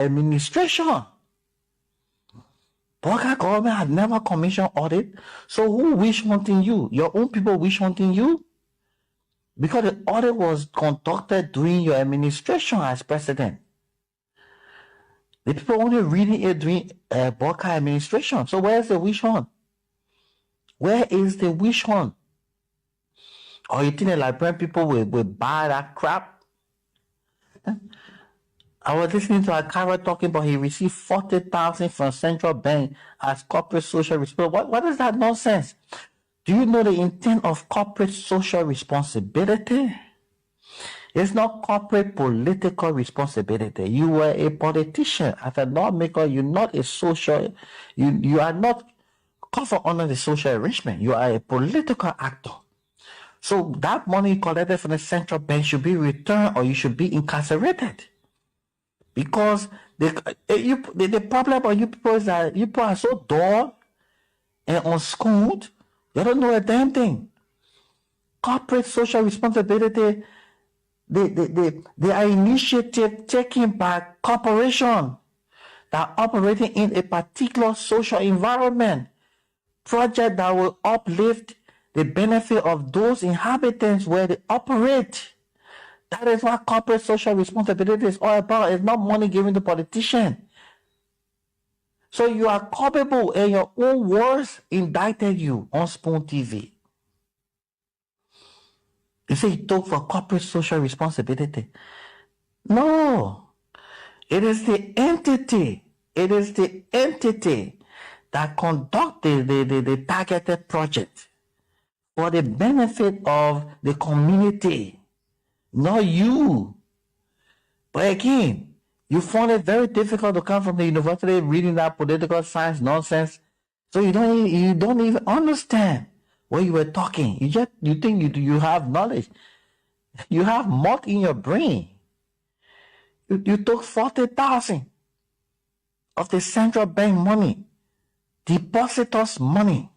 administration. Burka government had never commissioned audit. So who wish hunting you? Your own people wish hunting you? Because the audit was conducted during your administration as president. The people only reading it during Burka administration. So where's the wish hunt? Where is the wish hunt? Or you think the Liberian people will buy that crap? I was listening to Akara talking about he received 40,000 from central bank as corporate social responsibility. What is that nonsense? Do you know the intent of corporate social responsibility? It's not corporate political responsibility. You were a politician, as a lawmaker. You're not a social. You are not covered under the social arrangement. You are a political actor. So that money collected from the central bank should be returned, or you should be incarcerated. Because the problem about you people is that you people are so dull and unschooled. They don't know a damn thing. Corporate social responsibility, they are initiative taken by corporation that are operating in a particular social environment. Project that will uplift the benefit of those inhabitants where they operate. That is what corporate social responsibility is all about. It's not money given to politicians. So you are culpable, and your own words indicted you on Spoon TV. You say you talk for corporate social responsibility. No. It is the entity. It is the entity that conduct the targeted project for the benefit of the community. Not you. But again, you found it very difficult to come from the university reading that political science nonsense. So you don't even understand what you were talking. You think you have knowledge. You have muck in your brain. You took 40,000 of the central bank money, depositors' money.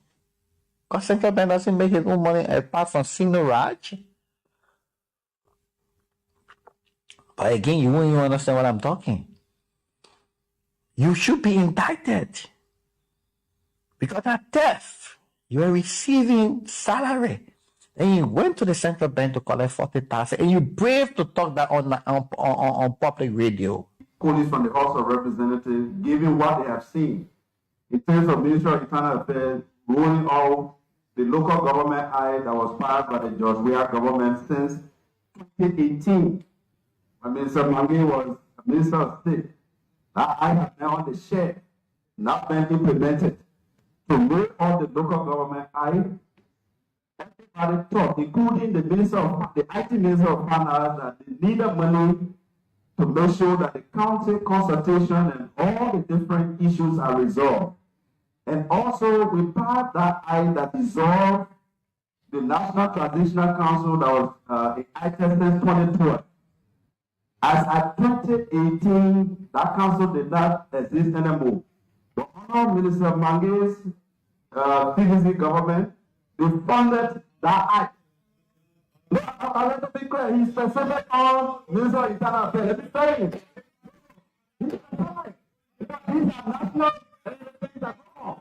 Because central bank doesn't make its own money apart from Sino Raj. But again, you won't even understand what I'm talking. You should be indicted. Because at death, you are receiving salary. And you went to the central bank to collect 40,000, and you brave to talk that on public radio. Colleagues from the House of Representatives, given what they have seen in terms of Ministry of Internal Affairs rolling out the local government act that was passed by the George Weah government since 2018. When Minister Mange was Minister of State, that act has now on the shelf, not been implemented. To make all the local government act, everybody thought, including the IT Minister of Finance, that they needed money to make sure that the county consultation and all the different issues are resolved. And also, we passed that act that dissolved the National Transitional Council that was in act since 2012. As at 2018, that council did not exist anymore. The Honorable Minister Mange's PVC government, they funded that act. Let me be clear, he's specific on Minister of Internal Affairs. Let me tell you. These are national things that go on.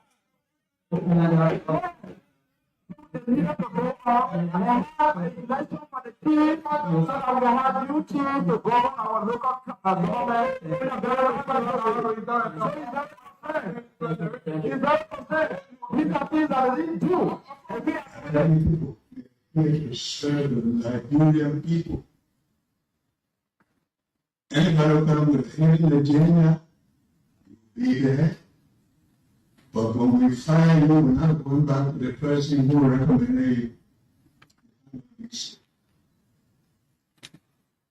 They needed to go on and have an election for the team so that we have new teams to govern our local government in a These are things that they didn't do. Many people here to serve the Liberian people. Anybody who comes with any agenda, be there. But when we find you, we're not going back to the person who recommended you.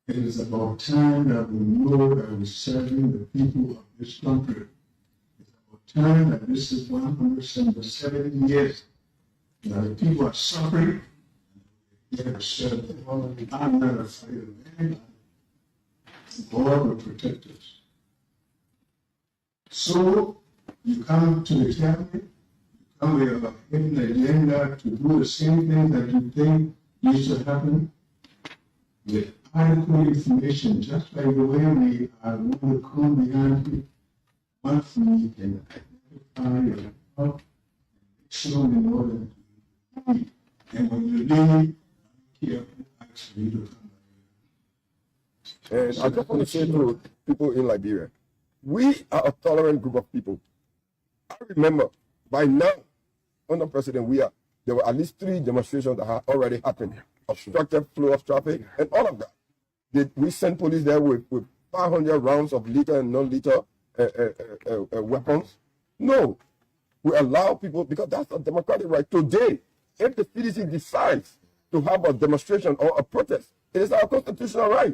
It is about time that we know that we're serving the people of this country. It's about time that this is 170 years that the people are suffering. Yet to serve them. I'm not afraid of anybody. God will protect us. So you come to the cabinet, you come with a hidden agenda to do the same thing that you think needs to happen. With adequate information, just like the way we are going to come behind people once we can identify and help show in order to lead. And when you lead, care who asks you to come back. And I just want to say to people in Liberia, we are a tolerant group of people. I remember by now, under President Weah, there were at least 3 demonstrations that had already happened, obstructed flow of traffic, and all of that. Did we send police there with 500 rounds of lethal and non-lethal weapons? No. We allow people, because that's a democratic right. Today, if the CDC decides to have a demonstration or a protest, it is our constitutional right.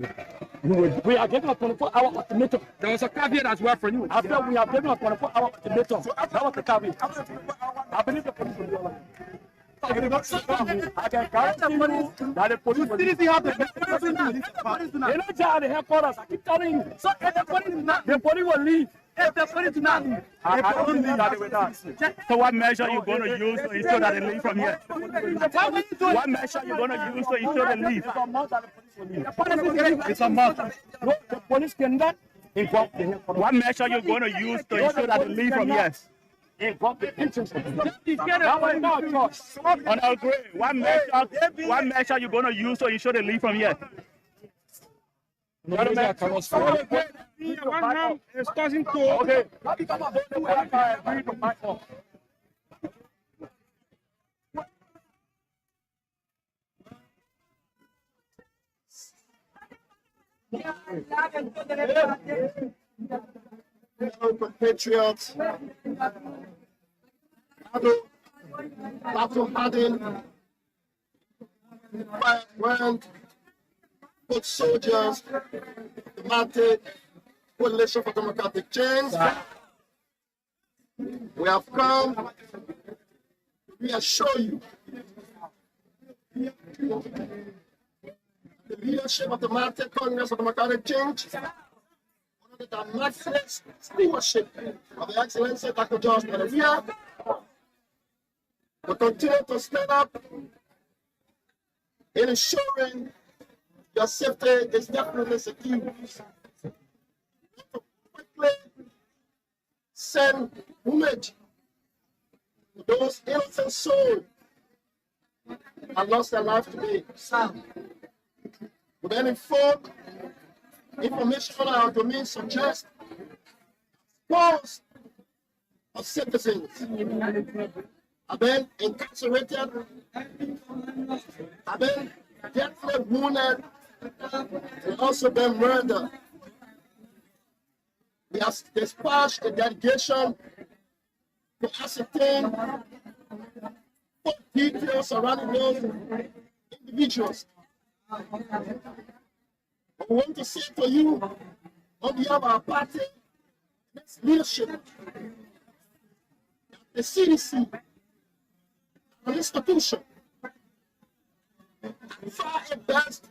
We are giving a 24-hour ultimatum. There was a caveat as well for you. After we have given a 24-hour ultimatum, that was the caveat. I believe the police will be all right. I can guarantee you that the police will be all right. They don't tell the headquarters. I keep telling you. So if the police will leave. If the police do not leave, I don't believe that they will not. So what measure are you going to use to ensure that they leave from here? What measure are you going to use to ensure they leave? It's a month that the police will leave. It's a month. No, the police cannot involve the headquarters. What measure are you going to use to ensure that they leave from here? Involve the entrance. That was not a choice. On our grade, what measure are you going to use to ensure they leave from here? One hand is causing to. Okay. Compatriots, Dr. Haddon, when both soldiers, the Democratic Coalition for Democratic Change, we have come to reassure you the leadership of the Democratic Congress of Democratic Change, under the matchless stewardship of the Excellency Dr. George Weah, will continue to stand up in ensuring your safety is definitely secure. To quickly send homage to those innocent souls that lost their life today. With any folk information on our domain suggests scores of citizens have been incarcerated, have been deathly wounded, and also been murdered. We have dispatched a delegation to ascertain full details surrounding those individuals. We want to say to you, on behalf of our party, its leadership, the CDC, an institution, far advanced,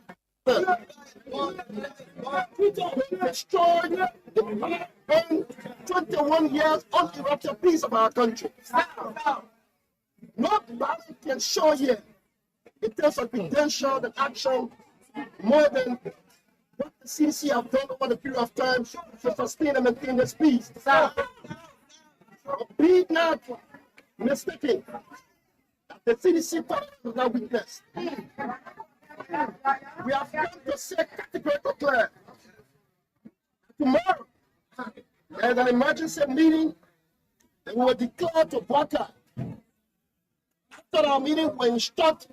destroyed the 21 years uninterrupted peace of our country. Nobody can show you in terms of credential and action more than what the CDC have done over the period of time to sustain and maintain this peace. Be not mistaken that the CDC is not weakness. We have come to say categorically clear. Tomorrow, there's an emergency meeting that we will declare to boycott. After our meeting, we instruct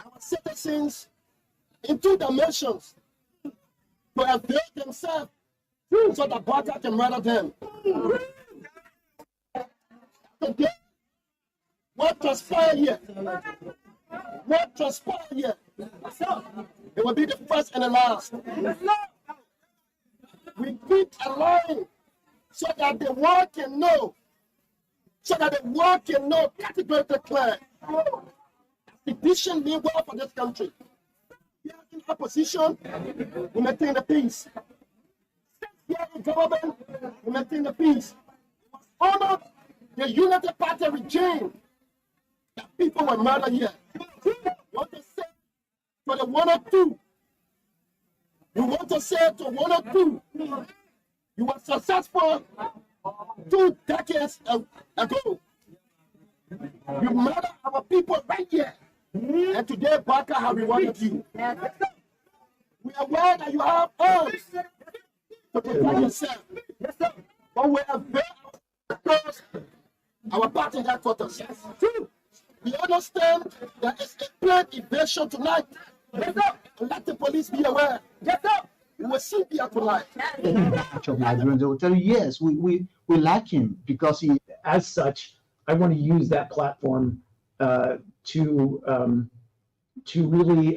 our citizens in 2 dimensions to avail themselves so that boycott can murder them. Today, what transpired here? What transpired here? It will be the first and the last. We keep allowing so that the world can know, categorically clear. The vision being well for this country. We are in opposition, we maintain the peace. We are in government, we maintain the peace. Honor the United Party regime that people were murdered here. We want to say for the 1 or 2 You want to say to one or two, you were successful 2 decades ago. You murder our people right here. And today, Barker have rewarded you. We are aware that you have arms to protect yourself. But we are very close our party headquarters. We understand there is a planned invasion tonight. Let the police be aware. We will see here tonight. Of Nigerians, they will tell you, yes, we like him because he. As such, I want to use that platform to really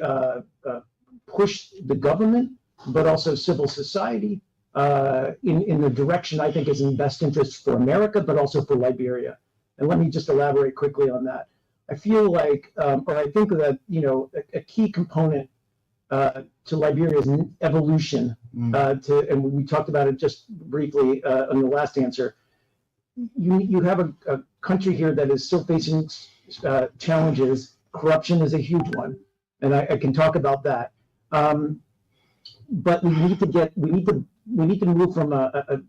push the government, but also civil society in the direction I think is in best interest for America, but also for Liberia. And let me just elaborate quickly on that. I feel like, or I think that, a key component to Liberia's evolution, and we talked about it just briefly in the last answer. You have a country here that is still facing challenges. Corruption is a huge one, and I can talk about that. But we need to move from a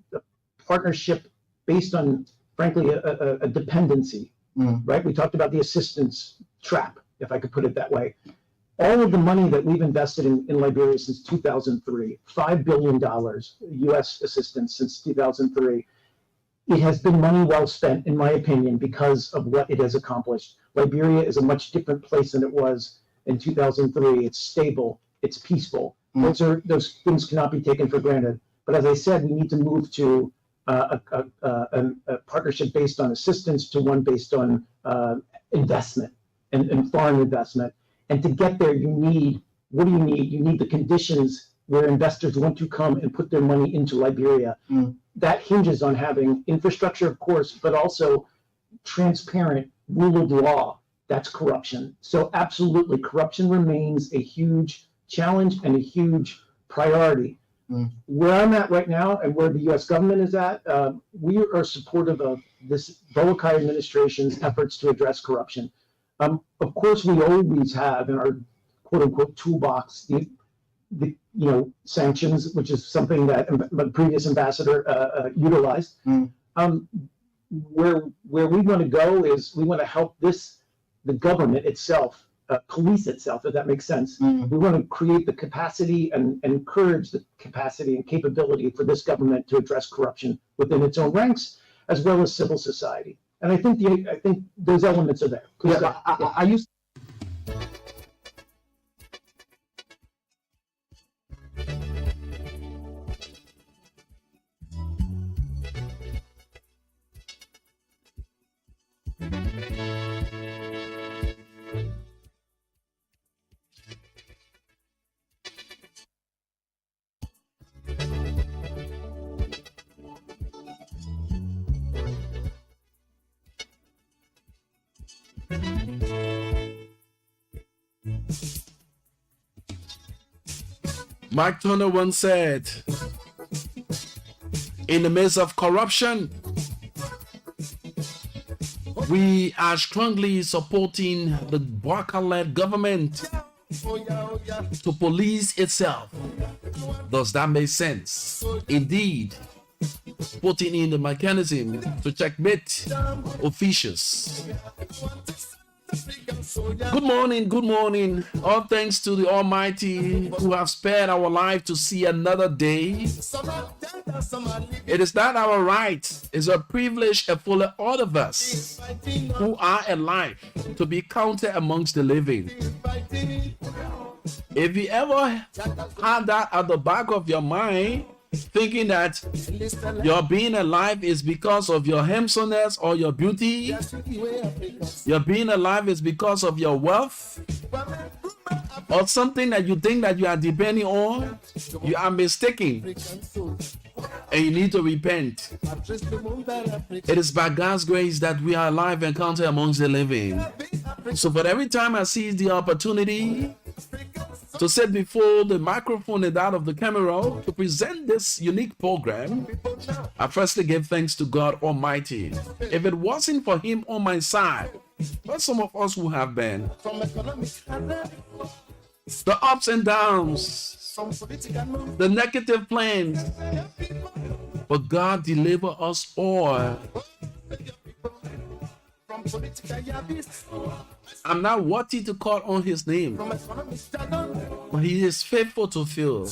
partnership based on, frankly, a dependency, right? We talked about the assistance trap, if I could put it that way. All of the money that we've invested in Liberia since 2003, $5 billion U.S. assistance since 2003, it has been money well spent, in my opinion, because of what it has accomplished. Liberia is a much different place than it was in 2003. It's stable, it's peaceful. Those things cannot be taken for granted. But as I said, we need to move to a partnership based on assistance to one based on investment and foreign investment. And to get there, what do you need? You need the conditions where investors want to come and put their money into Liberia. That hinges on having infrastructure, of course, but also transparent rule of law. That's corruption. So absolutely, corruption remains a huge challenge and a huge priority. Where I'm at right now and where the U.S. government is at, we are supportive of this Bolokai administration's efforts to address corruption. Of course, we always have in our quote-unquote toolbox the sanctions, which is something that the previous ambassador utilized. Where we want to go is we want to help the government itself police itself, if that makes sense. We want to create the capacity and encourage the capacity and capability for this government to address corruption within its own ranks, as well as civil society. And I think those elements are there. Yeah, I used. Mike Turner once said, in the midst of corruption, we are strongly supporting the Barker-led government to police itself. Does that make sense? Indeed, putting in the mechanism to checkmate officials. Good morning. All thanks to the Almighty who have spared our life to see another day. It is not our right, it's a privilege for all of us who are alive to be counted amongst the living. If you ever had that at the back of your mind, thinking that your being alive is because of your handsomeness or your beauty, your being alive is because of your wealth, or something that you think that you are depending on, you are mistaken, and you need to repent. It is by God's grace that we are alive and counted amongst the living. So for every time I seize the opportunity to sit before the microphone and that of the camera to present this unique program, I firstly give thanks to God Almighty. If it wasn't for Him on my side, what some of us would have been. The ups and downs the negative plans. But God deliver us all. I'm not worthy to call on his name, but he is faithful to fail.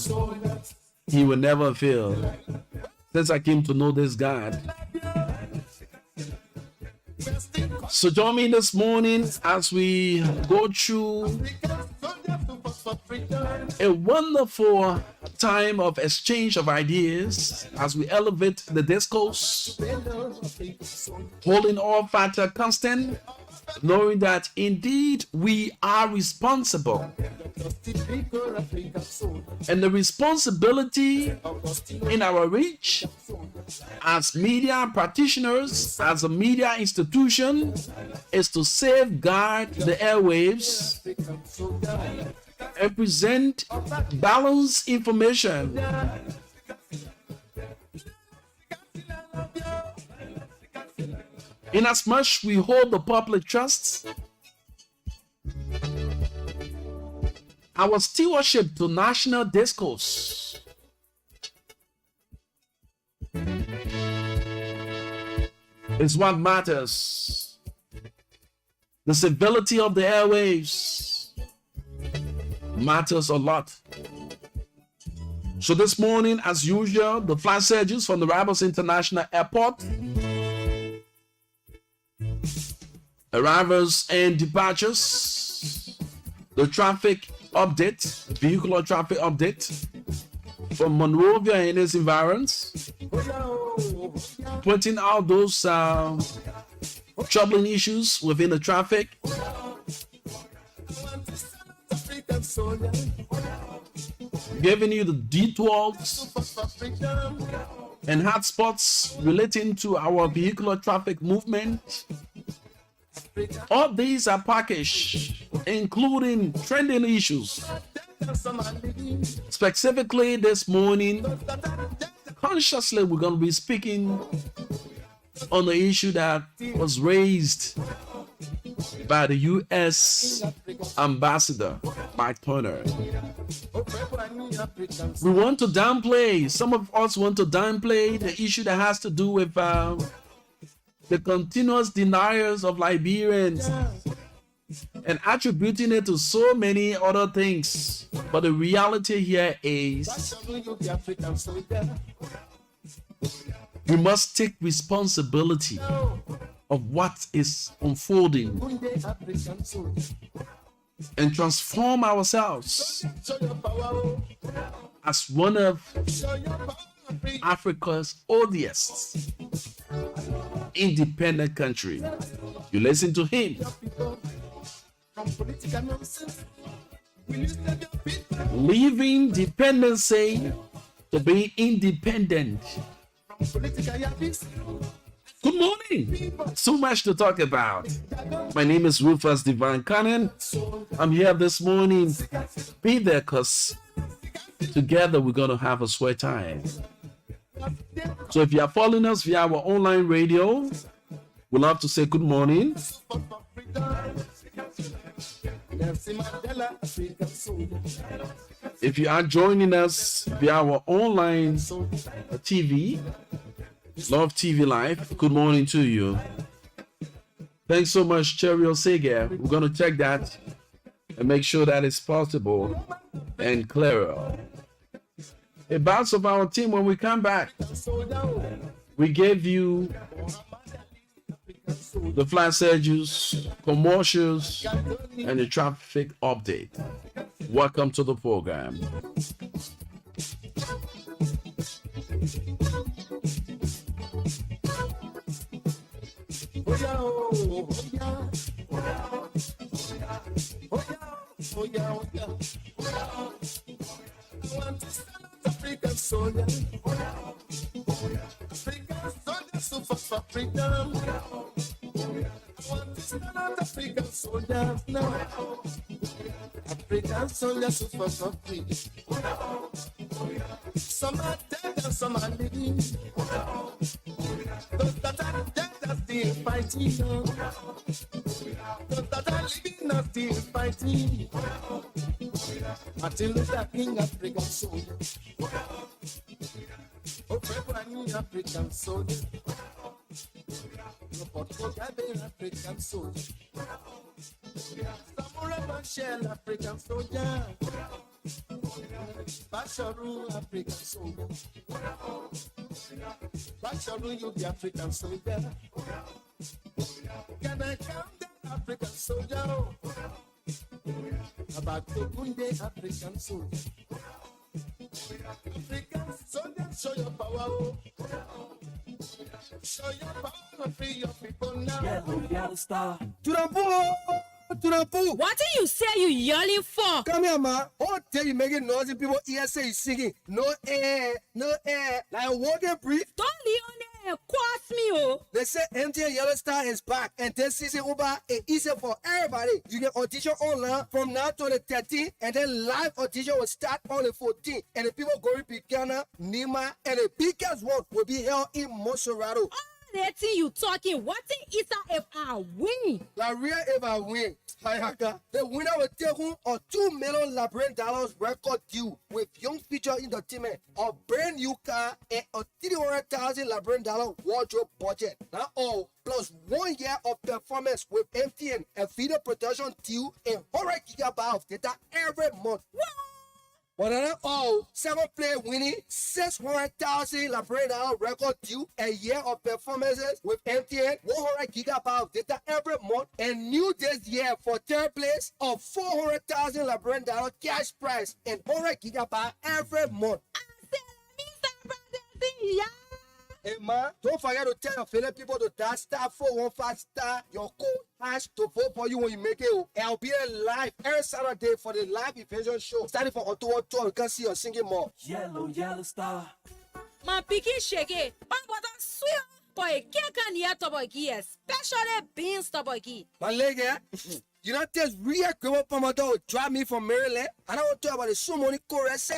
He will never fail. Since I came to know this God. So join me this morning as we go through a wonderful time of exchange of ideas as we elevate the discourse, holding all factor constant, knowing that indeed we are responsible. And the responsibility in our reach as media practitioners, as a media institution, is to safeguard the airwaves and present balanced information. Inasmuch we hold the public trust, our stewardship to national discourse is what matters. The civility of the airwaves matters a lot. So this morning, as usual, the flight schedules from the Rabos International Airport, arrivals and departures, the traffic update, vehicular traffic update from Monrovia and its environs, pointing out those troubling issues within the traffic, giving you the detours and hotspots relating to our vehicular traffic movement. All these are packaged, including trending issues. Specifically this morning, consciously we're going to be speaking on the issue that was raised by the U.S. Ambassador Mike Turner. We want to downplay, some of us want to downplay the issue that has to do with the continuous denials of Liberians and attributing it to so many other things. But the reality here is we must take responsibility of what is unfolding and transform ourselves as one of Africa's oldest independent country. You listen to him. Leaving dependency to be independent. Good morning. So much to talk about. My name is Rufus Divine Cannon. I'm here this morning. Be there, because together we're going to have a sweat time. So if you are following us via our online radio, we'd love to say good morning. If you are joining us via our online TV, Love TV Live, good morning to you. Thanks so much, Cherio Seger. We're going to check that and make sure that it's possible and clearer. A bounce of our team when we come back. We gave you the flight schedules, commercials, and the traffic update. Welcome to the program. African soldier, African soldier, super for freedom. I want to stand out African soldier now. African soldier, super for freedom. Some are dead and some are living. Those that are dead are still fighting. Those that are living are still fighting. Martin Luther King, African soldier. Oprah African soldier. Robert Mugabe, African soldier. Samuel Machel, African soldier. Basharu, African soldier. Basharu, you be African soldier. Can I count the African soldier? About the Bunde, African soldier. African soldier, show your power. Show your power, free your people now. Yellow star. Tunapu. What do you say you yelling for? Come here, man. All day you making noise and people ear say you singing. No air, no air. Like a water breathe. Don't leave on there and cross me, oh. They say MTN Yellow Star is back and this season Uber is easy for everybody. You can audition online from now to the 13th and then live audition will start on the 14th. And the people going to Ghana, Nima, and the biggest one will be held in Monserrato. That thing you talking, what thing is that if I win? La real if I win, Hayaka, the winner will take home a $2 million $2 record deal with young feature entertainment, a brand new car, and a $300,000 $2 wardrobe budget. Not all, plus 1 year of performance with MTN and video production deal and 100 GB of data every month. What? But not all, 7-player winning, $600,000 $2 record deal, a year of performances with MTN, 100 GB of data every month, and new this year for third place of $400,000 $2 cash prize and 100 GB every month. Hey man, don't forget to tell your fellow people to dial *415* your code hash to vote for you when you make it. And I'll be there live every Saturday for the live evasion show. Starting from October 12, you can see us singing more. Yellow star. My picking shake it, but what I swear, boy, can't hear toboggy, especially beans toboggy. My leg, eh? You know, this real criminal promoter will drive me from Maryland. And I want to talk about the Sumoni chorus.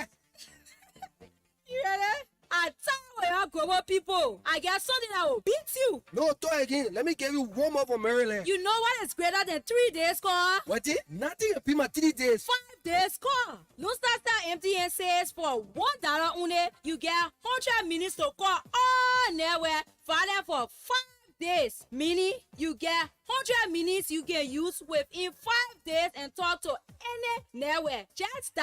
You ready? I tell you, global people, I get something that will beat you. No, talk again. Let me give you one more from Maryland. You know what is greater than 3 days score? What it? Nothing can beat my 3 days. 5 days score. Look Star MTN says for $1 only, you get 100 minutes to call all network valid for 5 days. Meaning you get 100 minutes you can use within 5 days and talk to any network. Just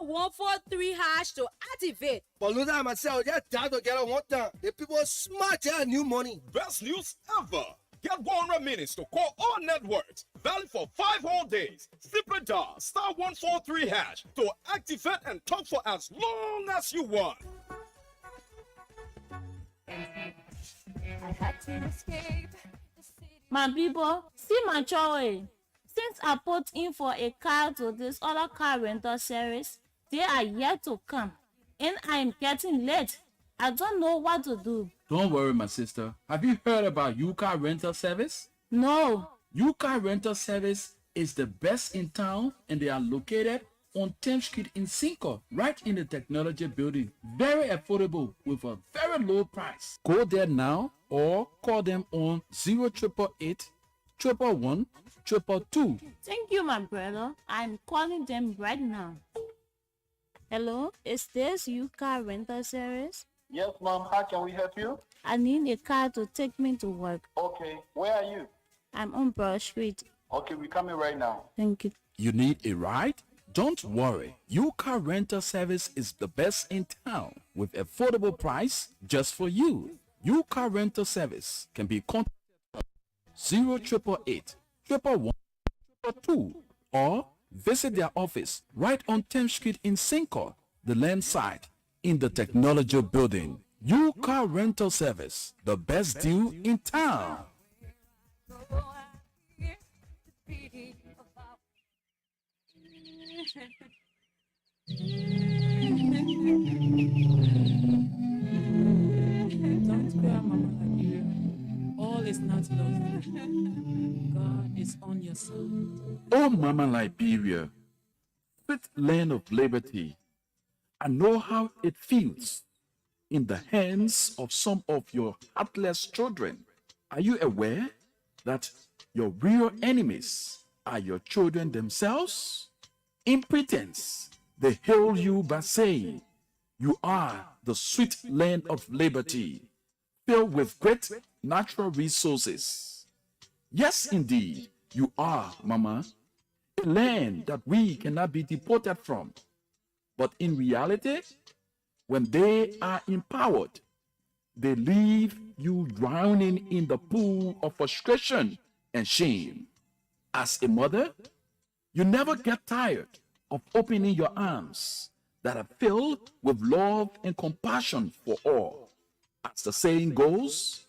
*143# to activate. But look at myself, just dial together one time. The people smart, they have new money. Best news ever. Get 100 minutes to call all networks. Valid for 5 whole days. Simply dial *143# to activate and talk for as long as you want. I had to escape. My people, see my joy. Since I put in for a car to this other car rental service, they are yet to come. And I am getting late. I don't know what to do. Don't worry, my sister. Have you heard about U-Car Rental Service? No. U-Car Rental Service is the best in town and they are located on 10th Street in Cinco, right in the technology building. Very affordable with a very low price. Go there now or call them on 0888 111 222. Thank you, my brother. I'm calling them right now. Hello, is this U-Car Rental Service? Yes, ma'am. How can we help you? I need a car to take me to work. Okay. Where are you? I'm on Broad Street. Okay, we're coming right now. Thank you. You need a ride? Don't worry. U-Car Rental Service is the best in town with affordable price just for you. U-Car Rental Service can be contacted at 0888 111 222 or visit their office right on 10th Street in Cinco, the land side in the technology building. U-Car Rental Service, the best deal in town. Don't cry, Mama Liberia. All is not lost. God is on your side. Oh, Mama Liberia, sweet land of liberty, I know how it feels in the hands of some of your heartless children. Are you aware that your real enemies are your children themselves? In pretense, they hail you by saying, "You are the sweet land of liberty, filled with great natural resources." Yes, indeed, you are, Mama, a land that we cannot be deported from. But in reality, when they are empowered, they leave you drowning in the pool of frustration and shame. As a mother, you never get tired of opening your arms that are filled with love and compassion for all. As the saying goes,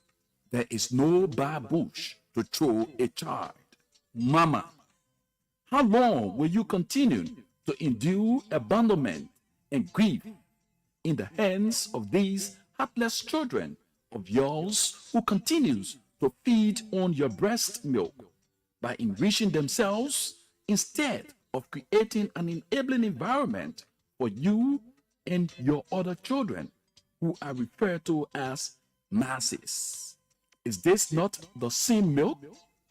there is no bare bush to throw a child. Mama, how long will you continue to endure abandonment and grief in the hands of these heartless children of yours who continues to feed on your breast milk by enriching themselves instead of creating an enabling environment for you and your other children who are referred to as masses? Is this not the same milk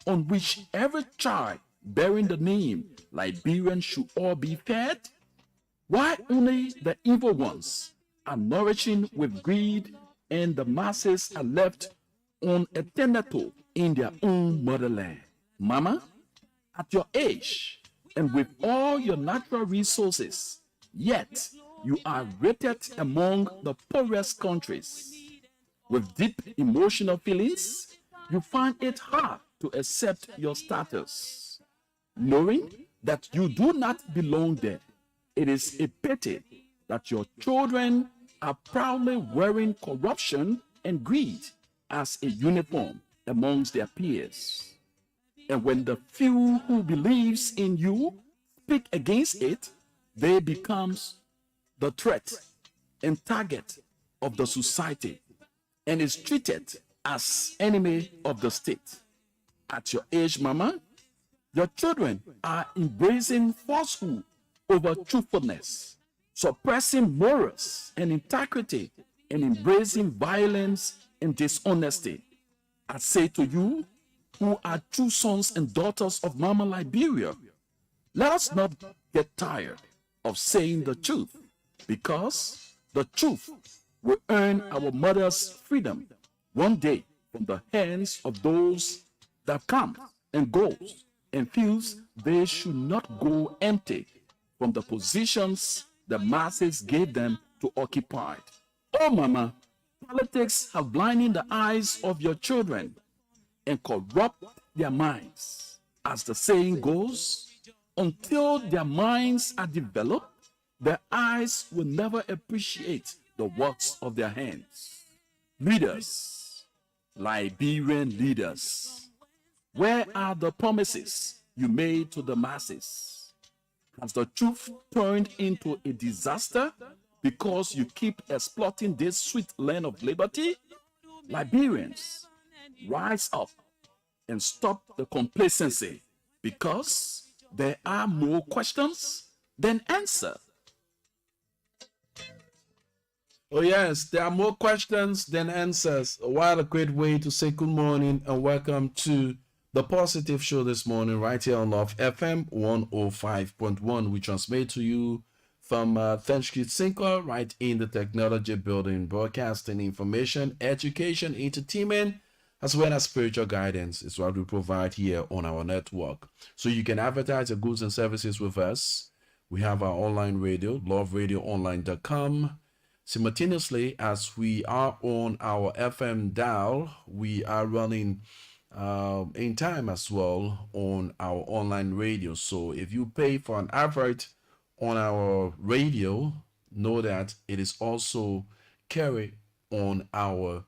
on which every child bearing the name Liberian should all be fed? Why only the evil ones are nourishing with greed and the masses are left on a tender toe in their own motherland? Mama, at your age and with all your natural resources, yet you are rated among the poorest countries. With deep emotional feelings, you find it hard to accept your status. Knowing that you do not belong there, it is a pity that your children are proudly wearing corruption and greed as a uniform amongst their peers. And when the few who believes in you speak against it, they becomes the threat and target of the society and is treated as enemy of the state. At your age, Mama, your children are embracing falsehood over truthfulness, suppressing morals and integrity, and embracing violence and dishonesty. I say to you, who are true sons and daughters of Mama Liberia, let us not get tired of saying the truth, because the truth will earn our mother's freedom one day from the hands of those that come and goes and feels they should not go empty from the positions the masses gave them to occupy. Oh, Mama, politics have blinded the eyes of your children and corrupt their minds. As the saying goes, until their minds are developed, their eyes will never appreciate the works of their hands. Leaders, Liberian leaders, where are the promises you made to the masses? Has the truth turned into a disaster because you keep exploiting this sweet land of liberty? Liberians, rise up and stop the complacency, because there are more questions than answers. Oh yes, there are more questions than answers. What a great way to say good morning and welcome to the Positive Show this morning, right here on Love FM 105.1. We transmit to you from 10th Street Cinco, right in the Technology Building, broadcasting information, education, entertainment, as well as spiritual guidance is what we provide here on our network. So you can advertise your goods and services with us. We have our online radio, loveradioonline.com. Simultaneously, as we are on our FM dial, we are running in time as well on our online radio. So if you pay for an advert on our radio, know that it is also carried on our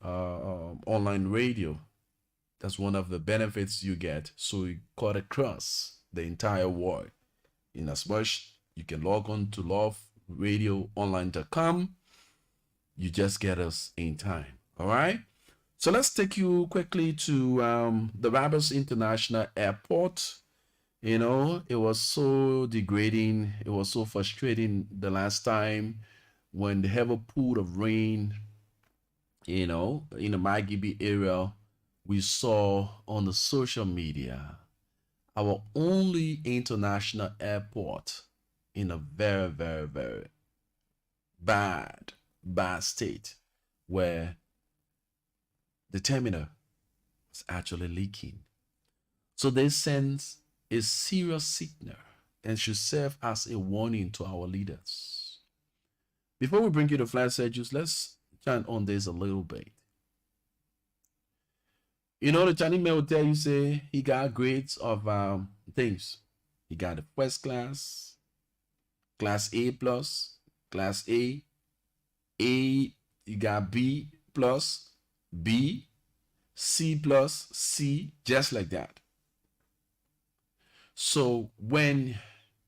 online radio. That's one of the benefits you get. So you cut across the entire world. In as much you can log on to loveradioonline.com, you just get us in time. All right. So let's take you quickly to the Barbados International Airport. You know, it was so degrading. It was so frustrating the last time when the heavy pool of rain, you know, in the Magibi area, we saw on the social media our only international airport in a very, very, very bad state, where the terminal was actually leaking. So this sends a serious signal and should serve as a warning to our leaders. Before we bring you the flight schedules, let's chant on this a little bit. You know, the Chinese man will tell you, say, he got grades of things. He got the first class, class A plus, class A, you got B plus, B, C plus, C, just like that. So when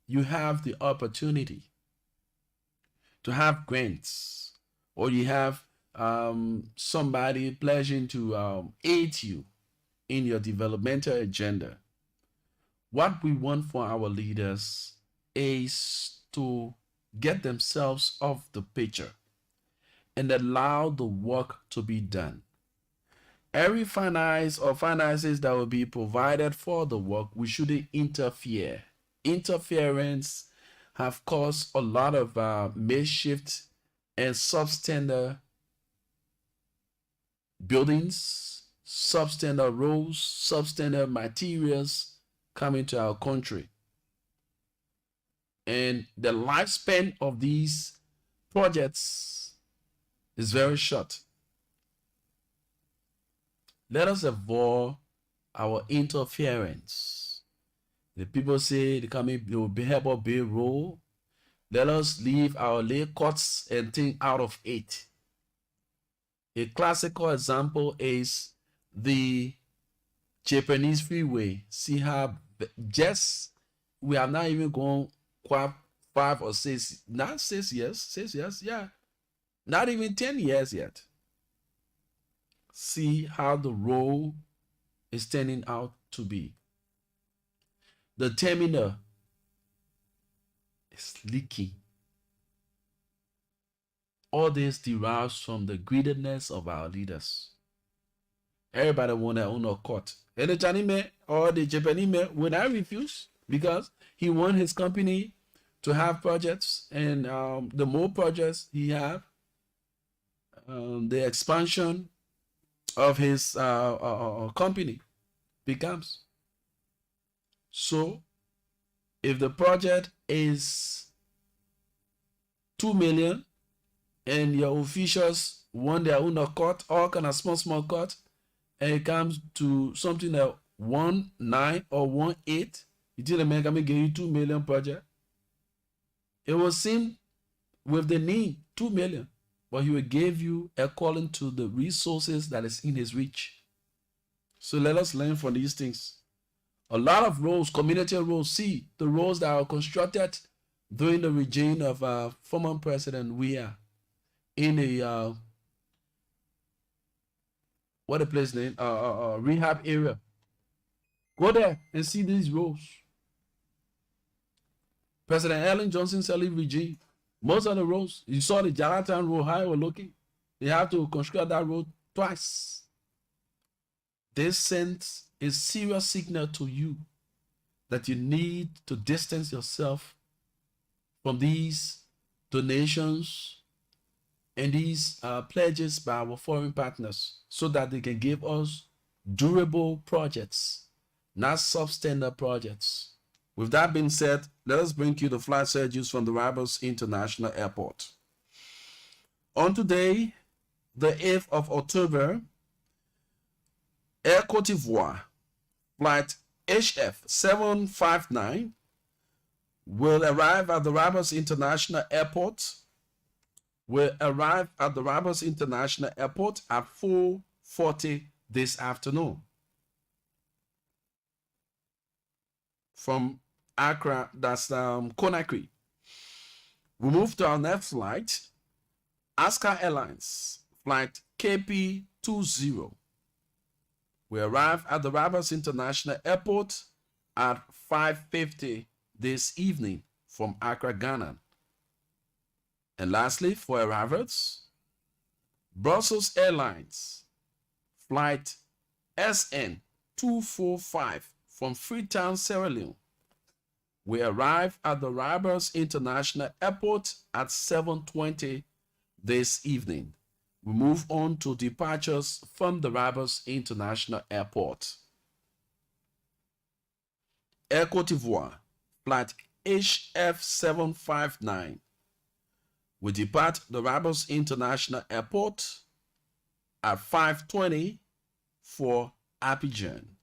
you have the opportunity to have grants, or you have somebody pledging to aid you in your developmental agenda, what we want for our leaders is to get themselves off the picture and allow the work to be done. Every finance or finances that will be provided for the work, we shouldn't interfere. Interference have caused a lot of makeshift and substandard buildings, substandard roads, substandard materials coming to our country. And the lifespan of these projects is very short. Let us avoid our interference. The people say they will be help us build road. Let us leave our lay cuts and think out of it. A classical example is the Japanese freeway. See how we have not even gone quite 5 or 6, not 6 years, 6 years, yeah. Not even 10 years yet. See how the road is turning out to be. The terminal is leaking. All this derives from the greediness of our leaders. Everybody want to own a court. And the Chinese man or the Japanese man will not refuse, because he want his company to have projects, and the more projects he have, the expansion of his company becomes. So if the project is 2 million and your officials want their own cut, all kind of small cut, and it comes to something like 1.9 or 1.8, you tell the man can give you 2 million project. It will seem with the need 2 million, but he will give you according to the resources that is in his reach. So let us learn from these things. A lot of roads, community roads, see the roads that are constructed during the regime of former President Weah in a what a place name, rehab area. Go there and see these roads. President Ellen Johnson Sirleaf regime, most of the roads, you saw the Jaratan road, how it was looking. They have to construct that road twice. This sends a serious signal to you that you need to distance yourself from these donations and these pledges by our foreign partners, so that they can give us durable projects, not substandard projects. With that being said, let us bring you the flight schedules from the Ribas International Airport. On today, the 8th of October, Air Cote d'Ivoire, flight HF 759, will arrive at the Ribas International Airport. Will arrive at the Ribas International Airport at 4:40 this afternoon. From Accra, that's Conakry. We move to our next flight, Aska Airlines, flight KP20. We arrive at the Ribas International Airport at 5:50 this evening from Accra, Ghana. And lastly, for arrivals, Brussels Airlines, flight SN245 from Freetown, Sierra Leone. We arrive at the Ribers International Airport at 7:20 this evening. We move on to departures from the Ribers International Airport. Air Cote d'Ivoire, flight HF759. We depart the Ribers International Airport at 5:20 for Abidjan.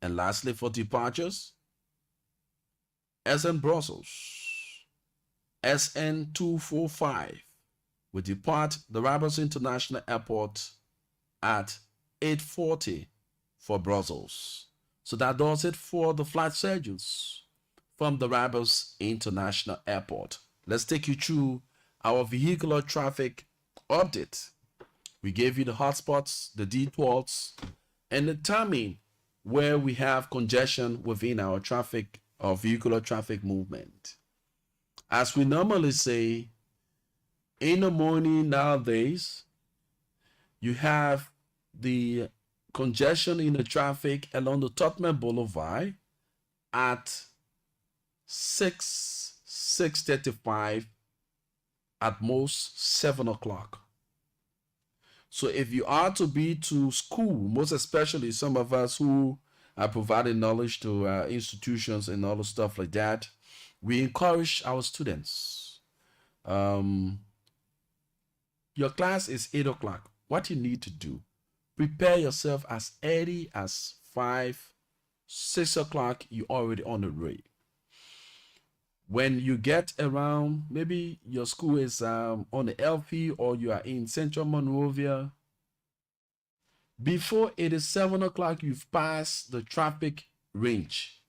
And lastly, for departures, SN Brussels, SN245. We depart the Ribers International Airport at 8:40 for Brussels. So that does it for the flight schedules from the Ribers International Airport. Let's take you through our vehicular traffic update. We gave you the hotspots, the detours, and the timing where we have congestion within our traffic or vehicular traffic movement. As we normally say, in the morning nowadays, you have the congestion in the traffic along the Tottenham Boulevard at 6:35, at most 7 o'clock. So if you are to be to school, most especially some of us who are providing knowledge to institutions and all the stuff like that, we encourage our students. Your class is 8 o'clock. What you need to do, prepare yourself as early as 5, 6 o'clock, you're already on the way. When you get around, maybe your school is on the LP or you are in Central Monrovia, before it is 7 o'clock, you've passed the traffic range.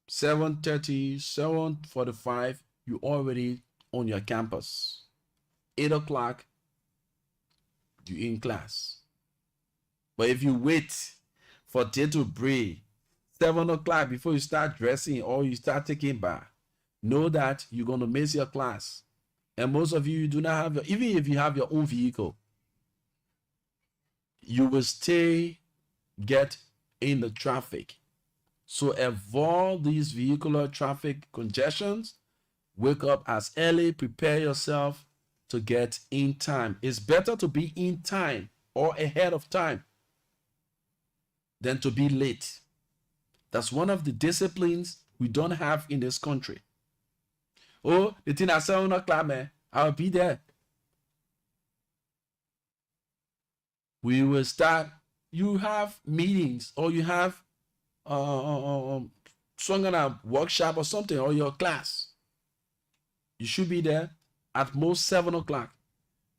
7:30, 7:45, you're already on your campus. 8 o'clock, you're in class. But if you wait for day to break, 7 o'clock before you start dressing or you start taking bath, know that you're going to miss your class. And most of you do not have, even if you have your own vehicle, you will get in the traffic. So avoid these vehicular traffic congestions. Wake up as early, prepare yourself to get in time. It's better to be in time or ahead of time than to be late. That's one of the disciplines we don't have in this country. Oh, the thing at 7 o'clock, man, I'll be there. We will start. You have meetings or you have some kind of workshop or something, or your class. You should be there at most 7 o'clock.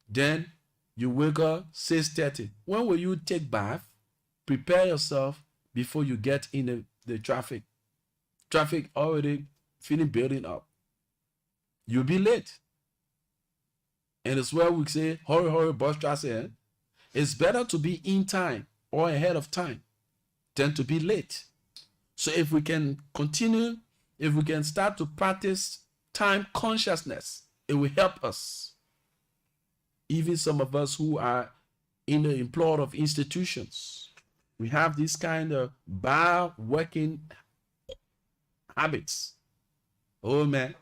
Then you wake up 6:30. When will you take bath? Prepare yourself before you get in the traffic. Traffic already feeling building up. You'll be late. And it's where we say, hurry, hurry, bus traffic. It's better to be in time or ahead of time than to be late. So if we can continue, if we can start to practice time consciousness, it will help us. Even some of us who are in the employ of institutions, we have this kind of bar working habits. Oh man,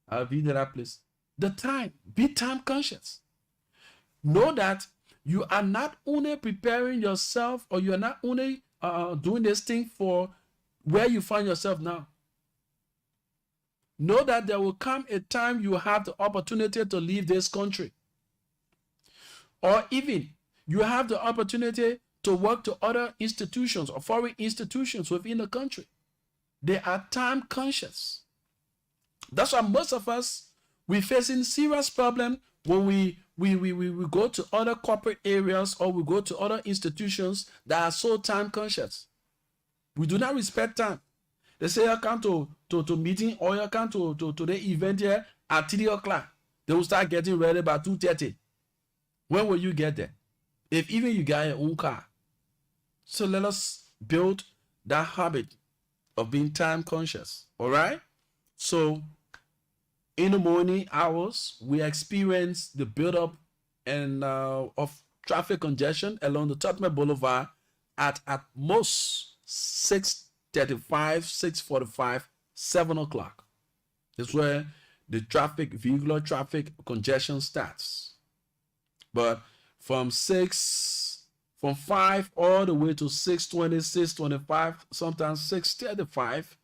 I'll be in that place. The time, be time conscious. Know that you are not only preparing yourself, or you are not only doing this thing for where you find yourself now. Know that there will come a time you have the opportunity to leave this country. Or even you have the opportunity to work to other institutions or foreign institutions within the country. They are time conscious. That's why most of us, we're facing serious problem when we go to other corporate areas or we go to other institutions that are so time conscious. We do not respect time. They say you come to meeting or you come to the event here at 3 o'clock. They will start getting ready by 2:30. When will you get there? If even you got your own car. So let us build that habit of being time conscious. All right? So in the morning hours, we experience the buildup and of traffic congestion along the Tottenham Boulevard at most 6:35, 6:45, 7 o'clock. That's where the vehicular traffic congestion starts. But from 5 all the way to 6:20, 6:25, sometimes 6:35,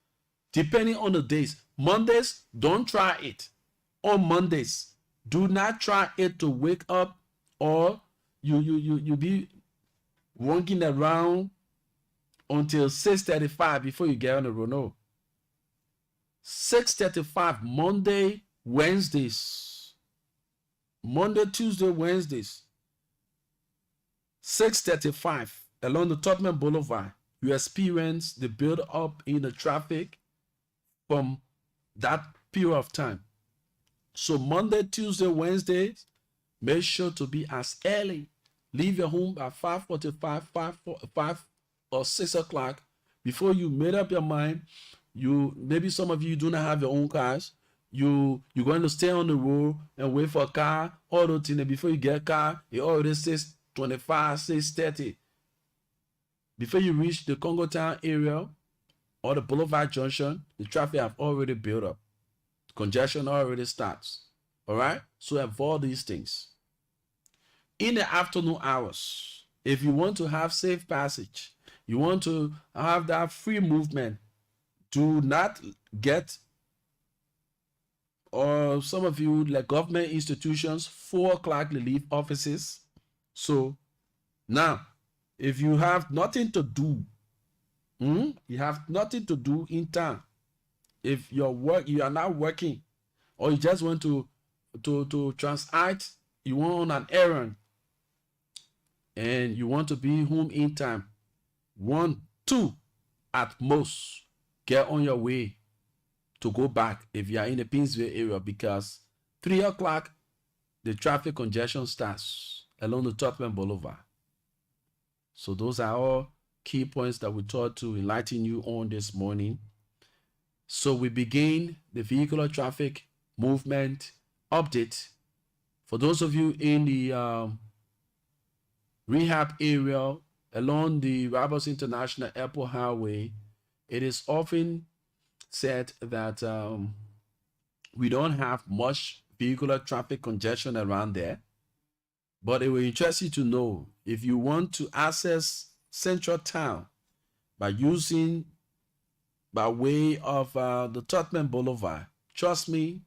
depending on the days. Mondays, don't try it. On Mondays, do not try it to wake up, or you be walking around until 6:35 before you get on the road. No. 6:35 Monday, Wednesdays. Monday, Tuesday, Wednesdays. 6:35 along the Tottenham Boulevard. You experience the build up in the traffic from that period of time. So Monday, Tuesday, Wednesdays, make sure to be as early. Leave your home by 5:45, 5 or 6 o'clock before you made up your mind. Maybe some of you do not have your own cars. You're going to stay on the road and wait for a car. All those things. Before you get a car, it already says 25, 6:30. Before you reach the Congo Town area or the Boulevard Junction, the traffic have already built up. Congestion already starts. All right? So avoid these things. In the afternoon hours, if you want to have safe passage, you want to have that free movement, do not get, or some of you, like government institutions, 4 o'clock they leave offices. So now, if you have nothing to do, you have nothing to do in town. If you are not working, or you just want to transact, you want on an errand, and you want to be home in time, 1, 2 at most, get on your way to go back if you are in the Pinsville area, because 3 o'clock the traffic congestion starts along the Tottenham Boulevard. So those are all key points that we thought to enlighten you on this morning. So we begin the vehicular traffic movement update. For those of you in the rehab area along the Roberts International Airport Highway, it is often said that we don't have much vehicular traffic congestion around there. But it will interest you to know, if you want to access Central Town by way of the Tottenham Boulevard, trust me,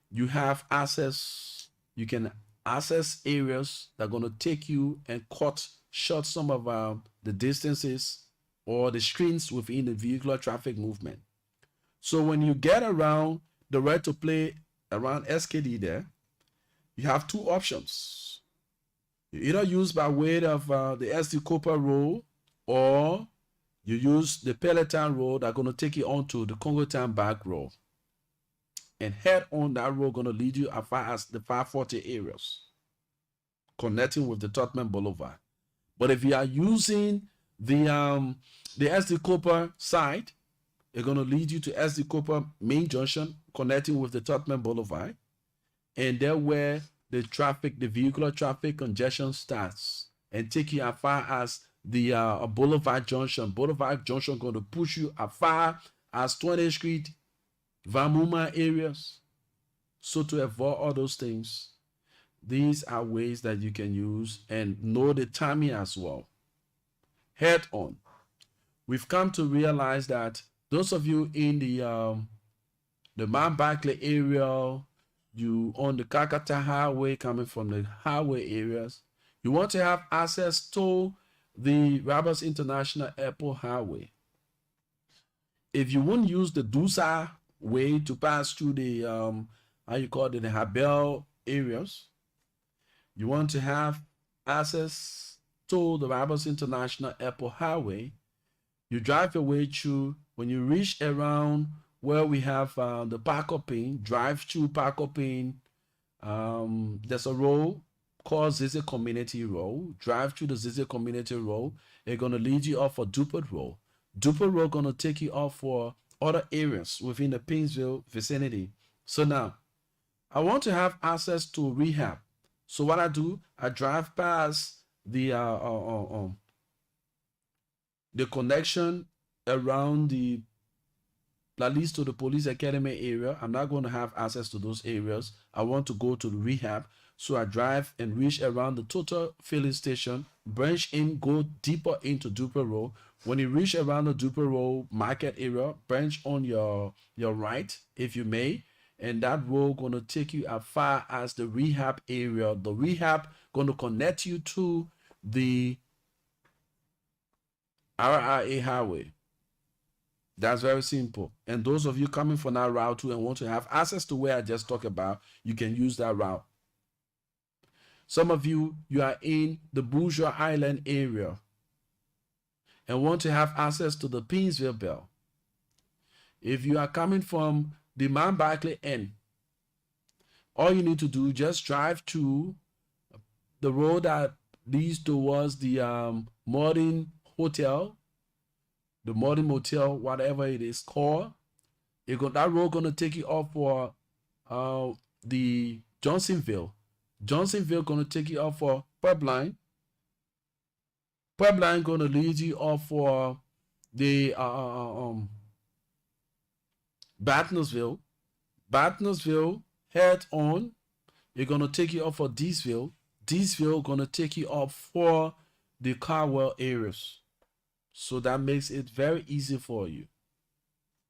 you have access. You can access areas that are going to take you and cut short some of the distances or the screens within the vehicular traffic movement. So when you get around the right to play around SKD there, you have 2 options. You either use by way of the SD Cooper Road, or you use the Peloton Road that are going to take you onto the Congo Town back road. And head on that road going to lead you as far as the 540 areas, connecting with the Tottenham Boulevard. But if you are using the SD Cooper side, it's going to lead you to SD Cooper main junction, connecting with the Tottenham Boulevard. And there where the vehicular traffic congestion starts, and take you as far as the Boulevard Junction. Boulevard Junction going to push you as far as 20th Street, Vamuma areas. So to avoid all those things, these are ways that you can use and know the timing as well. Head on. We've come to realize that those of you in the Mount Barclay area, you on the Kakata Highway, coming from the highway areas, you want to have access to the Roberts International Airport Highway. If you wouldn't use the Dusa way to pass through the the Habel areas, you want to have access to the Roberts International Airport Highway. You drive your way through. When you reach around where we have the Parkopin, drive through Parkopin. There's a road called Zizi Community Road. Drive through the Zizi Community Road. It's going to lead you off for Dupert Road. Dupert Road going to take you off for other areas within the Pinsville vicinity. So now, I want to have access to rehab. So what I do, I drive past the the connection around the, at least to the police academy area. I'm not going to have access to those areas. I want to go to the rehab. So I drive and reach around the total filling station, branch in, go deeper into Duper Road. When you reach around the Duper Road market area, branch on your right, if you may, and that road going to take you as far as the rehab area. The rehab going to connect you to the RIA highway. That's very simple. And those of you coming from that route too and want to have access to where I just talked about, you can use that route. Some of you are in the Bourgeois Island area and want to have access to the Pinsville Bell. If you are coming from the Mount Barkley end, all you need to do, just drive to the road that leads towards the Modern Hotel, the Modern Motel, whatever it is called. That road going to take you off for the Johnsonville. Johnsonville going to take you off for Pipeline. Pipeline going to lead you off for the Batnesville. Batnesville, head on. You're going to take you off for Deesville. Deesville going to take you off for the Carwell areas. So that makes it very easy for you.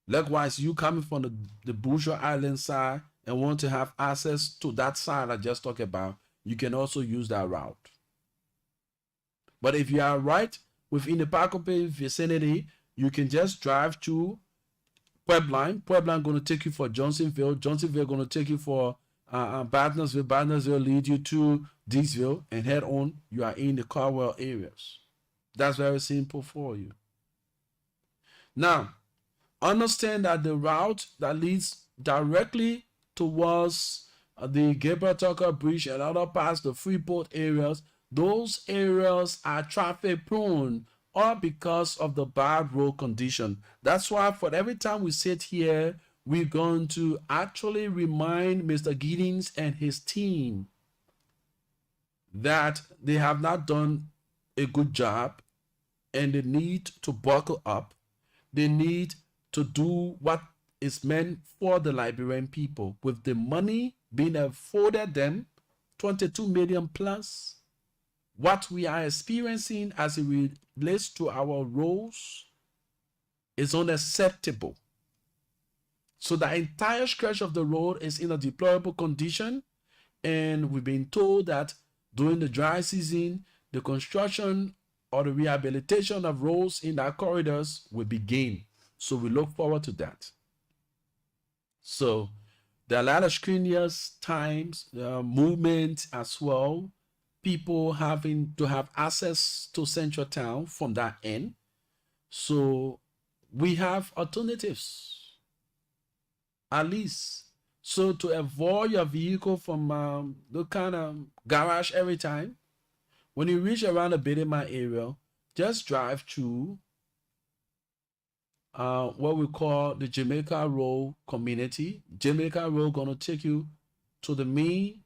Likewise, you coming from the Bourgeois Island side and want to have access to that side I just talked about, you can also use that route. But if you are right within the Parkopay vicinity, you can just drive to Pipeline. Pipeline going to take you for Johnsonville. Johnsonville going to take you for Batnesville. Batnesville lead you to Deesville, and head on. You are in the Carwell areas. That's very simple for you. Now, understand that the route that leads directly towards the Gabriel Tucker Bridge and other parts, the Freeport areas, those areas are traffic prone, all because of the bad road condition. That's why for every time we sit here, we're going to actually remind Mr. Giddings and his team that they have not done a good job and they need to buckle up. They need to do what is meant for the Liberian people with the money being afforded them, 22 million plus. What we are experiencing as it relates to our roads is unacceptable. So the entire stretch of the road is in a deplorable condition, and we've been told that during the dry season, the construction or the rehabilitation of roads in our corridors will begin. So we look forward to that. So there are a lot of strenuous times, movement as well, people having to have access to Central Town from that end. So we have alternatives, at least. So to avoid your vehicle from the kind of garage every time, when you reach around the Bidema area, just drive to what we call the Jamaica Road community. Jamaica Road gonna take you to the main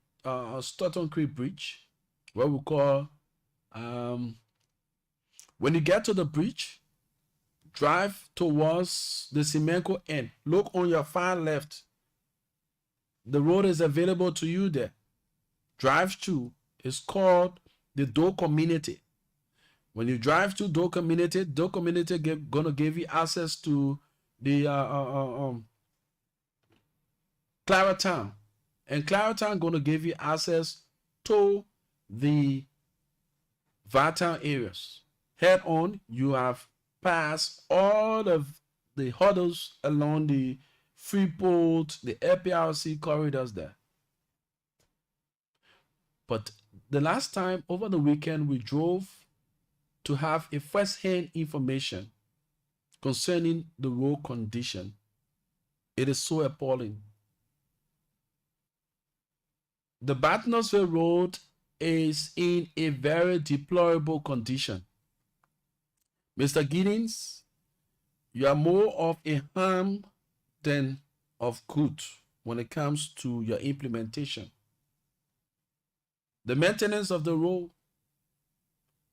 Stoughton Creek Bridge, what we call, when you get to the bridge, drive towards the Simenko end. Look on your far left. The road is available to you there. Drive to, it's called the Doe Community. When you drive to Doe Community gonna give you access to the Claratown. And Claratown gonna give you access to the Vartown areas. Head on, you have passed all of the hurdles along the Freeport, the APRC corridors there. But the last time over the weekend, we drove to have a first-hand information concerning the road condition. It is so appalling. The Batnesville Road is in a very deplorable condition. Mr. Giddings, you are more of a harm than of good when it comes to your implementation. The maintenance of the road,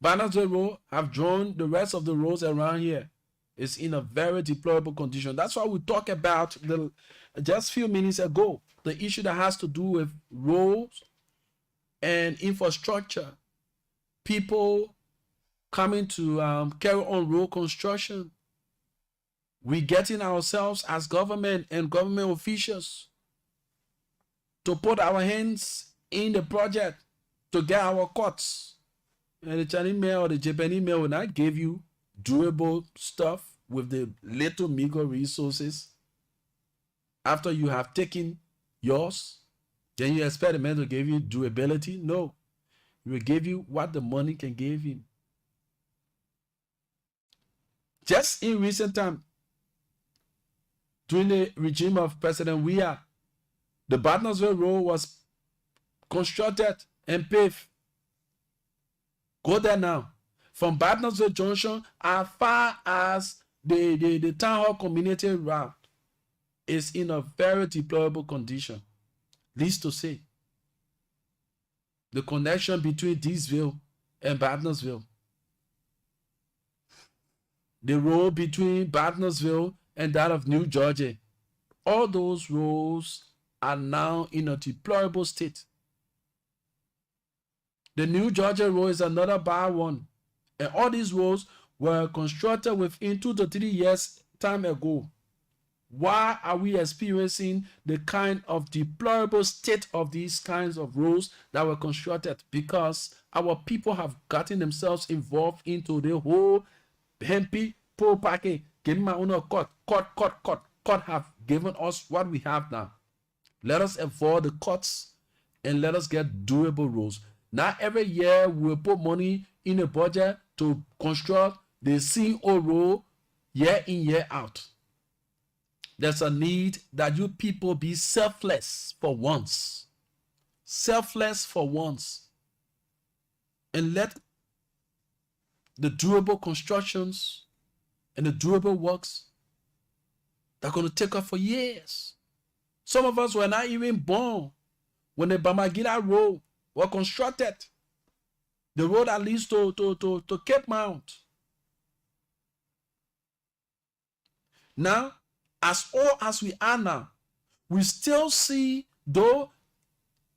Barnesville Road have joined the rest of the roads around here. It's in a very deplorable condition. That's why we talked about just a few minutes ago, the issue that has to do with roads and infrastructure. People coming to carry on road construction. We getting ourselves as government and government officials to put our hands in the project to get our cuts. And the Chinese mail or the Japanese mail will not give you durable stuff with the little meager resources. After you have taken yours, then you expect the man to give you durability? No. He will give you what the money can give him. Just in recent time, during the regime of President Weah, the Barnesville Road was constructed and paved. Go there now. From Barnesville Junction as far as the Town Hall Community Route is in a very deplorable condition. Least to say, the connection between Deesville and Barnesville, the road between Barnesville and that of New Georgia, all those roads are now in a deplorable state. The New Georgia Road is another bad one. And all these roads were constructed within 2 to 3 years time ago. Why are we experiencing the kind of deplorable state of these kinds of roads that were constructed? Because our people have gotten themselves involved into the whole hempy poor package. Give me my own cut have given us what we have now. Let us avoid the cuts and let us get durable roads. Not every year we will put money in a budget to construct the CO road year in, year out. There's a need that you people be selfless for once. Selfless for once. And let the durable constructions and the durable works that are going to take us for years. Some of us were not even born when the Bamagila Road was constructed. The road that leads to Cape Mount. Now, as old as we are now, we still see, though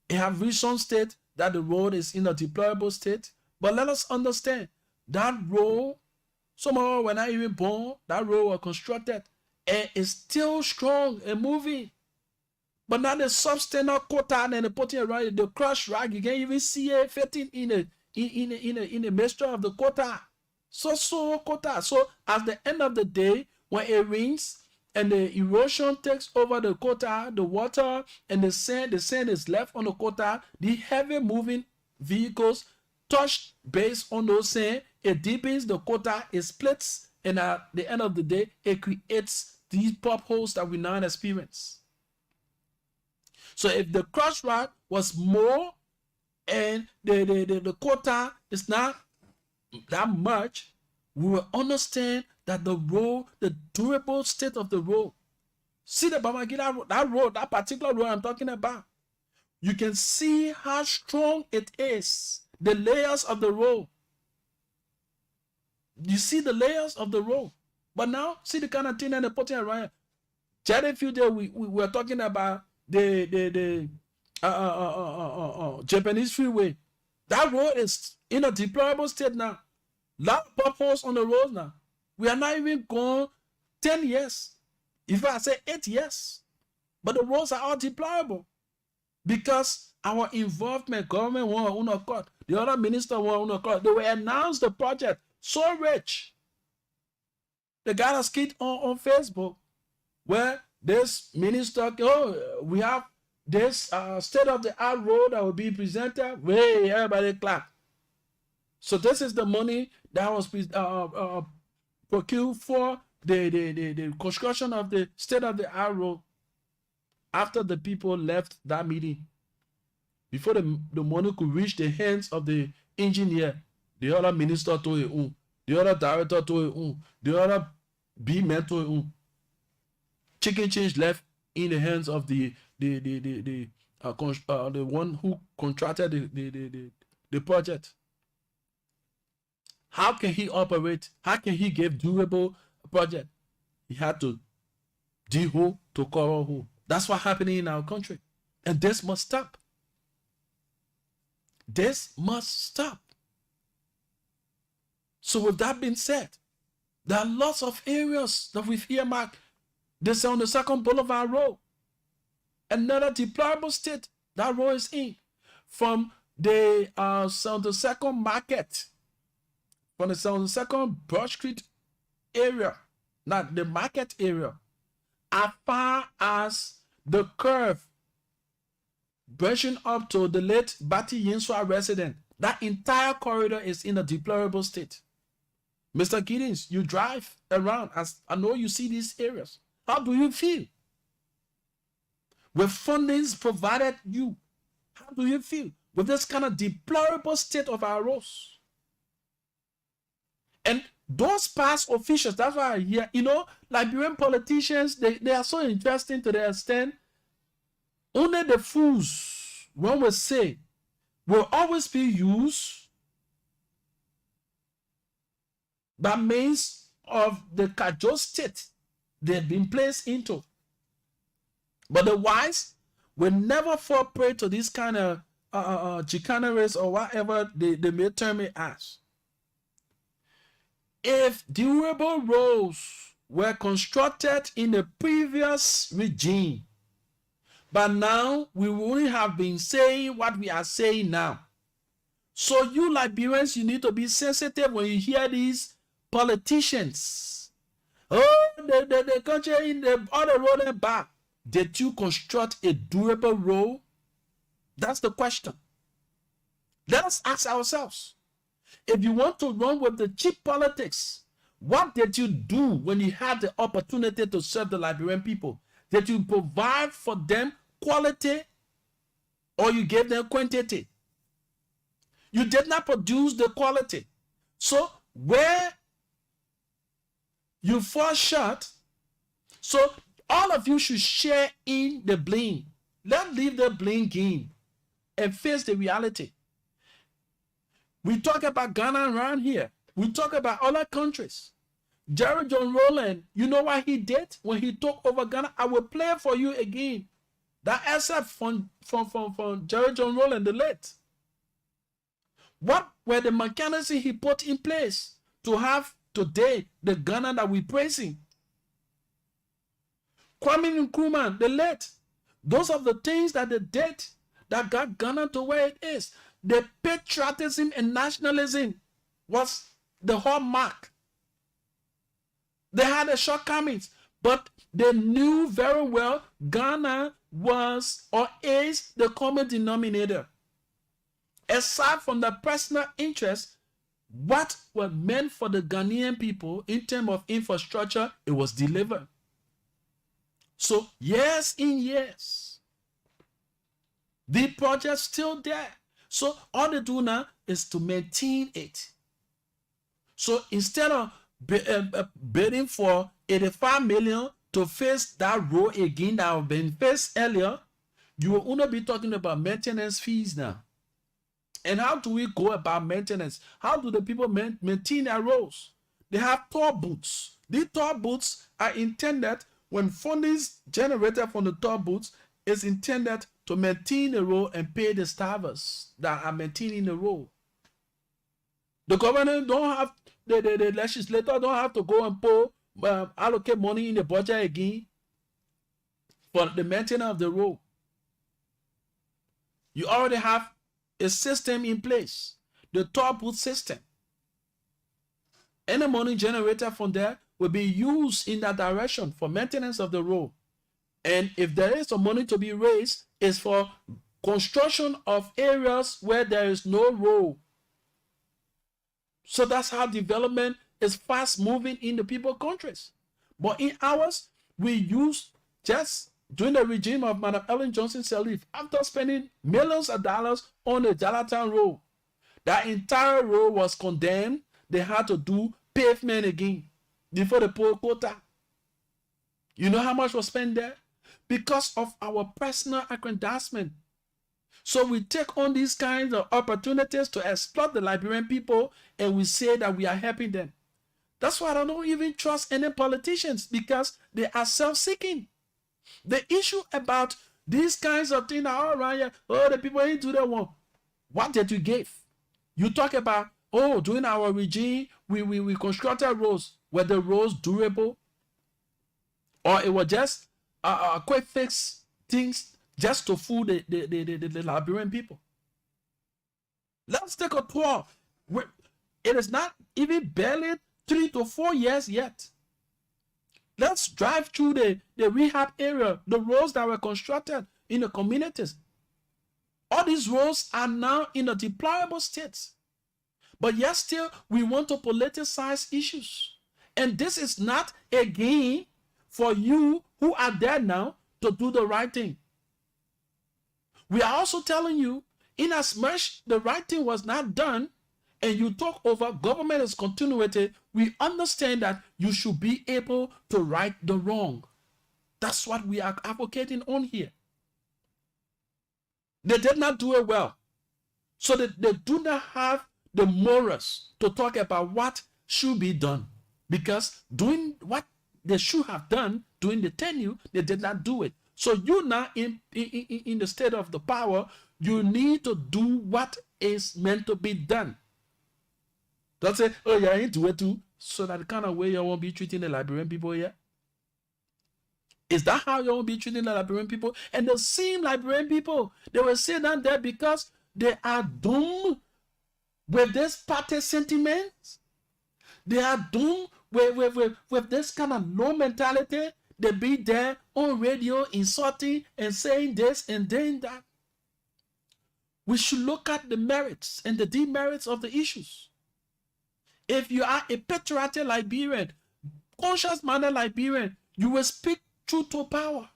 it have reached some state that the road is in a deplorable state, but let us understand that road, some of us were not even born, that road was constructed and it's still strong and moving. But now the substandard quota and the putting around the crush rag, you can't even see it fitting in the mixture of the quota. So quota. So at the end of the day, when it rains and the erosion takes over the quota, the water and the sand is left on the quota, the heavy moving vehicles touch based on those sand, it deepens the quota, it splits, and at the end of the day, it creates these potholes that we now experience. So if the crush rate was more and the quota is not that much, we will understand that the road, the durable state of the road. See the Bamagila road, that particular road I'm talking about. You can see how strong it is. The layers of the road. You see the layers of the road. But now, see the kind of thing that they're putting around. Just a few days we were talking about the Japanese freeway. That road is in a deplorable state now. Lot of potholes on the road now. We are not even going 10 years. If I say 8 years. But the roads are all deplorable. Because our involvement, government won't accord. The other minister won't accord. They will announce the project. So rich. They got a skit on Facebook where this minister, we have this state-of-the-art road that will be presented. Way, everybody clap. So this is the money that was procured for the construction of the state-of-the-art road after the people left that meeting. Before the money could reach the hands of the engineer, the other minister told it, the other director told it, the other B-man told it. Chicken change left in the hands of the one who contracted the project. How can he operate? How can he give durable project? He had to dig hole to cover hole. That's what's happening in our country. And this must stop. This must stop. So with that being said, there are lots of areas that we've earmarked. This on the Second Boulevard Road. Another deplorable state that road is in. From the 72nd Market, from the 72nd Broad Street area, not the market area, as far as the curve branching up to the late Bati Yinswa resident, that entire corridor is in a deplorable state. Mr. Giddens, you drive around, as I know you see these areas. How do you feel? With fundings provided you, how do you feel with this kind of deplorable state of our roads? And those past officials, that's why I hear, Liberian politicians, they are so interesting to the extent only the fools, when we say, will always be used by means of the cajole state they've been placed into. But the wise will never fall prey to this kind of chicaneries or whatever they may term it as. If durable roads were constructed in the previous regime, but now we wouldn't have been saying what we are saying now. So you Liberians, you need to be sensitive when you hear these politicians. Oh, the country in the other road and back. Did you construct a durable road? That's the question. Let us ask ourselves. If you want to run with the cheap politics, what did you do when you had the opportunity to serve the Liberian people? Did you provide for them quality or you gave them quantity? You did not produce the quality. So where you fall short, so all of you should share in the blame. Let's leave the blame game and face the reality. We talk about Ghana around here. We talk about other countries. Jerry John Rowland, you know what he did when he took over Ghana? I will play it for you again. That excerpt from Jerry John Rowland, the late. What were the mechanisms he put in place to have today the Ghana that we're praising? Kwame Nkrumah, the late. Those are the things that they did that got Ghana to where it is. The patriotism and nationalism was the hallmark. They had the shortcomings, but they knew very well Ghana was or is the common denominator. Aside from the personal interest, what was meant for the Ghanaian people in terms of infrastructure, it was delivered. So years in years, the project's still there. So all they do now is to maintain it. So instead of bidding for 85 million to face that road again that have been faced earlier, you will only be talking about maintenance fees now. And how do we go about maintenance? How do the people maintain their roads? They have toll booths. These toll booths are intended, when funding is generated from the toll booths, is intended to maintain the road and pay the staffers that are maintaining the road. The governor don't have, the legislator don't have to go and allocate money in the budget again for the maintenance of the road. You already have a system in place, the toll booth system. Any money generated from there will be used in that direction for maintenance of the road. And if there is some money to be raised, it's for construction of areas where there is no road. So that's how development is fast moving in the people countries. But in ours, we use, just during the regime of Madam Ellen Johnson Sirleaf, after spending millions of dollars on the Jalatan Road, that entire road was condemned. They had to do pavement again before the poor quota. You know how much was spent there? Because of our personal aggrandizement. So we take on these kinds of opportunities to exploit the Liberian people, and we say that we are helping them. That's why I don't even trust any politicians, because they are self-seeking. The issue about these kinds of things are all right here. Oh, the people into the one. What did you give? You talk about, oh, during our regime, we constructed roads. Were the roads durable? Or it was just a quick fix things just to fool the Liberian people? Let's take a tour. It is not even barely 3 to 4 years yet. Let's drive through the rehab area, the roads that were constructed in the communities. All these roads are now in a deplorable state. But yet still, we want to politicize issues. And this is not a game for you who are there now to do the right thing. We are also telling you, in as much the right thing was not done, and you talk over government as continuity, we understand that you should be able to right the wrong. That's what we are advocating on here. They did not do it well. So they do not have the morals to talk about what should be done. Because doing what they should have done during the tenure, they did not do it. So you now in the state of the power, you need to do what is meant to be done. Don't say, oh, you're into it too, so that the kind of way you won't be treating the Liberian people here. Is that how you won't be treating the Liberian people? And the same Liberian people, they will sit down there because they are doomed with this party sentiments. They are doomed with this kind of low mentality. They be there on radio insulting and saying this and doing that. We should look at the merits and the demerits of the issues. If you are a patriotic Liberian, conscious-minded Liberian, you will speak truth to power.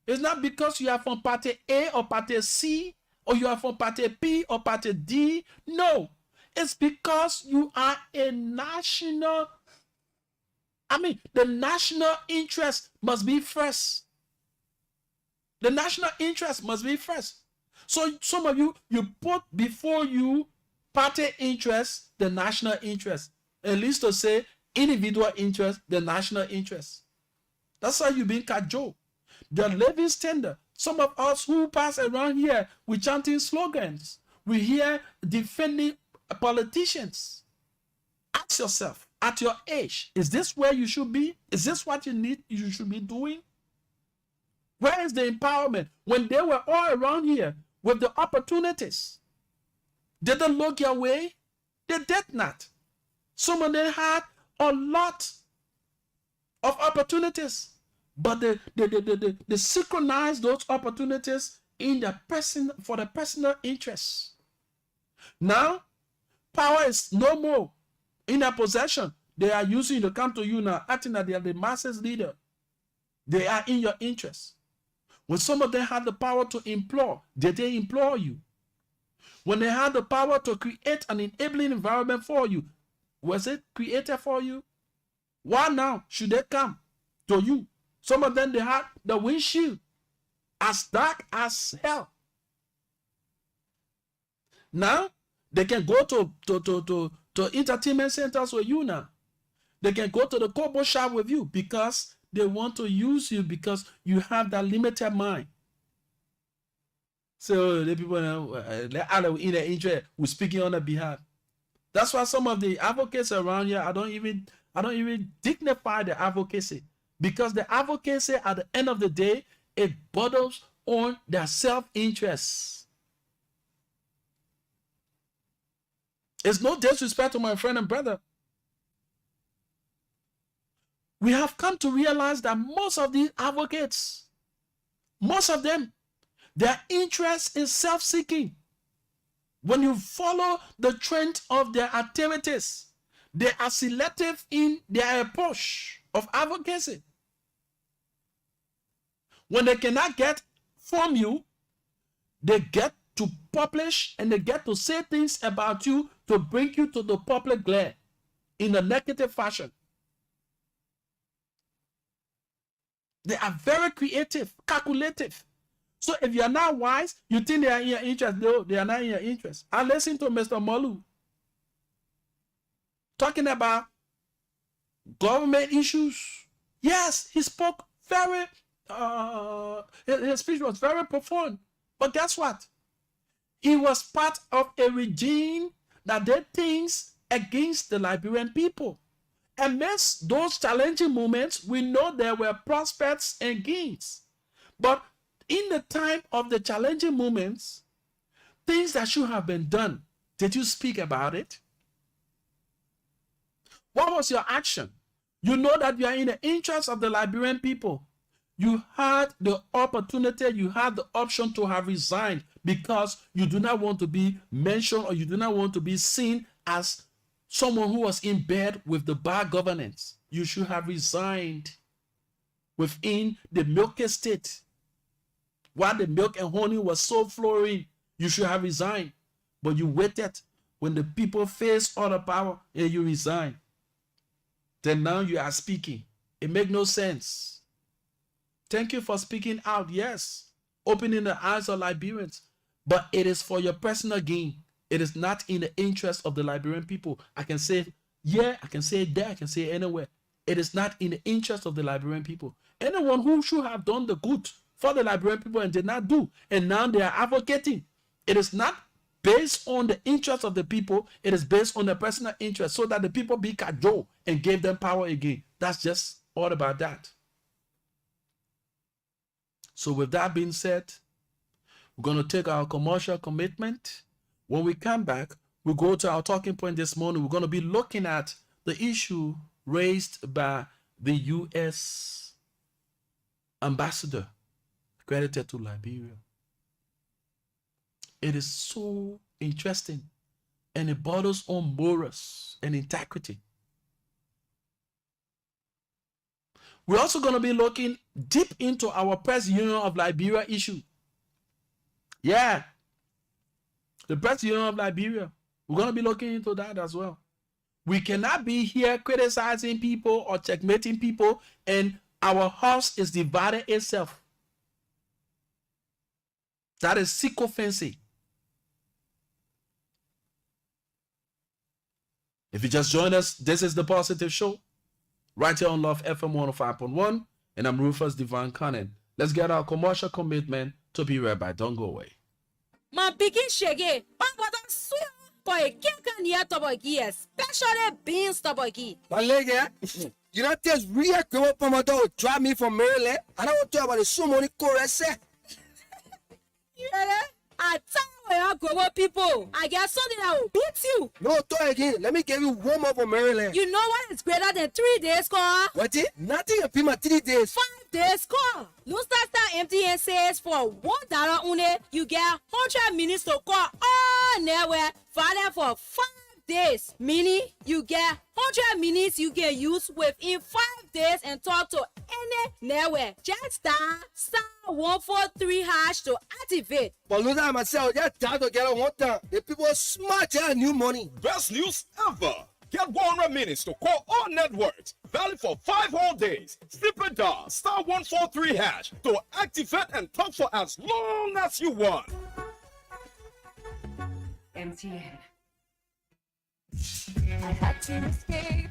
It's not because you are from party A or party C, or you are from party P or party D. No, it's because you are a national. The national interest must be first. The national interest must be first. So some of you put before you party interest, the national interest. At least to say individual interest, the national interest. That's why you've been cajoled. The living standard. Some of us who pass around here, we chanting slogans. We hear defending politicians. Ask yourself, at your age, is this where you should be? Is this what you should be doing? Where is the empowerment? When they were all around here with the opportunities, did they look your way? They did not. Some of them had a lot of opportunities, but they synchronized those opportunities in the for the personal interests. Now, power is no more in their possession. They are using to come to you now, acting that they are the masses leader. They are in your interest. When some of them had the power to implore, did they implore you? When they had the power to create an enabling environment for you, was it created for you? Why now should they come to you? Some of them, they had the windshield as dark as hell. Now, they can go to entertainment centers with you now. They can go to the cocoa shop with you because they want to use you because you have that limited mind. So the people in their interest were speaking on their behalf. That's why some of the advocates around here, I don't even dignify the advocacy, because the advocacy at the end of the day, it borders on their self-interest. It's no disrespect to my friend and brother. We have come to realize that most of these advocates, most of them, their interest is self-seeking. When you follow the trend of their activities, they are selective in their approach of advocacy. When they cannot get from you, they get to publish and they get to say things about you to bring you to the public glare in a negative fashion. They are very creative, calculative. So if you're not wise, you think they are in your interest. No, they are not in your interest. I listened to Mr. Molu talking about government issues. Yes, he spoke very, his speech was very profound. But guess what? He was part of a regime that did things against the Liberian people. Amidst those challenging moments, we know there were prospects and gains. But in the time of the challenging moments, things that should have been done, did you speak about it? What was your action? You know that you are in the interest of the Liberian people. You had the opportunity, you had the option to have resigned because you do not want to be mentioned or you do not want to be seen as someone who was in bed with the bad governance. You should have resigned within the milk estate. While the milk and honey was so flowing, you should have resigned. But you waited when the people faced all the power and you resigned. Then now you are speaking. It makes no sense. Thank you for speaking out. Yes, opening the eyes of Liberians. But it is for your personal gain. It is not in the interest of the Liberian people. I can say it here, I can say it there, I can say it anywhere. It is not in the interest of the Liberian people. Anyone who should have done the good for the Liberian people and did not do, and now they are advocating. It is not based on the interest of the people. It is based on the personal interest so that the people be cajoled and gave them power again. That's just all about that. So with that being said, we're going to take our commercial commitment. When we come back, we'll go to our talking point this morning. We're going to be looking at the issue raised by the U.S. ambassador credited to Liberia. It is so interesting, and it borders on morals and integrity. We're also going to be looking deep into our Press Union of Liberia issue. Yeah, the Press Union of Liberia. We're going to be looking into that as well. We cannot be here criticizing people or checkmating people, and our house is divided itself. That is sycophancy. If you just joined us, this is The Positive Show, right here on Love FM 105.1, and I'm Rufus Divine Cannon. Let's get our commercial commitment to be read by. Don't go away. My begin shege, bangwada suya, boy, keka niya tobogi, especially beans tobogi. My leg, you know, this real girl Pomodoro will drive me from Maryland. I don't want to talk about the so many chorus. Yeah, I tell you, grow people. I get something that will beat you. No, talk again. Let me give you one more from Maryland. You know what is greater than 3 days call? What it? Nothing can beat my 3 days. 5 days call. Luster Star MTN says for $1 only, you get 100 minutes to call all network valid for 5 days. Meaning you get 100 minutes you can use within 5 days and talk to any network. Just star 143 hash to activate. But look at myself, just time to get on one time. The people are smart, they have new money. Best news ever. Get 100 minutes to call all networks. Valid for 5 whole days. Simply dial star 143 hash to activate and talk for as long as you want. MTN. I had to escape.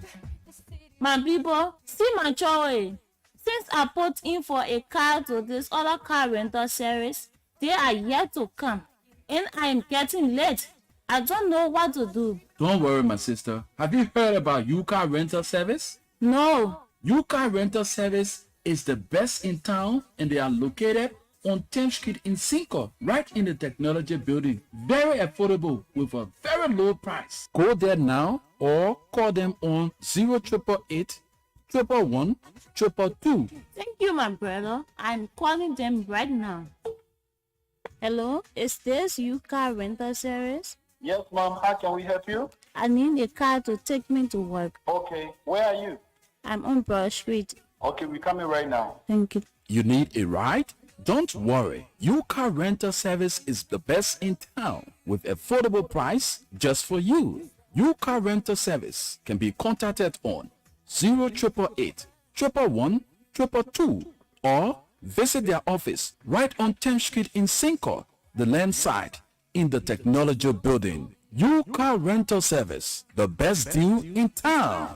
My people, see my joy. Since I put in for a car to this other car rental service, they are yet to come, and I am getting late. I don't know what to do. Don't worry, my sister. Have you heard about U-Car Rental Service? No. U-Car Rental Service is the best in town, and they are located on 10th Street in Cinco, right in the technology building. Very affordable with a very low price. Go there now or call them on 0888 111 222. Thank you, my brother. I'm calling them right now. Hello, is this U-Car Rental Service? Yes, ma'am. How can we help you? I need a car to take me to work. Okay. Where are you? I'm on Broad Street. Okay, we're coming right now. Thank you. You need a ride? Don't worry. U-Car Rental Service is the best in town with affordable price just for you. U-Car Rental Service can be contacted on 0888 111 222 or Visit their office right on 10th Street in Cinco, the land side, in the Technology Building. U-Car Rental Service, the best deal in town.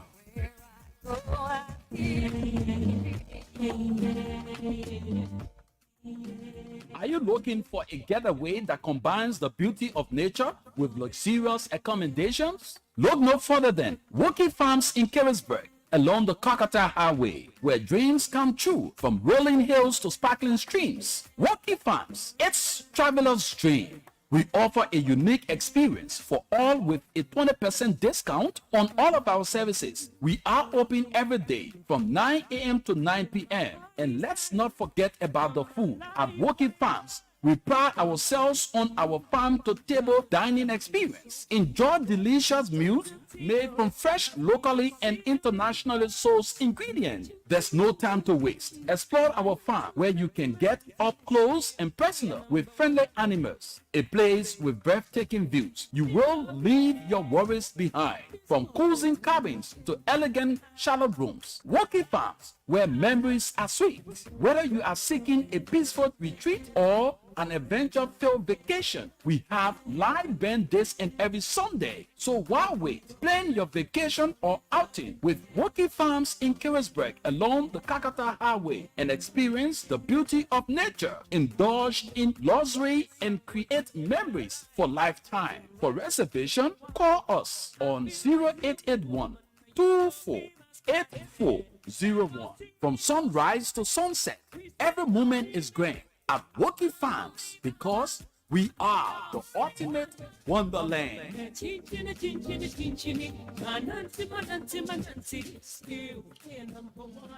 Are you looking for a getaway that combines the beauty of nature with luxurious accommodations? Look no further than Woki Farms in Carisburg, along the Kokata Highway, where dreams come true from rolling hills to sparkling streams. Woki Farms, it's traveler's dream. We offer a unique experience for all with a 20% discount on all of our services. We are open every day from 9 a.m. to 9 p.m. And let's not forget about the food. At Woki Farms, we pride ourselves on our farm-to-table dining experience. Enjoy delicious meals made from fresh, locally and internationally sourced ingredients. There's no time to waste. Explore our farm where you can get up close and personal with friendly animals. A place with breathtaking views. You will leave your worries behind. From cozy cabins to elegant chalet rooms. Woki Farms, where memories are sweet. Whether you are seeking a peaceful retreat or an adventure-filled vacation, we have live band days and every Sunday. So why wait? Plan your vacation or outing with Woki Farms in Carisburg along the Kakata Highway and experience the beauty of nature. Indulge in luxury and create memories for lifetime. For reservation, call us on 0881 248401. From sunrise to sunset, every moment is grand at Woki Farms because we are the ultimate wonderland.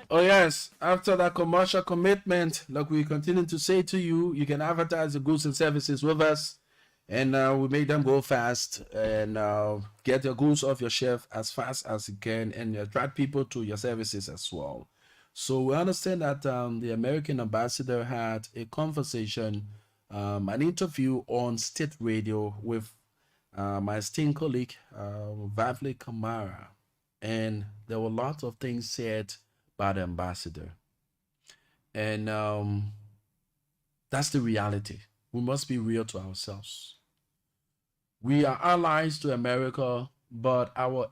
Oh yes, after that commercial commitment, like we continue to say to you, you can advertise the goods and services with us, and we make them go fast and get your goods off your shelf as fast as you can, and attract people to your services as well. So we understand that the American ambassador had a conversation, an interview on state radio with my esteemed colleague, Vavli Kamara. And there were lots of things said by the ambassador. And that's the reality. We must be real to ourselves. We are allies to America, but our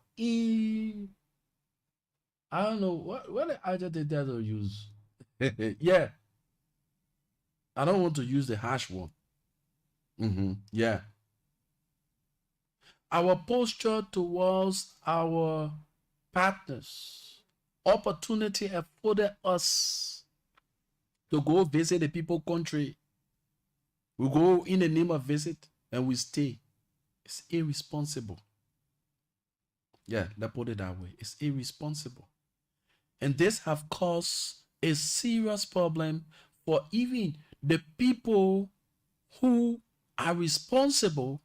I don't know what adjective that to use. Yeah. I don't want to use the harsh one. Yeah. Our posture towards our partners, opportunity afforded us to go visit the people country. We go in the name of visit and we stay. It's irresponsible. Yeah, let's put it that way. It's irresponsible. And this have caused a serious problem for even the people who are responsible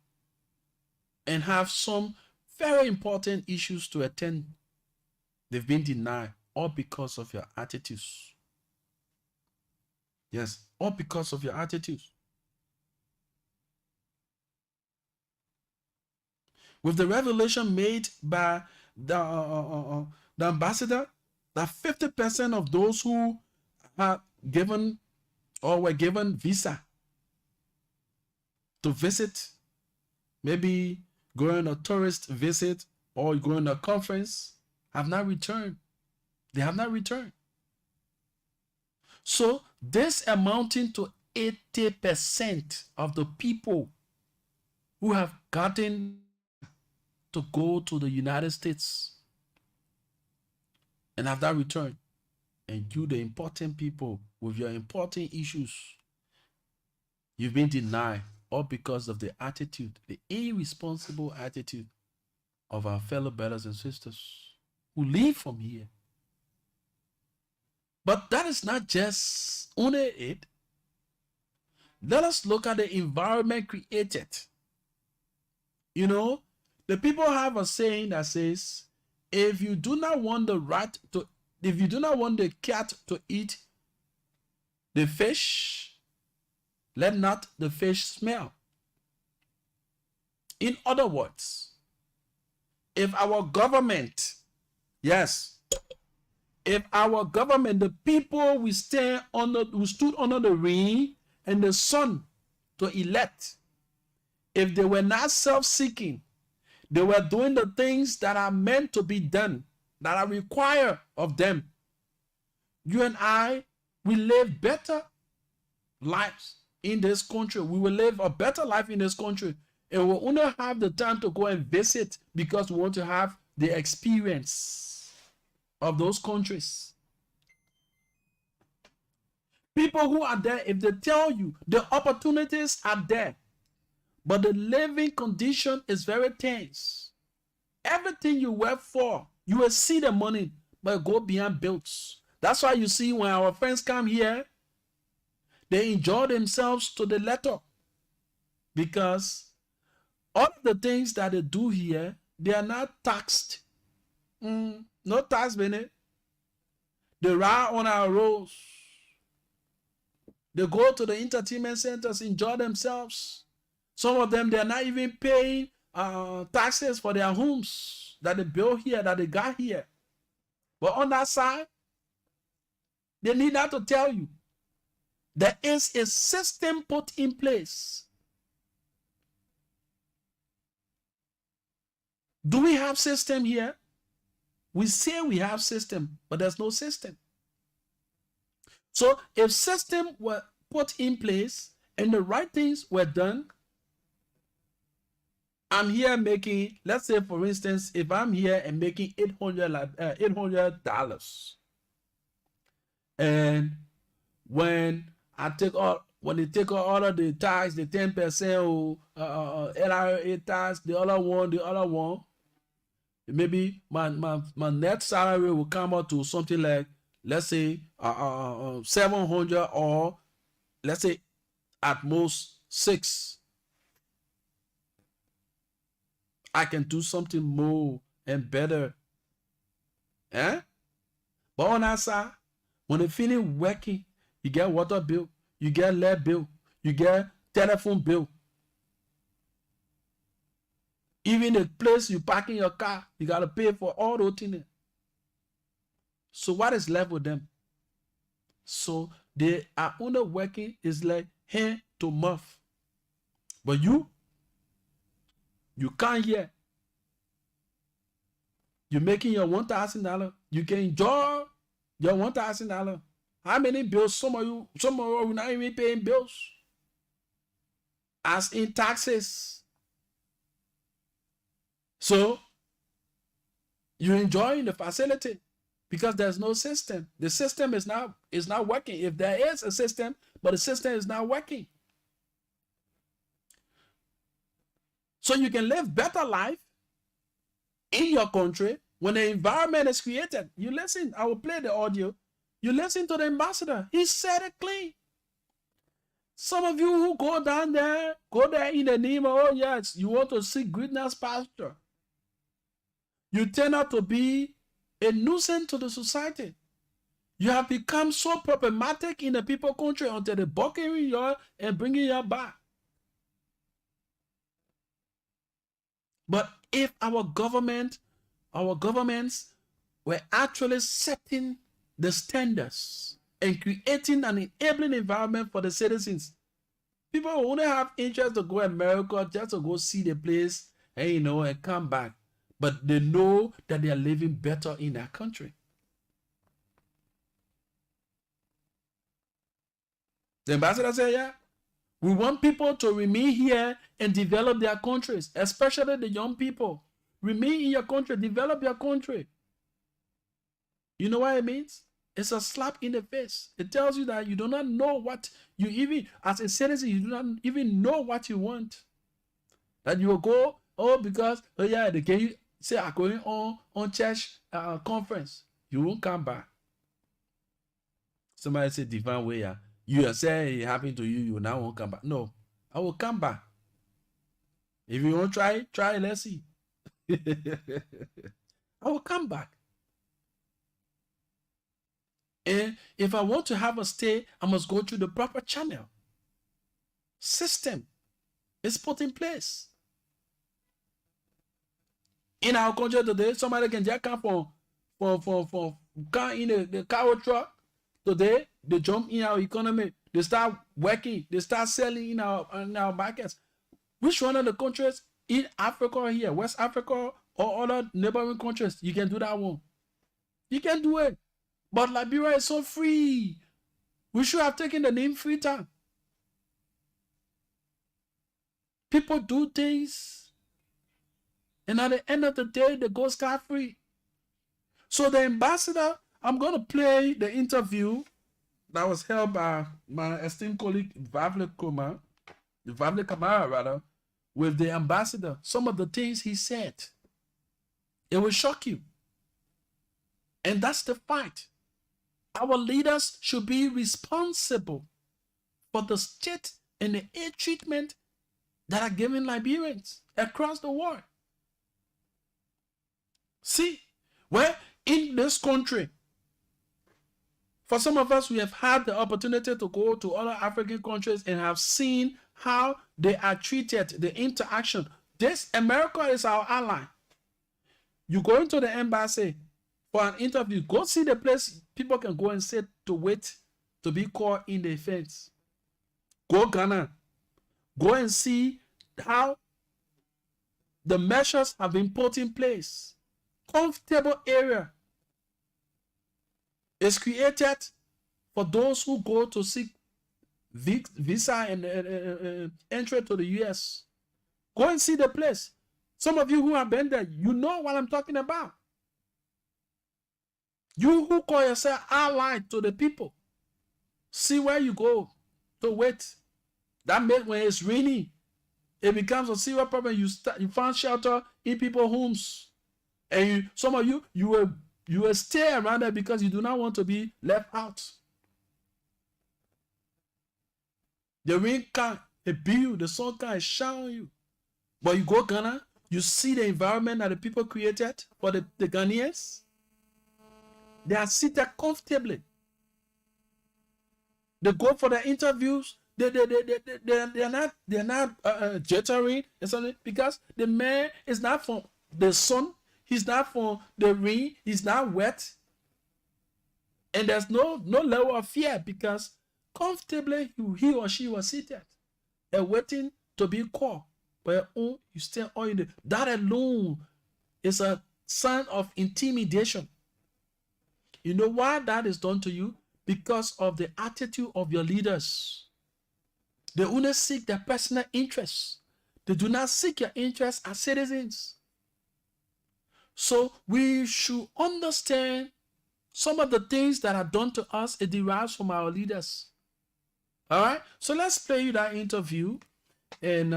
and have some very important issues to attend. They've been denied all because of your attitudes. Yes, all because of your attitudes. With the revelation made by the ambassador, that 50% of those who are given or were given visa to visit, maybe going on a tourist visit or going to a conference, have not returned. They have not returned. So this amounting to 80% of the people who have gotten to go to the United States and have not returned. And you, the important people with your important issues, you've been denied all because of the attitude, the irresponsible attitude of our fellow brothers and sisters who live from here. But that is not just only it. Let us look at the environment created. You know, the people have a saying that says, if you do not want the cat to eat the fish, let not the fish smell. In other words, if our government, yes, If our government, the people we stood under the rain and the sun to elect, if they were not self-seeking, they were doing the things that are meant to be done, that are required of them, you and I will live better lives in this country. We will live a better life in this country. And we'll only have the time to go and visit because we want to have the experience of those countries. People who are there, if they tell you the opportunities are there, but the living condition is very tense. Everything you work for, you will see the money, but go beyond bills. That's why you see when our friends come here, they enjoy themselves to the letter. Because all of the things that they do here, they are not taxed. No tax benefit. They ride on our roads. They go to the entertainment centers, enjoy themselves. Some of them, they are not even paying taxes for their homes that they built here, that they got here. But on that side, they need not to tell you. There is a system put in place. Do we have system here? We say we have system, but there's no system. So if system were put in place and the right things were done, I'm here making, let's say for instance, if I'm here and making $800, and when they take all of the tax, the 10% or LRA tax, the other one, maybe my net salary will come out to something like, let's say 700, or let's say at most 6. I can do something more and better. But on that side, when they finish working, you get water bill, you get lead bill, you get telephone bill. Even the place you park in your car, you got to pay for all those things. So what is left with them? So they are only working is like hand to mouth. But you come here. You're making your $1,000. You can enjoy your $1,000. How many bills? Some of you are not even paying bills. As in taxes. So you're enjoying the facility because there's no system. The system is not working. If there is a system, but the system is not working. So you can live better life in your country when the environment is created. You listen, I will play the audio. You listen to the ambassador. He said it clean. Some of you who go there in the name of, oh yes, you want to seek greatness pasture. You turn out to be a nuisance to the society. You have become so problematic in the people country until they bucking you and bringing you back. But if our governments were actually setting the standards and creating an enabling environment for the citizens, people will only have interest to go to America just to go see the place and and come back. But they know that they are living better in their country. The ambassador said, yeah, we want people to remain here and develop their countries, especially the young people. Remain in your country, develop your country. You know what it means? It's a slap in the face. It tells you that you do not know what you even, as a citizen, you do not even know what you want. That you will go, because they can you say I'm going on church conference. You won't come back. Somebody say divine way. You say it happened to you, you now won't come back. No, I will come back. If you want to try, let's see. I will come back. And if I want to have a stay, I must go through the proper channel. System is put in place. In our country today, somebody can just come from car in the car truck. Today, they jump in our economy. They start working. They start selling in our markets. Which one of the countries in Africa or here, West Africa or other neighboring countries, you can do that one? You can do it. But Liberia is so free. We should have taken the name Freetown. People do things, and at the end of the day, they go scot-free. So the ambassador, I'm going to play the interview that was held by my esteemed colleague Vavle Kamara, with the ambassador. Some of the things he said, it will shock you. And that's the fight. Our leaders should be responsible for the state and the aid treatment that are given Liberians across the world. See, where in this country, for some of us, we have had the opportunity to go to other African countries and have seen how they are treated, the interaction. This America is our ally. You go into the embassy for an interview, go see the place people can go and sit to wait to be called in the events. Go Ghana. Go and see how the measures have been put in place. Comfortable area is created for those who go to seek visa and entry to the US. Go and see the place. Some of you who have been there, you know what I'm talking about. You who call yourself allied to the people, see where you go to wait. That makes, when it's raining, it becomes a serious problem. You find shelter in people's homes, and some of you will stay around there because you do not want to be left out. The rain can beat you, the sun can shower you, but you go Ghana, you see the environment that the people created for the Ghanaians. They are seated comfortably. They go for the interviews. They're not jittery and something, because the man is not from the sun. He's not from the rain. He's not wet. And there's no level of fear, because comfortably he or she was seated and waiting to be called. But you stay all in the, that alone is a sign of intimidation. You know why that is done to you? Because of the attitude of your leaders. They only seek their personal interests. They do not seek your interests as citizens. So we should understand some of the things that are done to us, it derives from our leaders. All right? So let's play you that interview. And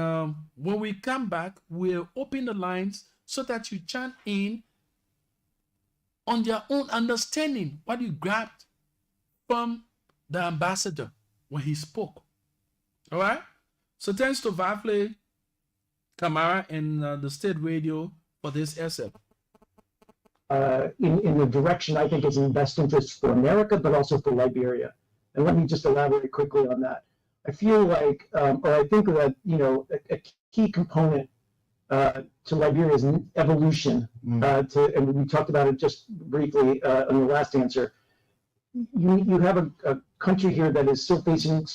when we come back, we'll open the lines so that you chant in on their own understanding what you grabbed from the ambassador when he spoke. All right? So thanks to Vavle Kamara and the State Radio for this essay. In the direction I think is in the best interest for America, but also for Liberia. And let me just elaborate quickly on that. I feel like, or I think that, a key component to Liberia's evolution, and we talked about it just briefly in the last answer. You have a country here that is still facing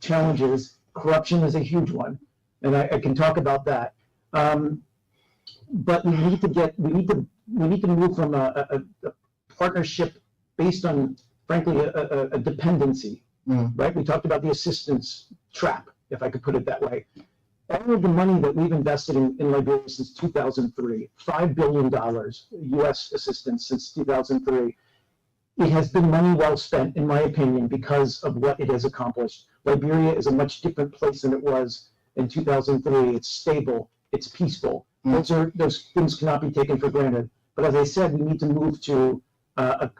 challenges. Corruption is a huge one, and I can talk about that. But we need to move from a partnership based on, frankly, a dependency. Right? We talked about the assistance trap, if I could put it that way. All of the money that we've invested in Liberia since 2003, $5 billion U.S. assistance since 2003, it has been money well spent, in my opinion, because of what it has accomplished. Liberia is a much different place than it was in 2003. It's stable, it's peaceful. Those things cannot be taken for granted. But as I said, we need to move to a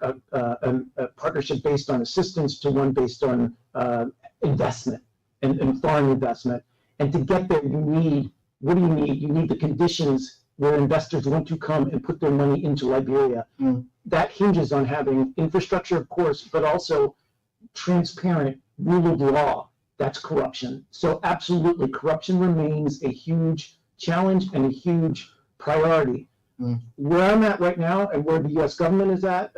partnership based on assistance to one based on investment and foreign investment. And to get there, what do you need? You need the conditions where investors want to come and put their money into Liberia. That hinges on having infrastructure, of course, but also transparent rule of law. That's corruption. So absolutely, corruption remains a huge challenge and a huge priority. Where I'm at right now and where the U.S. government is at,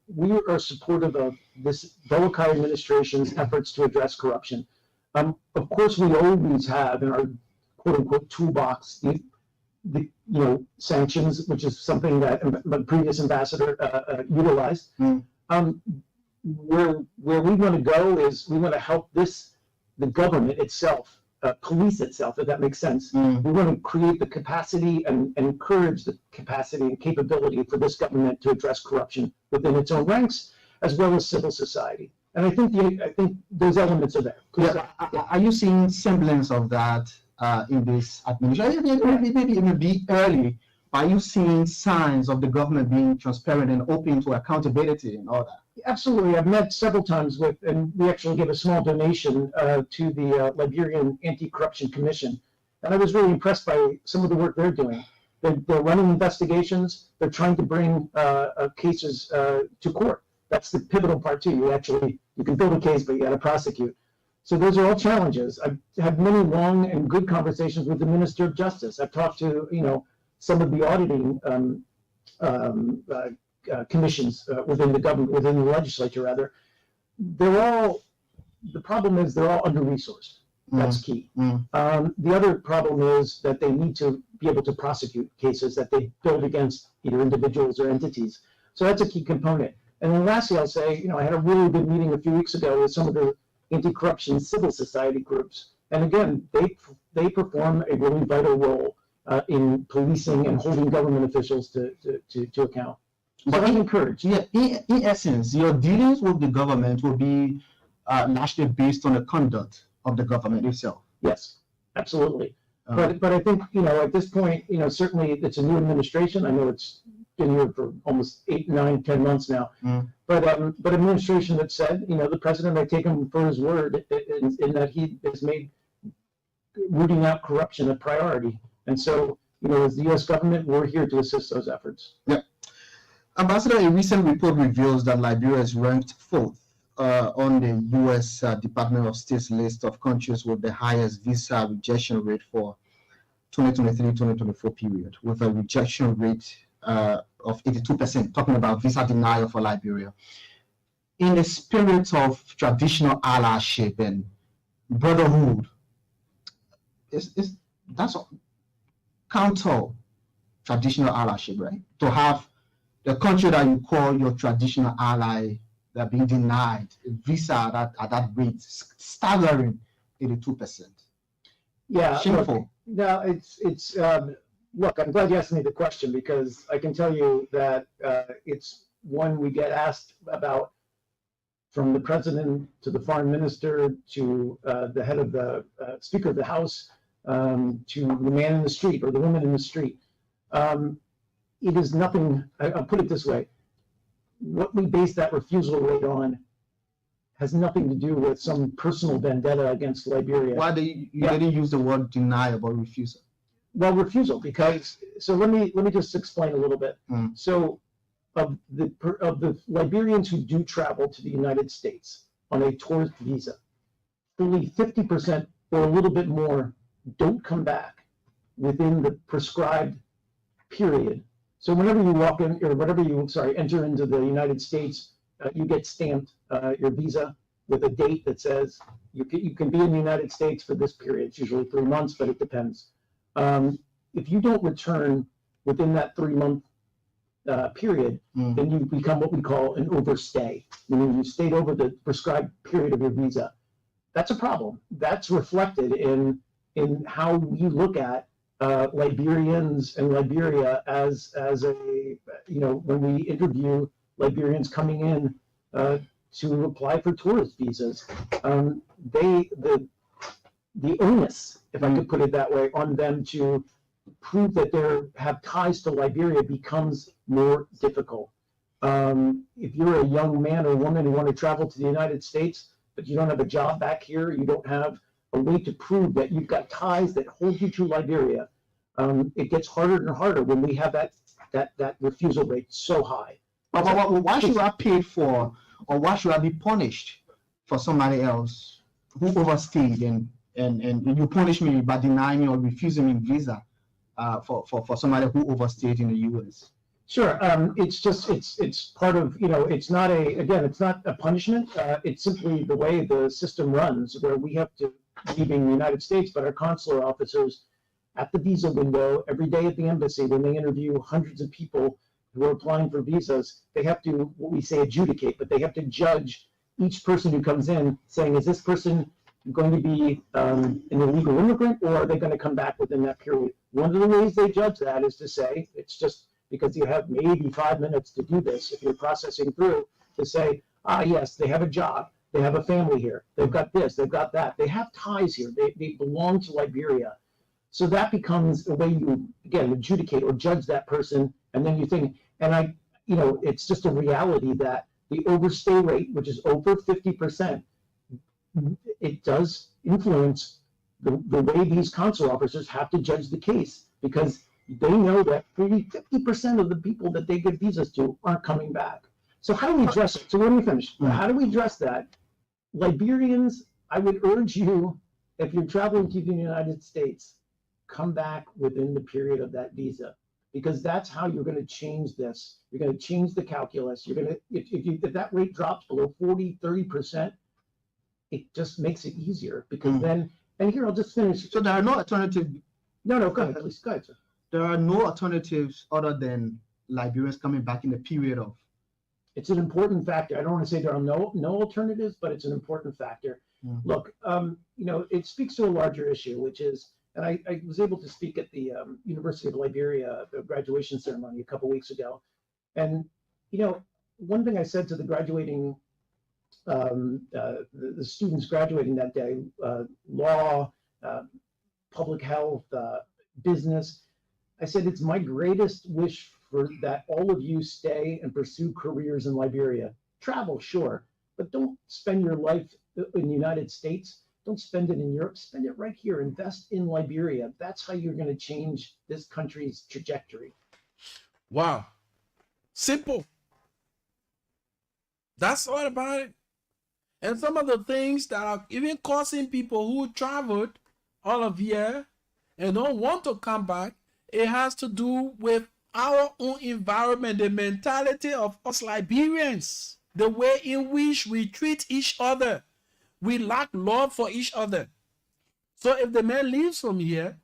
we are supportive of this Bolokai administration's efforts to address corruption. Of course, we always have in our quote-unquote toolbox the sanctions, which is something that the previous ambassador utilized. Where we want to go is we want to help the government itself police itself, if that makes sense. We want to create the capacity and encourage the capacity and capability for this government to address corruption within its own ranks, as well as civil society. And I think those elements are there. Yeah. Are you seeing semblance of that in this administration? Maybe it may be early. Are you seeing signs of the government being transparent and open to accountability and all that? Absolutely. I've met several times with, and we actually gave a small donation to the Liberian Anti-Corruption Commission. And I was really impressed by some of the work they're doing. They're running investigations. They're trying to bring cases to court. That's the pivotal part too. You can build a case, but you got to prosecute. So those are all challenges. I've had many long and good conversations with the Minister of Justice. I've talked to, some of the auditing commissions within the government, within the legislature rather. The problem is they're all under-resourced. That's key. The other problem is that they need to be able to prosecute cases that they build against either individuals or entities. So that's a key component. And then lastly, I'll say, I had a really good meeting a few weeks ago with some of the anti-corruption civil society groups. And again, they perform a really vital role in policing and holding government officials to account. But I'm encouraged. Yeah, in essence, your dealings with the government will be largely based on the conduct of the government itself. Yes, absolutely. But I think, at this point, certainly it's a new administration. I know it's been here for almost 8, 9, 10 months now. But administration that said, the president, I take him for his word in that he has made rooting out corruption a priority. And so, as the U.S. government, we're here to assist those efforts. Yeah. Ambassador, a recent report reveals that Liberia is ranked 4th on the U.S. Department of State's list of countries with the highest visa rejection rate for 2023-2024 period, with a rejection rate of 82%, talking about visa denial for Liberia. In the spirit of traditional allyship and brotherhood, that's counter traditional allyship, right? To have the country that you call your traditional ally that being denied a visa at that rate, staggering 82%. Yeah, shameful. Look, I'm glad you asked me the question because I can tell you that it's one we get asked about from the president to the foreign minister to the head of the Speaker of the House to the man in the street or the woman in the street. It is nothing, I'll put it this way, what we base that refusal rate on has nothing to do with some personal vendetta against Liberia. Why you didn't use the word denial but refusal? Well, refusal, because, so let me just explain a little bit. So of the Liberians who do travel to the United States on a tourist visa, fully 50% or a little bit more don't come back within the prescribed period. So whenever you walk in, or whenever you, enter into the United States, you get stamped your visa with a date that says you can be in the United States for this period. It's usually 3 months, but it depends. If you don't return within that 3-month period, then you become what we call an overstay, meaning you stayed over the prescribed period of your visa. That's a problem. That's reflected in how we look at Liberians and Liberia as a, when we interview Liberians coming in to apply for tourist visas, the onus, if I could put it that way, on them to prove that they have ties to Liberia becomes more difficult. If you're a young man or woman who want to travel to the United States, but you don't have a job back here, you don't have a way to prove that you've got ties that hold you to Liberia, it gets harder and harder when we have that refusal rate so high. But why should I pay for, or why should I be punished for somebody else who overstayed and you punish me by denying me or refusing me visa for somebody who overstayed in the U.S.? Sure. It's part of, it's not it's not a punishment. It's simply the way the system runs, where we have to, leaving the United States, but our consular officers at the visa window every day at the embassy, when they interview hundreds of people who are applying for visas, they have to, what we say, adjudicate, but they have to judge each person who comes in, saying, is this person going to be an illegal immigrant, or are they going to come back within that period? One of the ways they judge that is to say, it's just because you have maybe 5 minutes to do this, if you're processing through, to say, yes, they have a job, they have a family here, they've got this, they've got that, they have ties here, they belong to Liberia. So that becomes a way you, again, adjudicate or judge that person, and then you think, and it's just a reality that the overstay rate, which is over 50%, it does influence the way these consular officers have to judge the case, because they know that 50% of the people that they give visas to aren't coming back. So how do we address it? So let me finish. How do we address that? Liberians, I would urge you, if you're traveling to the United States, come back within the period of that visa, because that's how you're going to change this. You're going to change the calculus. You're going to, if that rate drops below 40, 30%, it just makes it easier, because then, and here, I'll just finish. So there are no alternatives. No, go ahead, please, go ahead, sir. There are no alternatives other than Liberians coming back in the period of. It's an important factor. I don't want to say there are no alternatives, but it's an important factor. Look, it speaks to a larger issue, which is, and I was able to speak at the University of Liberia, the graduation ceremony a couple weeks ago. And, one thing I said to the graduating, the students graduating that day, law, public health, business, I said, it's my greatest wish for that all of you stay and pursue careers in Liberia. Travel, sure, but don't spend your life in the United States. Don't spend it in Europe. Spend it right here. Invest in Liberia. That's how you're going to change this country's trajectory. Wow. Simple. That's all about it. And some of the things that are even causing people who traveled all of year and don't want to come back, it has to do with our own environment, the mentality of us Liberians, the way in which we treat each other. We lack love for each other. So if the man leaves from here,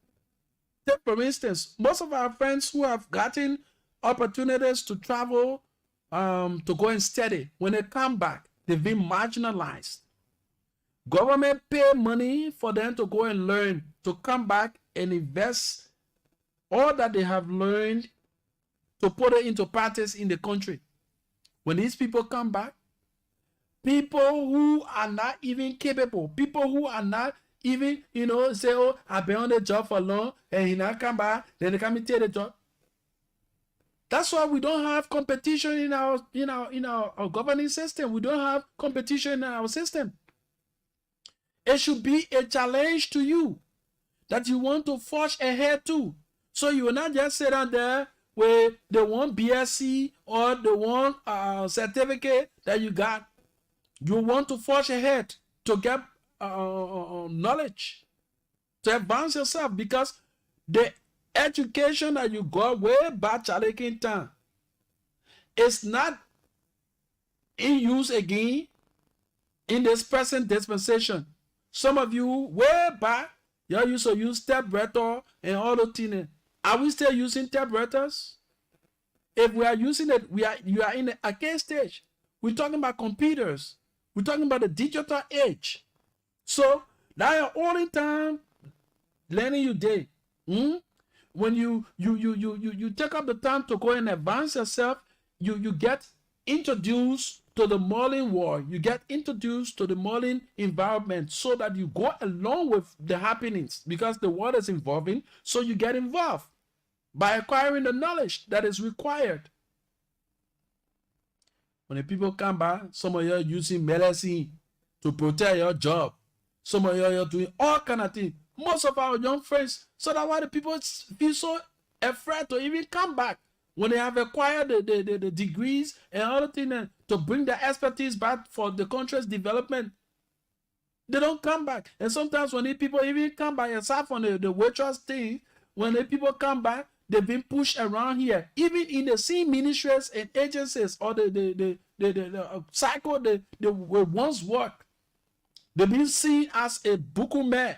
take for instance, most of our friends who have gotten opportunities to travel, to go and study, when they come back, they've been marginalized. Government pay money for them to go and learn, to come back and invest all that they have learned to put it into practice in the country. When these people come back, people who are not even capable, people who are not even, say, oh, I've been on the job for long, and he not come back, then they come and take the job. That's why we don't have competition in our governing system. We don't have competition in our system. It should be a challenge to you that you want to forge ahead to. So you will not just sit down there with the one BSc or the one certificate that you got. You want to forge ahead to get knowledge, to advance yourself, because the education that you got way back in time is not in use again in this present dispensation. Some of you way back, you used to use typewriter and all the things. Are we still using typewriters? If we are using it, you are in the archaic stage. We're talking about computers. We're talking about the digital age. So now your only time learning your day. When you take up the time to go and advance yourself, you get introduced to the modern world. You get introduced to the modern environment so that you go along with the happenings, because the world is evolving, so you get involved by acquiring the knowledge that is required. When the people come back, some of you are using medicine to protect your job. Some of you are doing all kind of things. Most of our young friends, so that's why the people feel so afraid to even come back when they have acquired the degrees and other things to bring their expertise back for the country's development. They don't come back. And sometimes when the people even come back, aside from the waitress thing, when the people come back, they've been pushed around here. Even in the same ministries and agencies or the cycle they were once work, they've been seen as a buku man.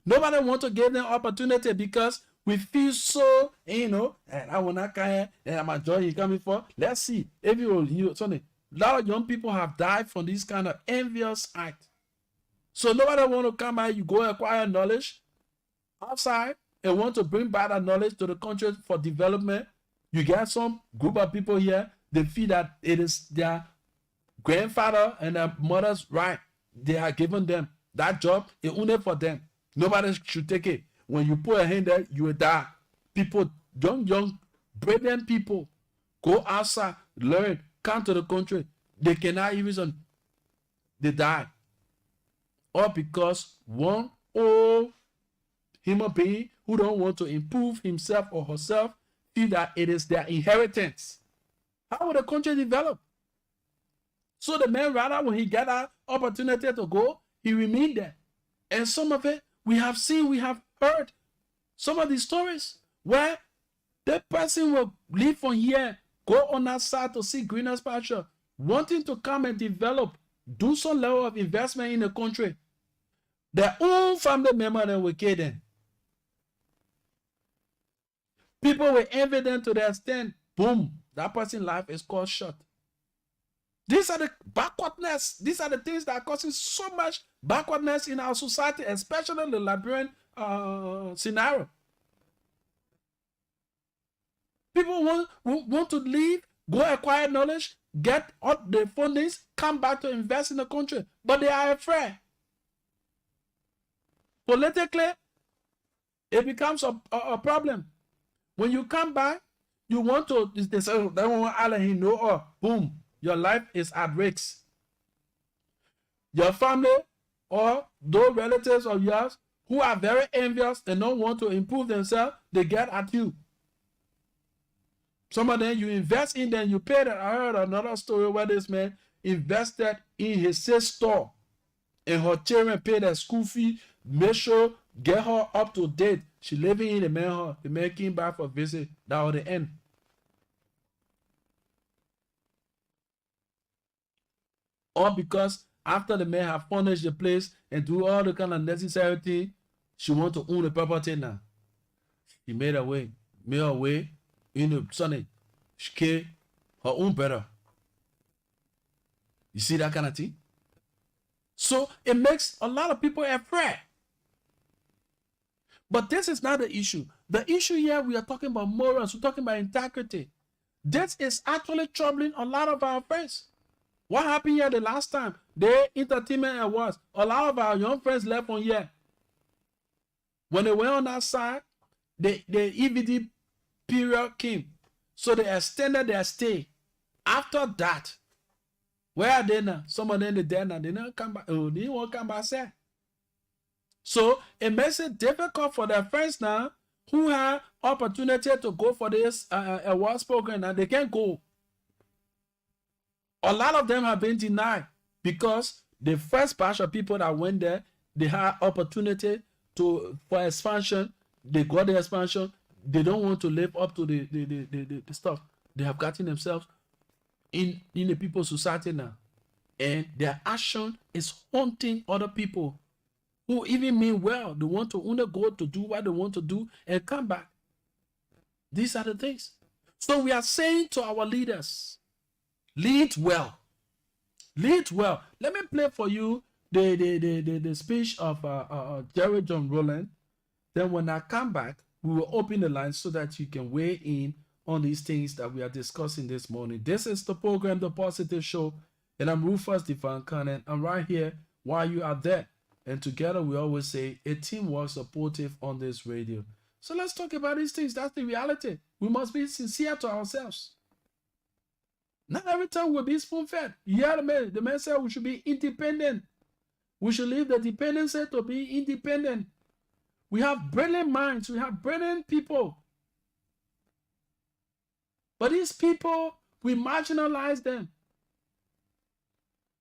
Nobody want to give them opportunity because we feel so, and I will not care, and I'm enjoying you coming for. Let's see if you will hear something. A lot of young people have died from this kind of envious act. So nobody want to come out, you go acquire knowledge outside and want to bring back that knowledge to the country for development. You get some group of people here, they feel that it is their grandfather and their mother's right. They are giving them that job, it's only for them. Nobody should take it. When you put a hand there, you will die. People, young, brilliant people, go outside, learn, come to the country. They cannot even, they die. Or because one old human being who don't want to improve himself or herself feel that it is their inheritance. How will the country develop? So the man, rather, when he get that opportunity to go, he remain there. And some of it, we have seen, we have heard some of these stories where the person will leave from here, go on that side to see greener pasture, wanting to come and develop, do some level of investment in the country. Their own family member then will kill them. People will envy them to the extent, boom, that person's life is cut short. These are the backwardness. These are the things that are causing so much backwardness in our society, especially in the Liberian scenario. People want to leave, go acquire knowledge, get all the fundings, come back to invest in the country, but they are afraid. Politically, it becomes a problem. When you come back, you want to, they say, oh, they want to know, oh, boom, your life is at risk. Your family or those relatives of yours who are very envious and don't want to improve themselves, they get at you. Some of them you invest in them, you pay them. I heard another story where this man invested in his store and her children paid their school fee, make sure, get her up to date. She living in the man house. The man came back for a visit. That was the end. Or because after the man have furnished the place and do all the kind of necessary thing, she want to own the property now. She made her way in the Sunday. She killed her own brother. You see that kind of thing? So it makes a lot of people afraid. But this is not the issue. The issue here, we are talking about morals, we're talking about integrity. This is actually troubling a lot of our friends. What happened here the last time? The entertainment awards. A lot of our young friends left on here. When they went on that side, the EVD period came. So they extended their stay. After that, where are they now? Some of them they dead now. They don't come back. Oh, they won't come back, sir. So it makes it difficult for their friends now who have opportunity to go for this awards program and they can't go. A lot of them have been denied because the first batch of people that went there, they had opportunity for expansion. They got the expansion. They don't want to live up to the stuff they have gotten themselves in the people's society now. And their action is haunting other people who even mean well. They want to only go to do what they want to do and come back. These are the things. So we are saying to our leaders, lead well. Lead well. Let me play for you the speech of Jerry John Rowland. Then when I come back, we will open the line so that you can weigh in on these things that we are discussing this morning. This is the program, The Positive Show, and I'm Rufus Divine Cannon. I'm right here while you are there. And together we always say a team works supportive on this radio. So let's talk about these things. That's the reality. We must be sincere to ourselves. Not every time we'll be spoon-fed. Yeah, the man said we should be independent. We should leave the dependency to be independent. We have brilliant minds. We have brilliant people. But these people, we marginalize them.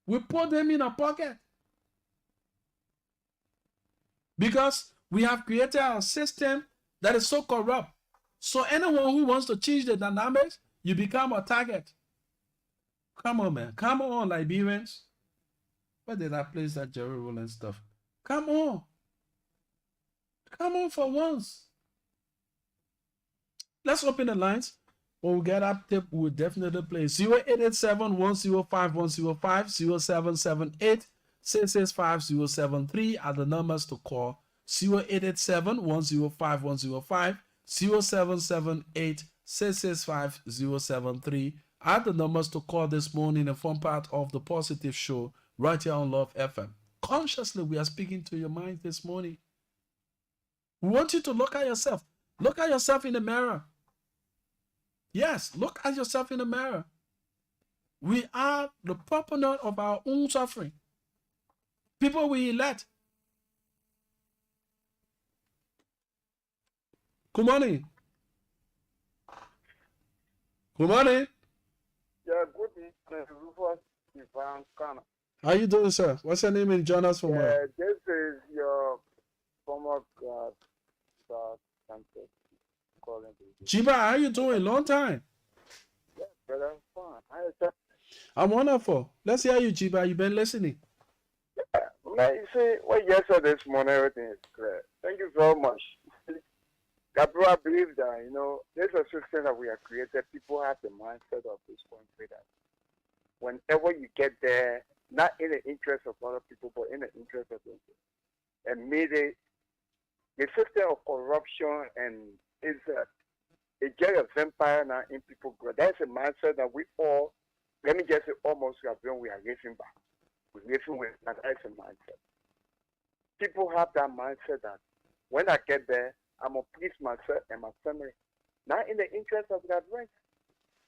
We put them in a pocket. Because we have created a system that is so corrupt. So anyone who wants to change the dynamics, you become a target. Come on, man. Come on, Liberians. Where did I place that Jerry Rowland stuff? Come on. Come on for once. Let's open the lines. When we get up tip, we will definitely play 0887-105-105, 0778-665-073 are the numbers to call. 0887-105-105, 0778-665-073 are the numbers to call this morning and form part of the Positive Show right here on Love FM. Consciously, we are speaking to your mind this morning. We want you to look at yourself. Look at yourself in the mirror. Yes, look at yourself in the mirror. We are the proponent of our own suffering. People we elect. Good morning. Good morning. Yeah, good morning. Rufus Ivan Kana. How you doing, sir? What's your name and join us from where? This is your former calling. Chiba, how you doing? Long time. Yeah, brother, I'm fine. How you doing? I'm wonderful. Let's hear you, Chiba. You've been listening. Yeah, man, you see, what you said this morning, everything is clear. Thank you very much. I believe that, you know, there's a system that we have created. People have the mindset of this country that whenever you get there, not in the interest of other people, but in the interest of them, and made it the system of corruption and is it just a vampire now in people grow. That's a mindset that we all, let me just say, almost we are racing back. We're racing with that. That's a mindset. People have that mindset that when I get there, I'm going to please myself and my family, not in the interest of that rank.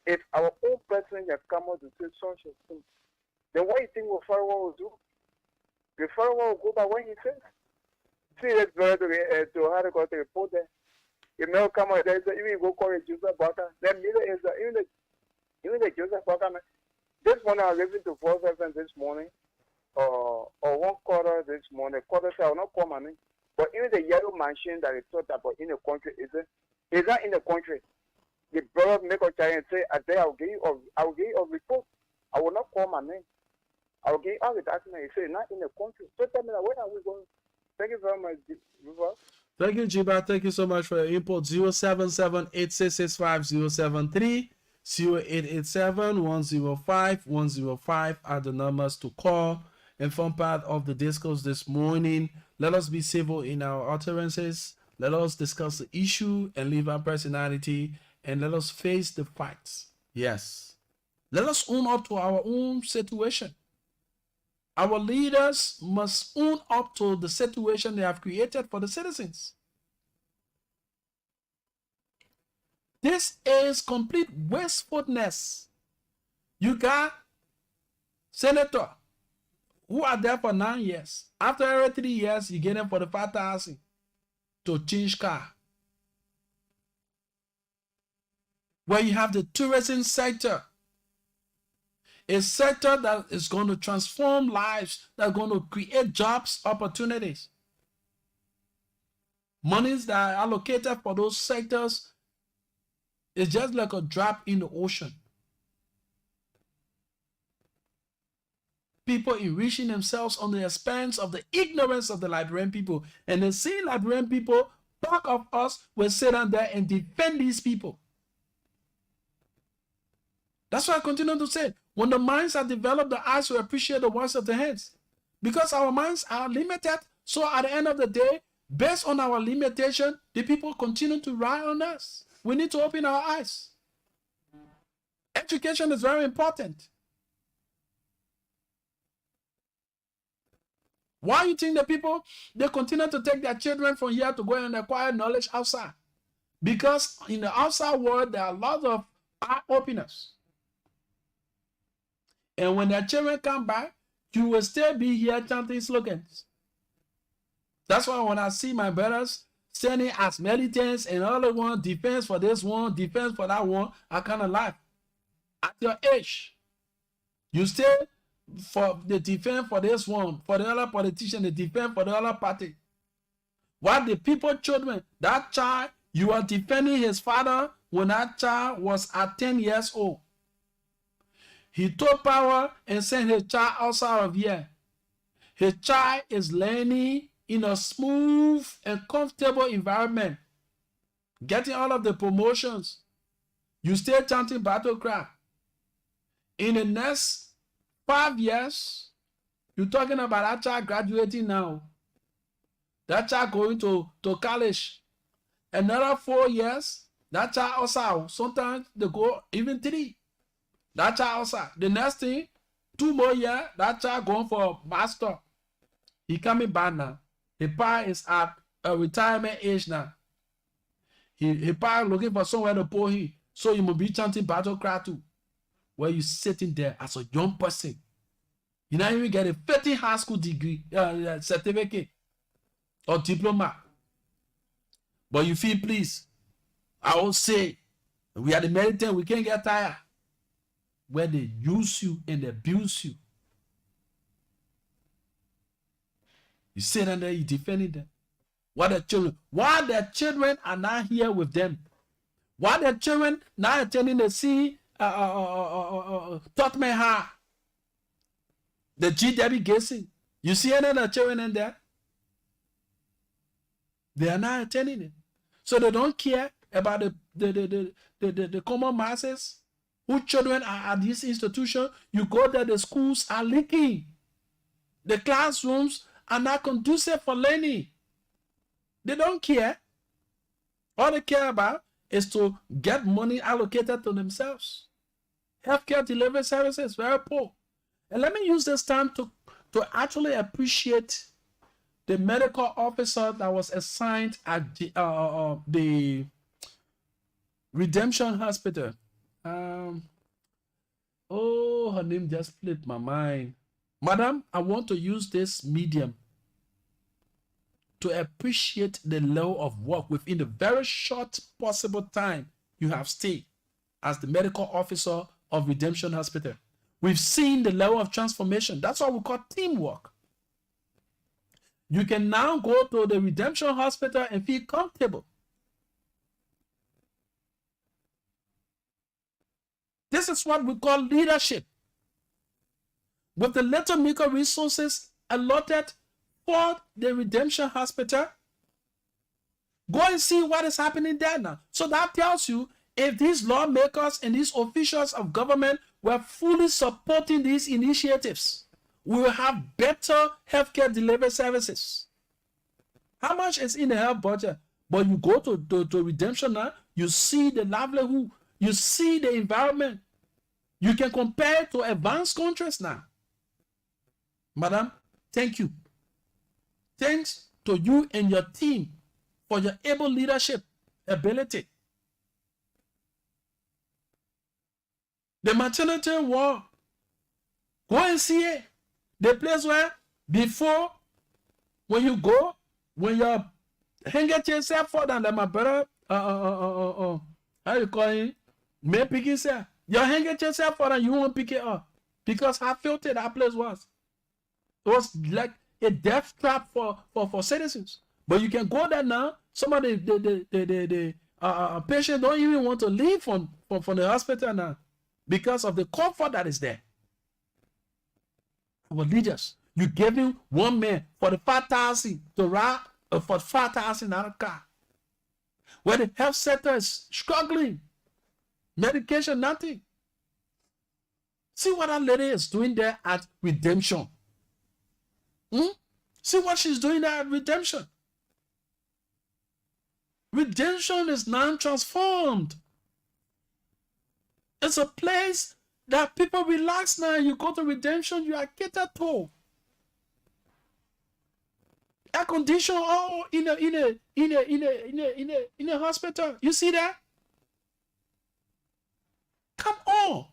If our own person has come out to say social things, then what do you think the Pharaoh will do? The Pharaoh will go by what he says. See, that's better to how to go to report there. If no come out, there's even go call it Joseph Barker. Then even the Joseph Barker. This morning I was listening to 4-7 this morning, or 1/4 this morning. Quarter say I will not call my name. But even the yellow machine that is thought about in the country is not in the country. The brother make a child and say, I will give you a report. I will not call my name. I will give you all the documents. He say, not in the country. So tell me, where are we going? Thank you very much, Ruva. Thank you, Jiba. Thank you so much for your input. 077-8665-073, 0887-105-105 are the numbers to call and form part of the discourse this morning. Let us be civil in our utterances. Let us discuss the issue and leave our personality, and let us face the facts. Yes. Let us own up to our own situation. Our leaders must own up to the situation they have created for the citizens. This is complete wastefulness. You got senator who are there for 9 years. After every 3 years, you get them for the 5,000 to change car. Where you have the tourism sector, a sector that is going to transform lives, that's going to create jobs, opportunities. Monies that are allocated for those sectors is just like a drop in the ocean. People enriching themselves on the expense of the ignorance of the Liberian people. And the same Liberian people, back of us, will sit down there and defend these people. That's why I continue to say, when the minds are developed, the eyes will appreciate the works of the hands. Because our minds are limited, so at the end of the day, based on our limitation, the people continue to rely on us. We need to open our eyes. Education is very important. Why do you think the people, they continue to take their children from here to go and acquire knowledge outside? Because in the outside world, there are a lot of eye-openers. And when their children come back, you will still be here chanting slogans. That's why when I see my brothers standing as militants and other one, defense for this one, defense for that one, I kind of laugh. At your age, you still for the defense for this one, for the other politician, the defense for the other party. While the people, children, that child You are defending his father when that child was at 10 years old. He took power and sent his child outside of here. His child is learning in a smooth and comfortable environment, getting all of the promotions. You still chanting battle cry. In the next 5 years, you're talking about that child graduating now. That child going to college. Another 4 years, that child outside. Sometimes they go even 3. That child outside. The next thing, 2 more years, that child going for master. He coming back now. His pa is at a retirement age now. His pa looking for somewhere to put him. So you must be chanting battle cry too. Where you sitting there as a young person. You not even get a 50 high school degree, certificate or diploma. But you feel pleased. I won't say we are the militant, we can't get tired. Where they use you and they abuse you. You sit down there, you defending them. Why the children are not here with them? Why the children not attending the see Tottenham High? The G.W. Gacy. You see any of the children in there? They are not attending it. So they don't care about the common masses. Whose children are at this institution? You go there, the schools are leaking. The classrooms are not conducive for learning. They don't care. All they care about is to get money allocated to themselves. Healthcare delivery services, very poor. And let me use this time to actually appreciate the medical officer that was assigned at the Redemption Hospital. Oh, her name just slipped my mind. Madam, I want to use this medium to appreciate the level of work within the very short possible time you have stayed as the medical officer of Redemption Hospital. We've seen the level of transformation. That's what we call teamwork. You can now go to the Redemption Hospital and feel comfortable. This is what we call leadership. With the little micro resources allotted for the Redemption Hospital, go and see what is happening there now. So that tells you if these lawmakers and these officials of government were fully supporting these initiatives, we will have better healthcare delivery services. How much is in the health budget? But you go to Redemption now, you see the livelihood, you see the environment. You can compare it to advanced countries now. Madam, thank you. Thanks to you and your team for your able leadership ability. The maternity ward, go and see it. The place where before, when you go, when you're hanging yourself for than my brother, how you call it? May pick yourself. You're hanging yourself for and you won't pick it up. Because how filthy that place was. It was like a death trap for citizens. But you can go there now. Some of the patients don't even want to leave from the hospital now because of the comfort that is there. Our leaders, you gave him one man for the 5,000 to ride for 5,000 out of car. Where the health sector is struggling. Medication, nothing. See what that lady is doing there at Redemption. See what she's doing there at Redemption. Redemption is now transformed. It's a place that people relax now. You go to Redemption, you are catered to. Air condition all in a hospital. You see that? Come on.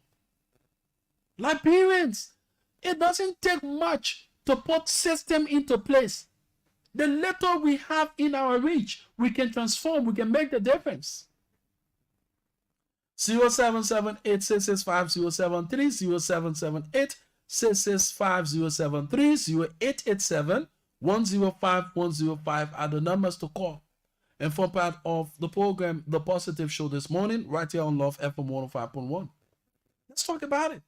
Liberians, it doesn't take much to put system into place. The little we have in our reach, we can transform, we can make the difference. 0778-665-073, 0778-665-073, 0887-105-105 are the numbers to call. and form part of the program, The Positive Show, this morning, right here on Love FM 105.1. Let's talk about it.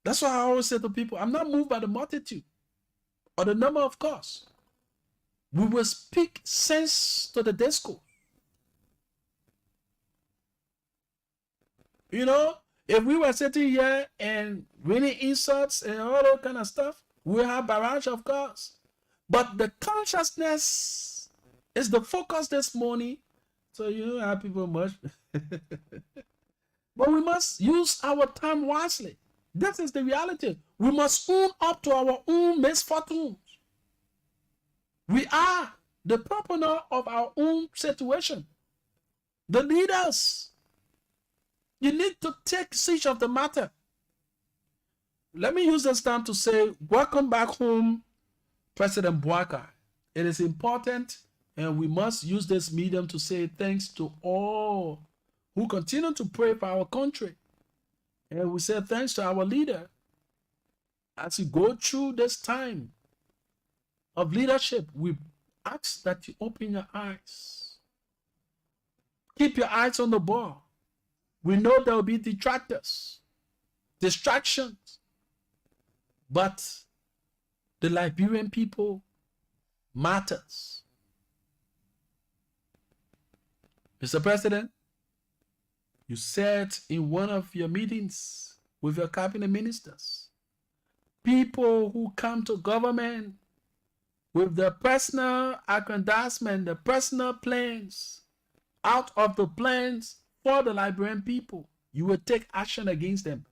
That's why I always say to people, I'm not moved by the multitude or the number of cars. We will speak sense to the discourse. You know, if we were sitting here and reading insults and all that kind of stuff, we have barrage of cars. But the consciousness is the focus this morning. So you don't have people much. But we must use our time wisely. That is the reality. We must own up to our own misfortunes. We are the proponent of our own situation. The leaders. You need to take siege of the matter. Let me use this time to say, welcome back home, President Bouakai. It is important, and we must use this medium to say thanks to all who continue to pray for our country. And we say thanks to our leader as you go through this time of leadership. We ask that you open your eyes. Keep your eyes on the ball. We know there will be detractors, distractions, but the Liberian people matters. Mr. President, you said in one of your meetings with your cabinet ministers, people who come to government with their personal aggrandizement, their personal plans, out of the plans for the Liberian people, you will take action against them.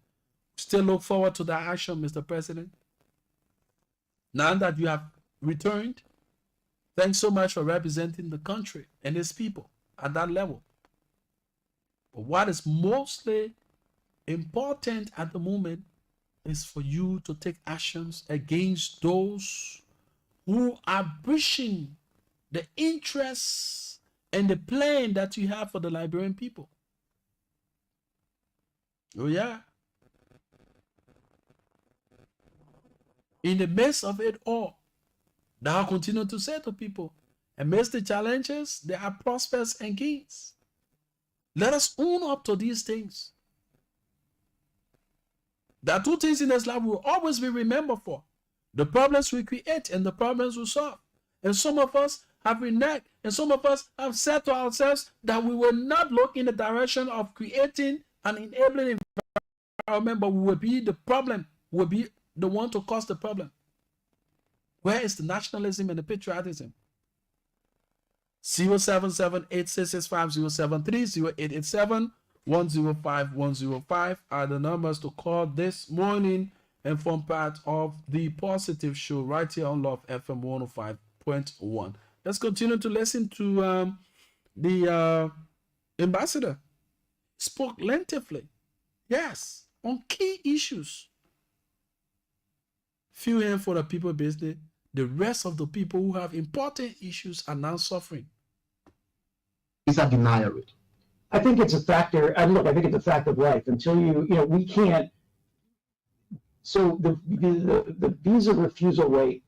Still look forward to that action, Mr. President. Now that you have returned, thanks so much for representing the country and its people at that level. But what is mostly important at the moment is for you to take actions against those who are breaching the interests and the plan that you have for the Liberian people. Oh yeah. In the midst of it all, now I continue to say to people, amidst the challenges, there are prospects and gains. Let us own up to these things. There are two things in this life we will always be remembered for. The problems we create and the problems we solve. And some of us have reneged, and some of us have said to ourselves that we will not look in the direction of creating an enabling environment, but we will be the problem, we will be the one to cause the problem. Where is the nationalism and the patriotism? 077-866-5073, 0887-105-105 are the numbers to call this morning and form part of the Positive Show right here on Love FM 105.1. Let's continue to listen to the ambassador. Spoke lengthily, yes, on key issues. Few here for the people business. The rest of the people who have important issues are now suffering. Is that denial rate? I think it's a factor. Look, I think it's a fact of life. Until we can't. So the visa refusal rate,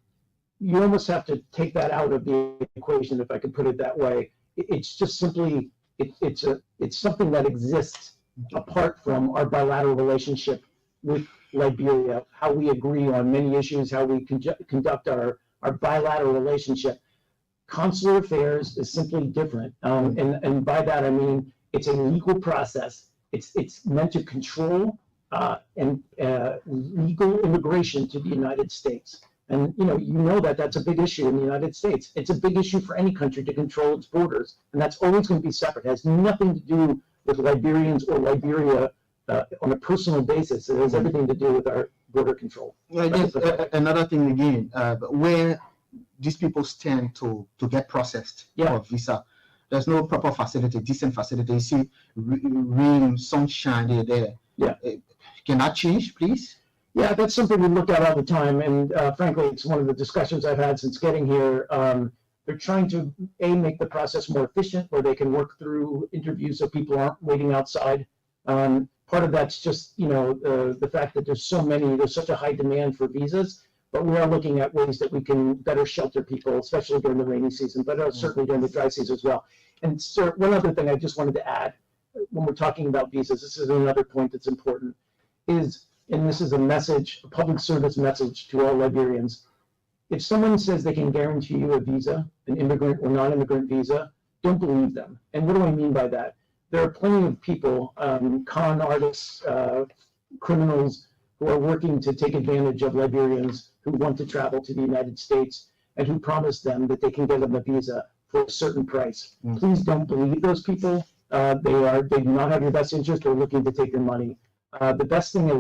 you almost have to take that out of the equation, if I could put it that way. It's just simply it's something that exists apart from our bilateral relationship with Liberia, how we agree on many issues, how we conduct our bilateral relationship. Consular affairs is simply different, and by that I mean it's a legal process. It's meant to control legal immigration to the United States, and you know that that's a big issue in the United States. It's a big issue for any country to control its borders, and that's always going to be separate. It has nothing to do with Liberians or Liberia on a personal basis. It has everything to do with our border control. Another thing again, where these people stand to get processed for visa, there's no proper facility, decent facility. You see rain, sunshine, there. Yeah. Can that change, please? Yeah, that's something we look at all the time, and frankly, it's one of the discussions I've had since getting here. They're trying to make the process more efficient, where they can work through interviews so people aren't waiting outside. Part of that's just the fact that there's such a high demand for visas. but we are looking at ways that we can better shelter people, especially during the rainy season, but certainly during the dry season as well. And sir, one other thing I just wanted to add, when we're talking about visas, this is another point that's important, is, and this is a message, a public service message to all Liberians. If someone says they can guarantee you a visa, an immigrant or non-immigrant visa, don't believe them. And what do I mean by that? There are plenty of people, con artists, criminals, who are working to take advantage of Liberians who want to travel to the United States and who promise them that they can get them a visa for a certain price. Please don't believe those people. They do not have your best interest. They're looking to take your money. The best thing any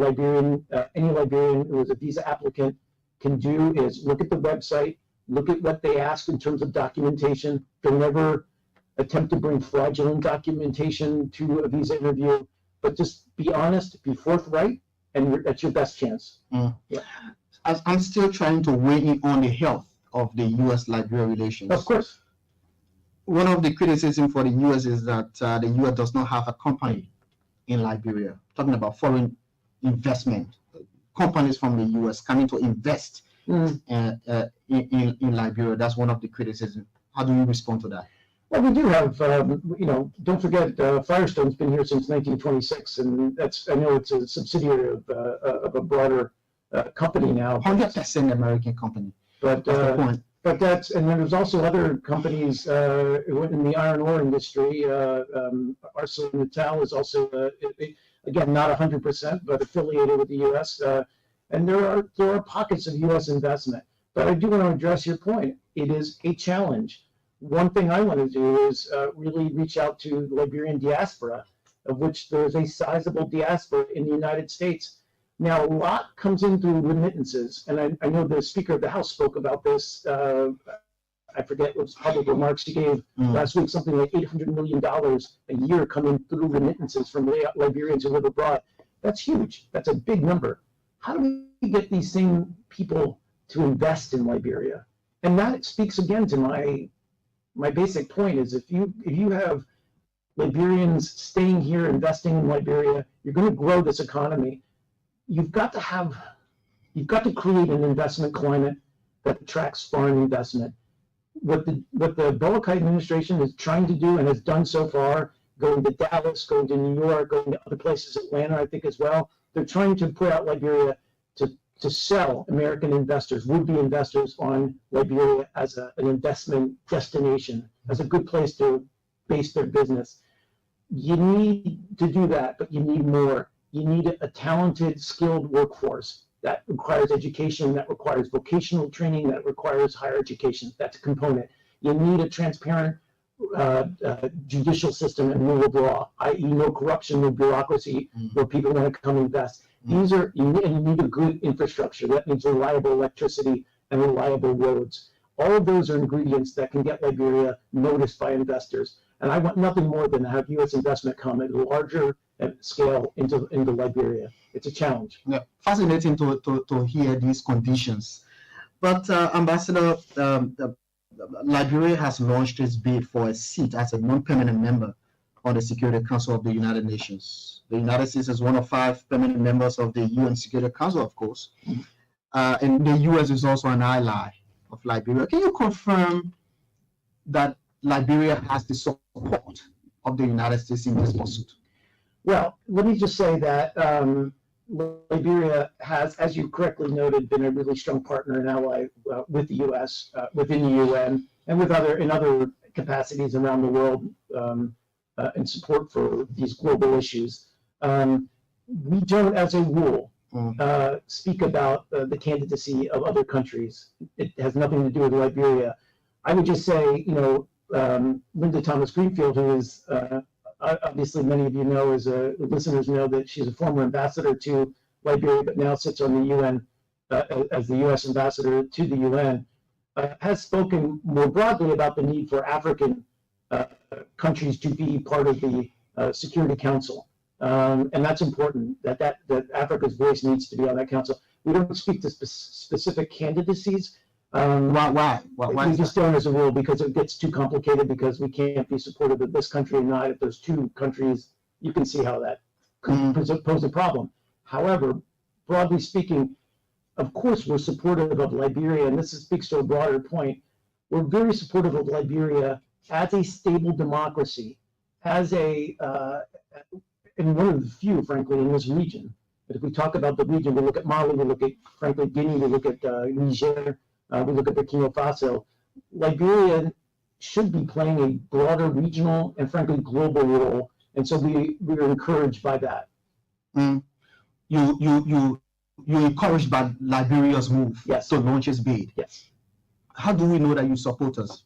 Liberian who is a visa applicant can do is look at the website, look at what they ask in terms of documentation. Don't ever attempt to bring fraudulent documentation to a visa interview, but just be honest, be forthright, and that's your best chance. Yeah. I'm still trying to weigh in on the health of the U.S.-Liberia relations. Of course. One of the criticisms for the U.S. is that the U.S. does not have a company in Liberia. Talking about foreign investment, companies from the U.S. coming to invest in Liberia. That's one of the criticisms. How do you respond to that? Well, we do have, don't forget, Firestone's been here since 1926, and I know it's a subsidiary of a broader company now. 100% American company. But that's the point. But and then there's also other companies in the iron ore industry. ArcelorMittal is also, again, not 100%, but affiliated with the U.S. And there are pockets of U.S. investment. But I do want to address your point. It is a challenge. One thing I want to do is really reach out to the Liberian diaspora, of which there's a sizable diaspora in the United States. Now, a lot comes in through remittances, and I know the Speaker of the House spoke about this. I forget what was public remarks he gave last week, something like $800 million a year coming through remittances from Liberians who live abroad. That's huge. That's a big number. How do we get these same people to invest in Liberia? And that speaks again to my basic point is if you have Liberians staying here, investing in Liberia, you're going to grow this economy. You've got to create an investment climate that attracts foreign investment. What the Bolokai administration is trying to do and has done so far, going to Dallas, going to New York, going to other places, Atlanta, I think as well, they're trying to put out Liberia to sell American investors, would-be investors, on Liberia as an investment destination, as a good place to base their business. You need to do that, but you need more. You need a talented, skilled workforce that requires education, that requires vocational training, that requires higher education. That's a component. You need a transparent judicial system and rule of law, i.e. no corruption, no bureaucracy, where people want to come invest. You need a good infrastructure. That means reliable electricity and reliable roads. All of those are ingredients that can get Liberia noticed by investors. And I want nothing more than to have U.S. investment come at a larger scale into Liberia. It's a challenge. Yeah, fascinating to hear these conditions. But Ambassador, Liberia has launched its bid for a seat as a non-permanent member on the Security Council of the United Nations. The United States is one of 5 permanent members of the UN Security Council, of course. And the U.S. is also an ally of Liberia. Can you confirm that Liberia has the support of the United States in this pursuit? Well, let me just say that Liberia has, as you correctly noted, been a really strong partner and ally with the U.S., within the UN, and with in other capacities around the world in support for these global issues. We don't, as a rule, speak about the candidacy of other countries. It has nothing to do with Liberia. I would just say, Linda Thomas Greenfield, who is obviously many of you know, listeners know that she's a former ambassador to Liberia, but now sits on the UN as the U.S. ambassador to the UN, has spoken more broadly about the need for African countries to be part of the Security Council. And that's important, that Africa's voice needs to be on that council. We don't speak to specific candidacies. Why? We just don't as a rule, because it gets too complicated, because we can't be supportive of this country and not. If there's 2 countries, you can see how that could pose a problem. However, broadly speaking, of course, we're supportive of Liberia, and this speaks to a broader point. We're very supportive of Liberia as a stable democracy, as and one of the few, frankly, in this region. But if we talk about the region, we look at Mali, we look at, frankly, Guinea, we look at Niger, we look at Burkina Faso. Liberia should be playing a broader regional and, frankly, global role, and so we're encouraged by that. You're encouraged by Liberia's move to launch its bid. Yes. How do we know that you support us?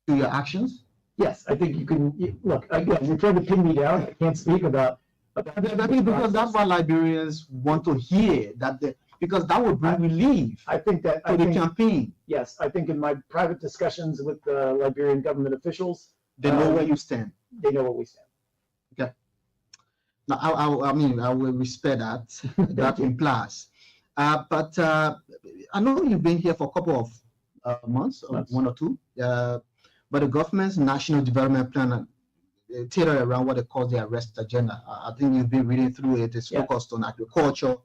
Through your actions? Yes, I think you can. Look, again, you're trying to pin me down. I can't speak about because that's what Liberians want to hear, because that would bring relief. I think that to the campaign. Yes, I think in my private discussions with the Liberian government officials, they know where you stand. They know where we stand. Okay. Now, I mean, I will respect that. That implies. But I know you've been here for a couple of months, or 1 or 2. But the government's national development plan tailored around what they call the arrest agenda. I think you've been reading through it. It's focused on agriculture,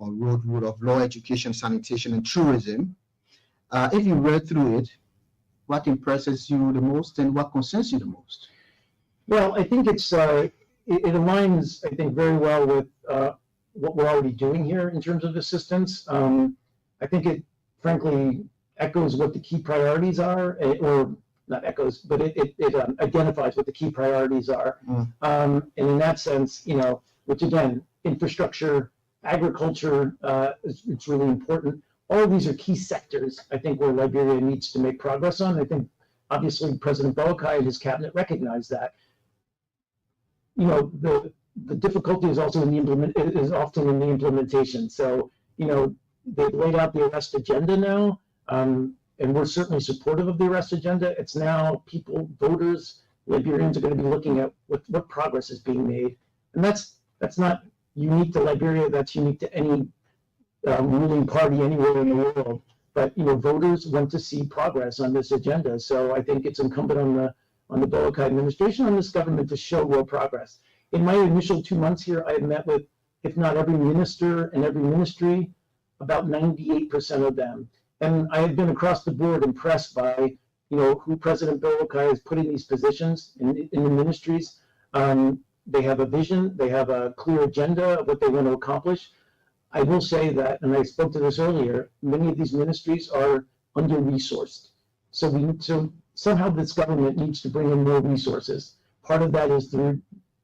on road, rule of law, education, sanitation, and tourism. If you read through it, what impresses you the most and what concerns you the most? Well, I think it aligns, I think, very well with what we're already doing here in terms of assistance. I think it, frankly, echoes what the key priorities are, or not echoes, but it identifies what the key priorities are. And in that sense, which again, infrastructure, agriculture, it's really important. All of these are key sectors, I think, where Liberia needs to make progress on. I think, obviously, President Boakai and his cabinet recognize that. The difficulty is also often in the implementation. So, they've laid out the arrest agenda now. And we're certainly supportive of the arrest agenda. It's now voters, Liberians are going to be looking at what progress is being made. And that's not unique to Liberia, that's unique to any ruling party anywhere in the world. But, voters want to see progress on this agenda. So I think it's incumbent on the Boakai administration, on this government to show real progress. In my initial 2 months here, I have met with, if not every minister and every ministry, about 98% of them. And I have been across the board impressed by, who President Boakai has put in these positions in the ministries. They have a vision, they have a clear agenda of what they want to accomplish. I will say that, and I spoke to this earlier, many of these ministries are under-resourced. So somehow this government needs to bring in more resources. Part of that is through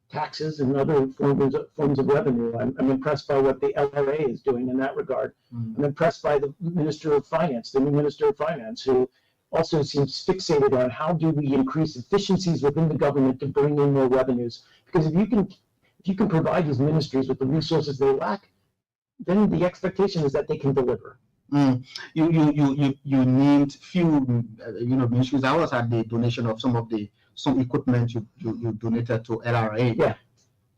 taxes and other forms of revenue. I'm impressed by what the LRA is doing in that regard. I'm impressed by the Minister of Finance, the new Minister of Finance, who also seems fixated on how do we increase efficiencies within the government to bring in more revenues. Because if you can provide these ministries with the resources they lack, then the expectation is that they can deliver. You named few ministries. I was at the donation of some equipment you donated to LRA. Yeah.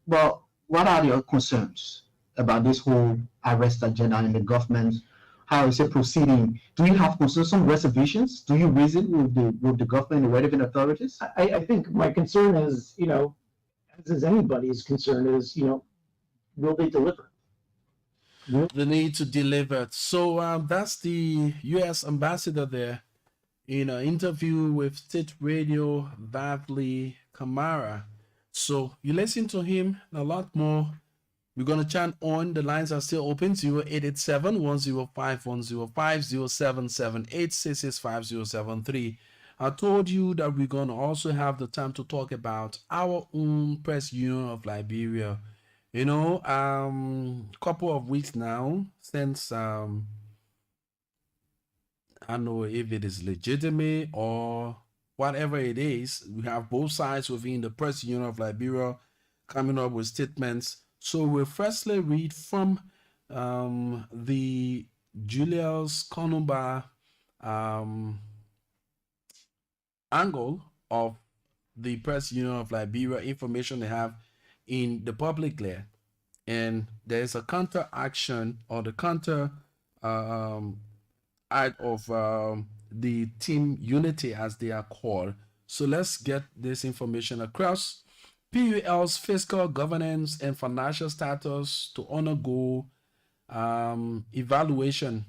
But what are your concerns about this whole arrest agenda in the government? How is it proceeding? Do you have concerns, some reservations? Do you raise it with the government and the relevant authorities? I think my concern is, as is anybody's concern, is, will they deliver? The need to deliver. So that's the U.S. ambassador there in an interview with State Radio, Bavli Kamara. So you listen to him a lot more. We're going to chant on. The lines are still open. 0887-105-105-0778-665-073. I told you that we're going to also have the time to talk about our own press union of Liberia. Couple of weeks now since I don't know if it is legitimate or whatever it is, we have both sides within the press union of Liberia coming up with statements. So we'll firstly read from the Julius Konumba angle of the press union of Liberia, information they have in the public there. And there's a counter action or the counter out of the team unity as they are called. So let's get this information across. PUL's fiscal governance and financial status to undergo evaluation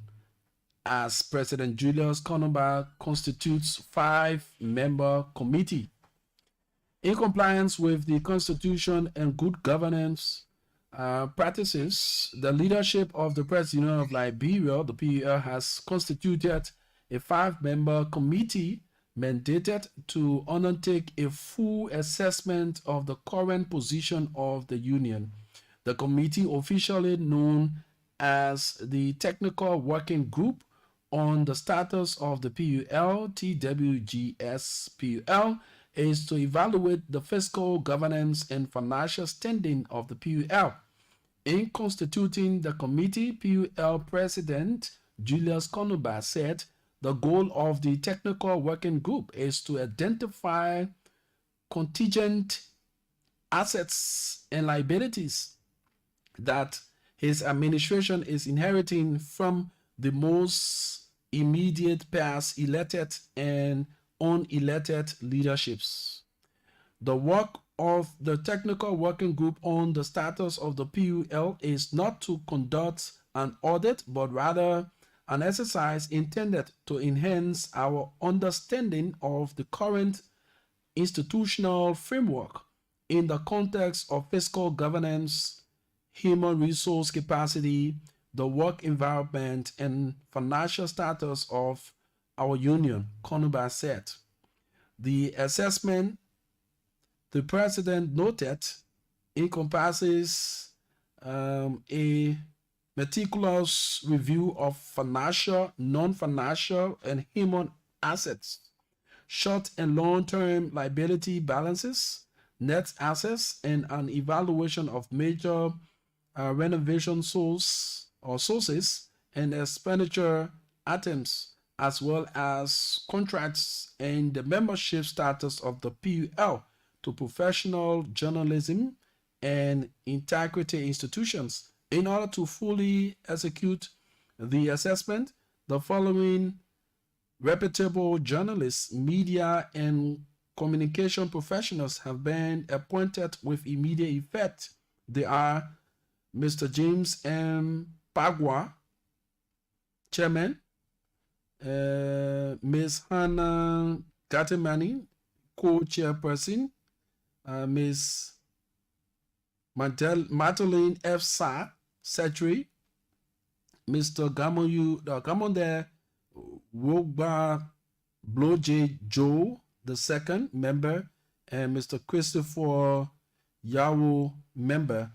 as President Julius Konuba constitutes 5-member committee. In compliance with the Constitution and good governance practices, the leadership of the Press Union of Liberia, the PUL, has constituted a 5-member committee mandated to undertake a full assessment of the current position of the union. The committee, officially known as the Technical Working Group on the Status of the PUL, TWGS-PUL, is to evaluate the fiscal governance and financial standing of the PUL. In constituting the committee, PUL President Julius Konuba said the goal of the Technical Working Group is to identify contingent assets and liabilities that his administration is inheriting from the most immediate past elected and unelected leaderships. The work of the Technical Working Group on the status of the PUL is not to conduct an audit, but rather an exercise intended to enhance our understanding of the current institutional framework in the context of fiscal governance, human resource capacity, the work environment, and financial status of our union, Konuba said. The assessment, the president noted, encompasses a meticulous review of financial, non-financial, and human assets, short and long-term liability balances, net assets, and an evaluation of major renovation sources and expenditure items, as well as contracts and the membership status of the PUL to professional journalism and integrity institutions. In order to fully execute the assessment, the following reputable journalists, media, and communication professionals have been appointed with immediate effect. They are Mr. James M. Pagwa, Chairman, Ms. Hannah Gatemani, Co-Chairperson, Ms. Madeline F. Sa, Secretary, Mr. Gamonde Wogba Bloje Joe, the second member, and Mr. Christopher Yawo, member.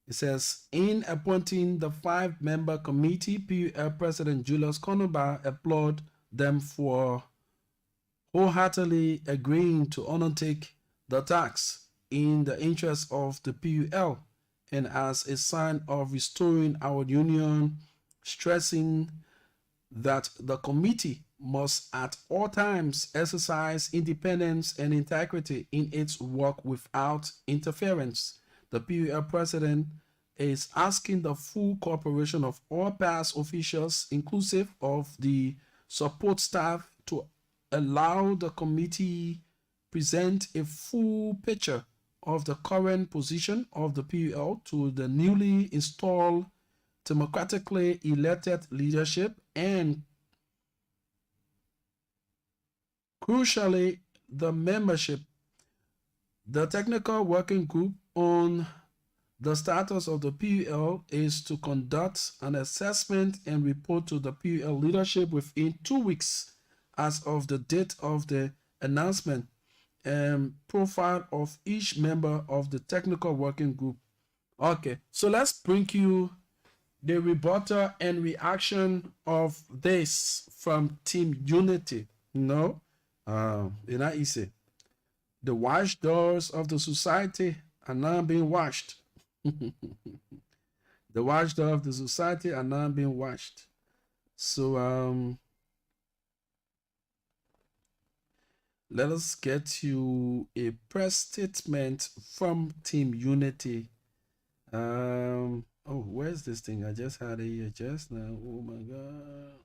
It says, in appointing the 5-member committee, PUL President Julius Konuba applaud them for wholeheartedly agreeing to undertake the task in the interest of the PUL and as a sign of restoring our union, stressing that the committee must at all times exercise independence and integrity in its work without interference. The PUL president is asking the full cooperation of all past officials, inclusive of the support staff, to allow the committee present a full picture of the current position of the PUL to the newly installed democratically elected leadership, and crucially, the membership. The Technical Working Group on the status of the PUL is to conduct an assessment and report to the PUL leadership within 2 weeks as of the date of the announcement and profile of each member of the Technical Working Group. Okay, so let's bring you the rebuttal and reaction of this from Team Unity. No, it's not easy. The watchdogs of the society are now being watched. The watchdogs of the society are now being watched. So let us get you a press statement from Team Unity. Oh, where's this thing? I just had it here just now. Oh my God.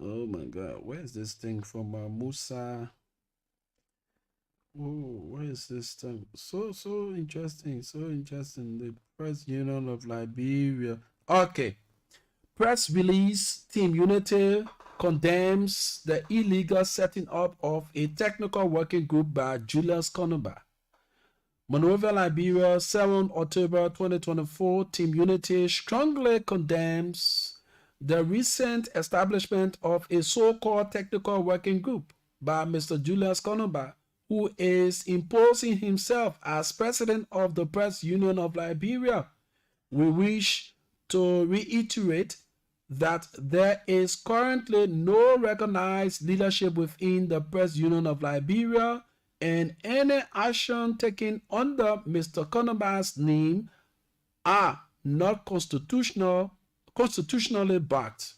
Oh my God. Where's this thing from Musa? Oh, what is this thing? So interesting, so interesting. The Press Union of Liberia. Okay. Press release, Team Unity condemns the illegal setting up of a technical working group by Julius Konumba. Monrovia, Liberia, 7 October 2024. Team Unity strongly condemns the recent establishment of a so-called technical working group by Mr. Julius Konumba, who is imposing himself as president of the Press Union of Liberia. We wish to reiterate that there is currently no recognized leadership within the Press Union of Liberia, and any action taken under Mr. Konumba's name are not constitutionally backed.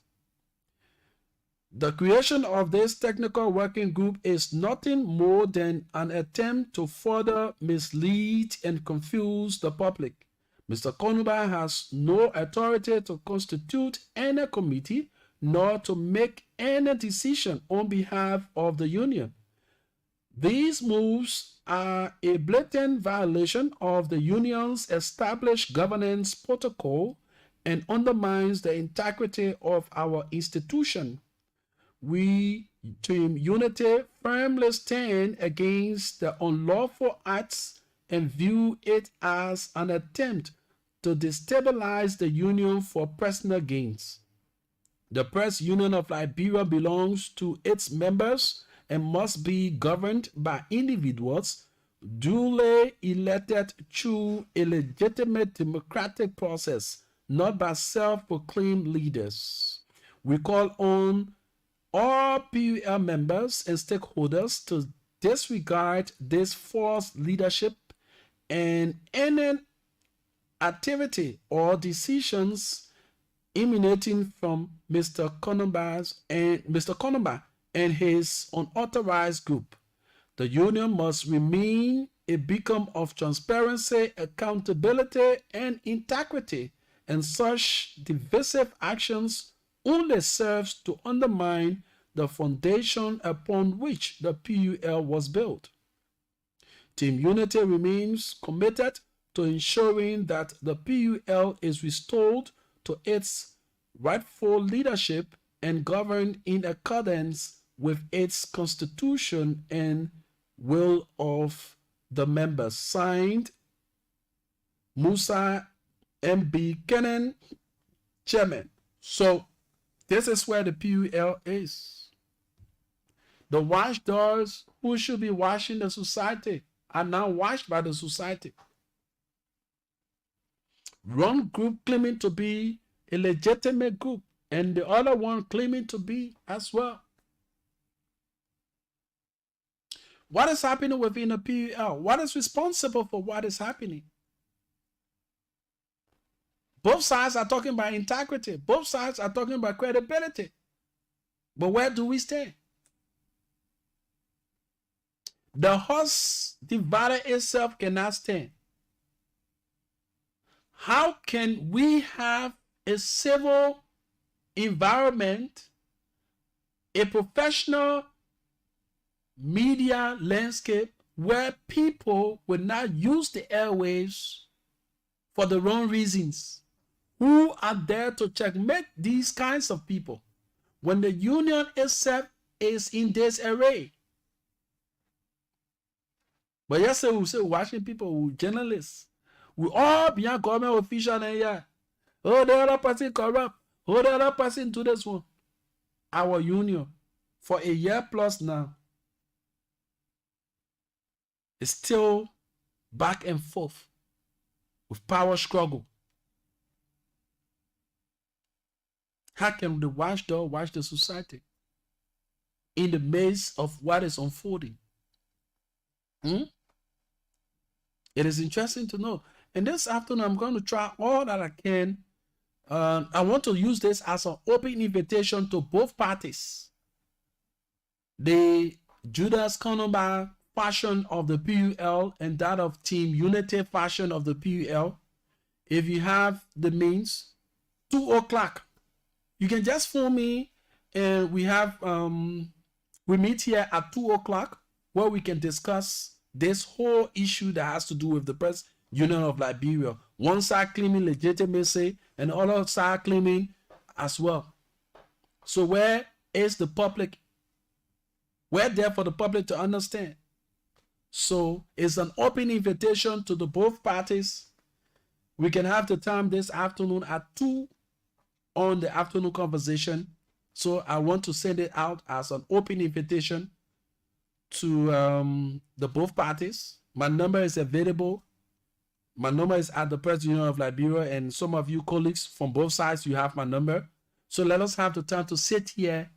The creation of this technical working group is nothing more than an attempt to further mislead and confuse the public. Mr. Konumba has no authority to constitute any committee nor to make any decision on behalf of the union. These moves are a blatant violation of the union's established governance protocol and undermines the integrity of our institution. We, Team Unity, firmly stand against the unlawful acts and view it as an attempt to destabilize the union for personal gains. The Press Union of Liberia belongs to its members and must be governed by individuals duly elected through a legitimate democratic process, not by self-proclaimed leaders. We call on all PUL members and stakeholders to disregard this false leadership and any activity or decisions emanating from Mr. Konumba and his unauthorized group. The union must remain a beacon of transparency, accountability, and integrity, and such divisive actions only serves to undermine the foundation upon which the PUL was built. Team Unity remains committed to ensuring that the PUL is restored to its rightful leadership and governed in accordance with its constitution and will of the members. Signed, Musa M.B. Kennan, Chairman. So, this is where the PUL is. The watchdogs who should be watching the society are now watched by the society. One group claiming to be a legitimate group and the other one claiming to be as well. What is happening within the PUL? What is responsible for what is happening? Both sides are talking about integrity. Both sides are talking about credibility. But where do we stand? The horse divided itself cannot stand. How can we have a civil environment, a professional media landscape where people will not use the airwaves for the wrong reasons? Who are there to checkmate these kinds of people when the union itself is in disarray? But yesterday we say watching people, journalists, we all beyond government official and yeah. Oh, the other person corrupt. Oh, the other person do this one. Our union, for a year plus now, is still back and forth with power struggle. How can the watchdog watch the society in the midst of what is unfolding? It is interesting to know. And this afternoon, I'm going to try all that I can. I want to use this as an open invitation to both parties. The Julius Konumba fashion of the PUL and that of Team Unity fashion of the PUL. If you have the means, 2 o'clock, you can just phone me, and we have we meet here at 2 o'clock where we can discuss this whole issue that has to do with the Press Union of Liberia. One side claiming legitimacy and the other side claiming as well. So where is the public? We're there for the public to understand. So it's an open invitation to the both parties. We can have the time this afternoon at 2 on the afternoon conversation. So I want to send it out as an open invitation to the both parties. My number is available. My number is at the Press Union of Liberia, and some of you colleagues from both sides, you have my number. So let us have the time to sit here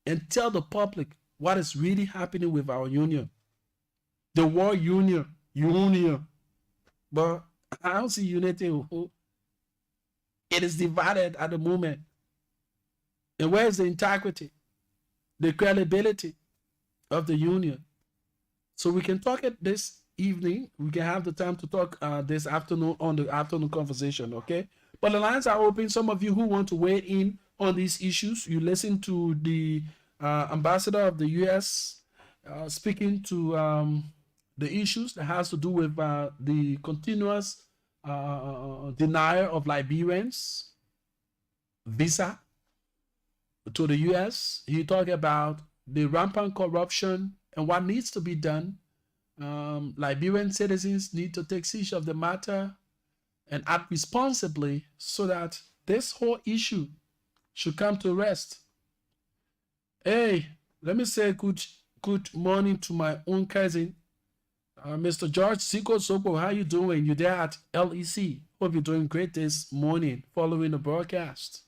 and tell the public what is really happening with our union. The word union. But I don't see unity. It is divided at the moment. And where is the integrity, the credibility of the union? So we can talk it this evening. We can have the time to talk this afternoon on the afternoon conversation, okay? But the lines are open. Some of you who want to weigh in on these issues, you listen to the ambassador of the U.S. Speaking to the issues that has to do with the continuous denial of Liberians visa to the U.S. He talked about the rampant corruption and what needs to be done. Liberian citizens need to take siege of the matter and act responsibly so that this whole issue should come to rest. Hey, let me say good morning to my own cousin, Mr. George Siko Soko. How you doing? You there at LEC? Hope you're doing great this morning following the broadcast.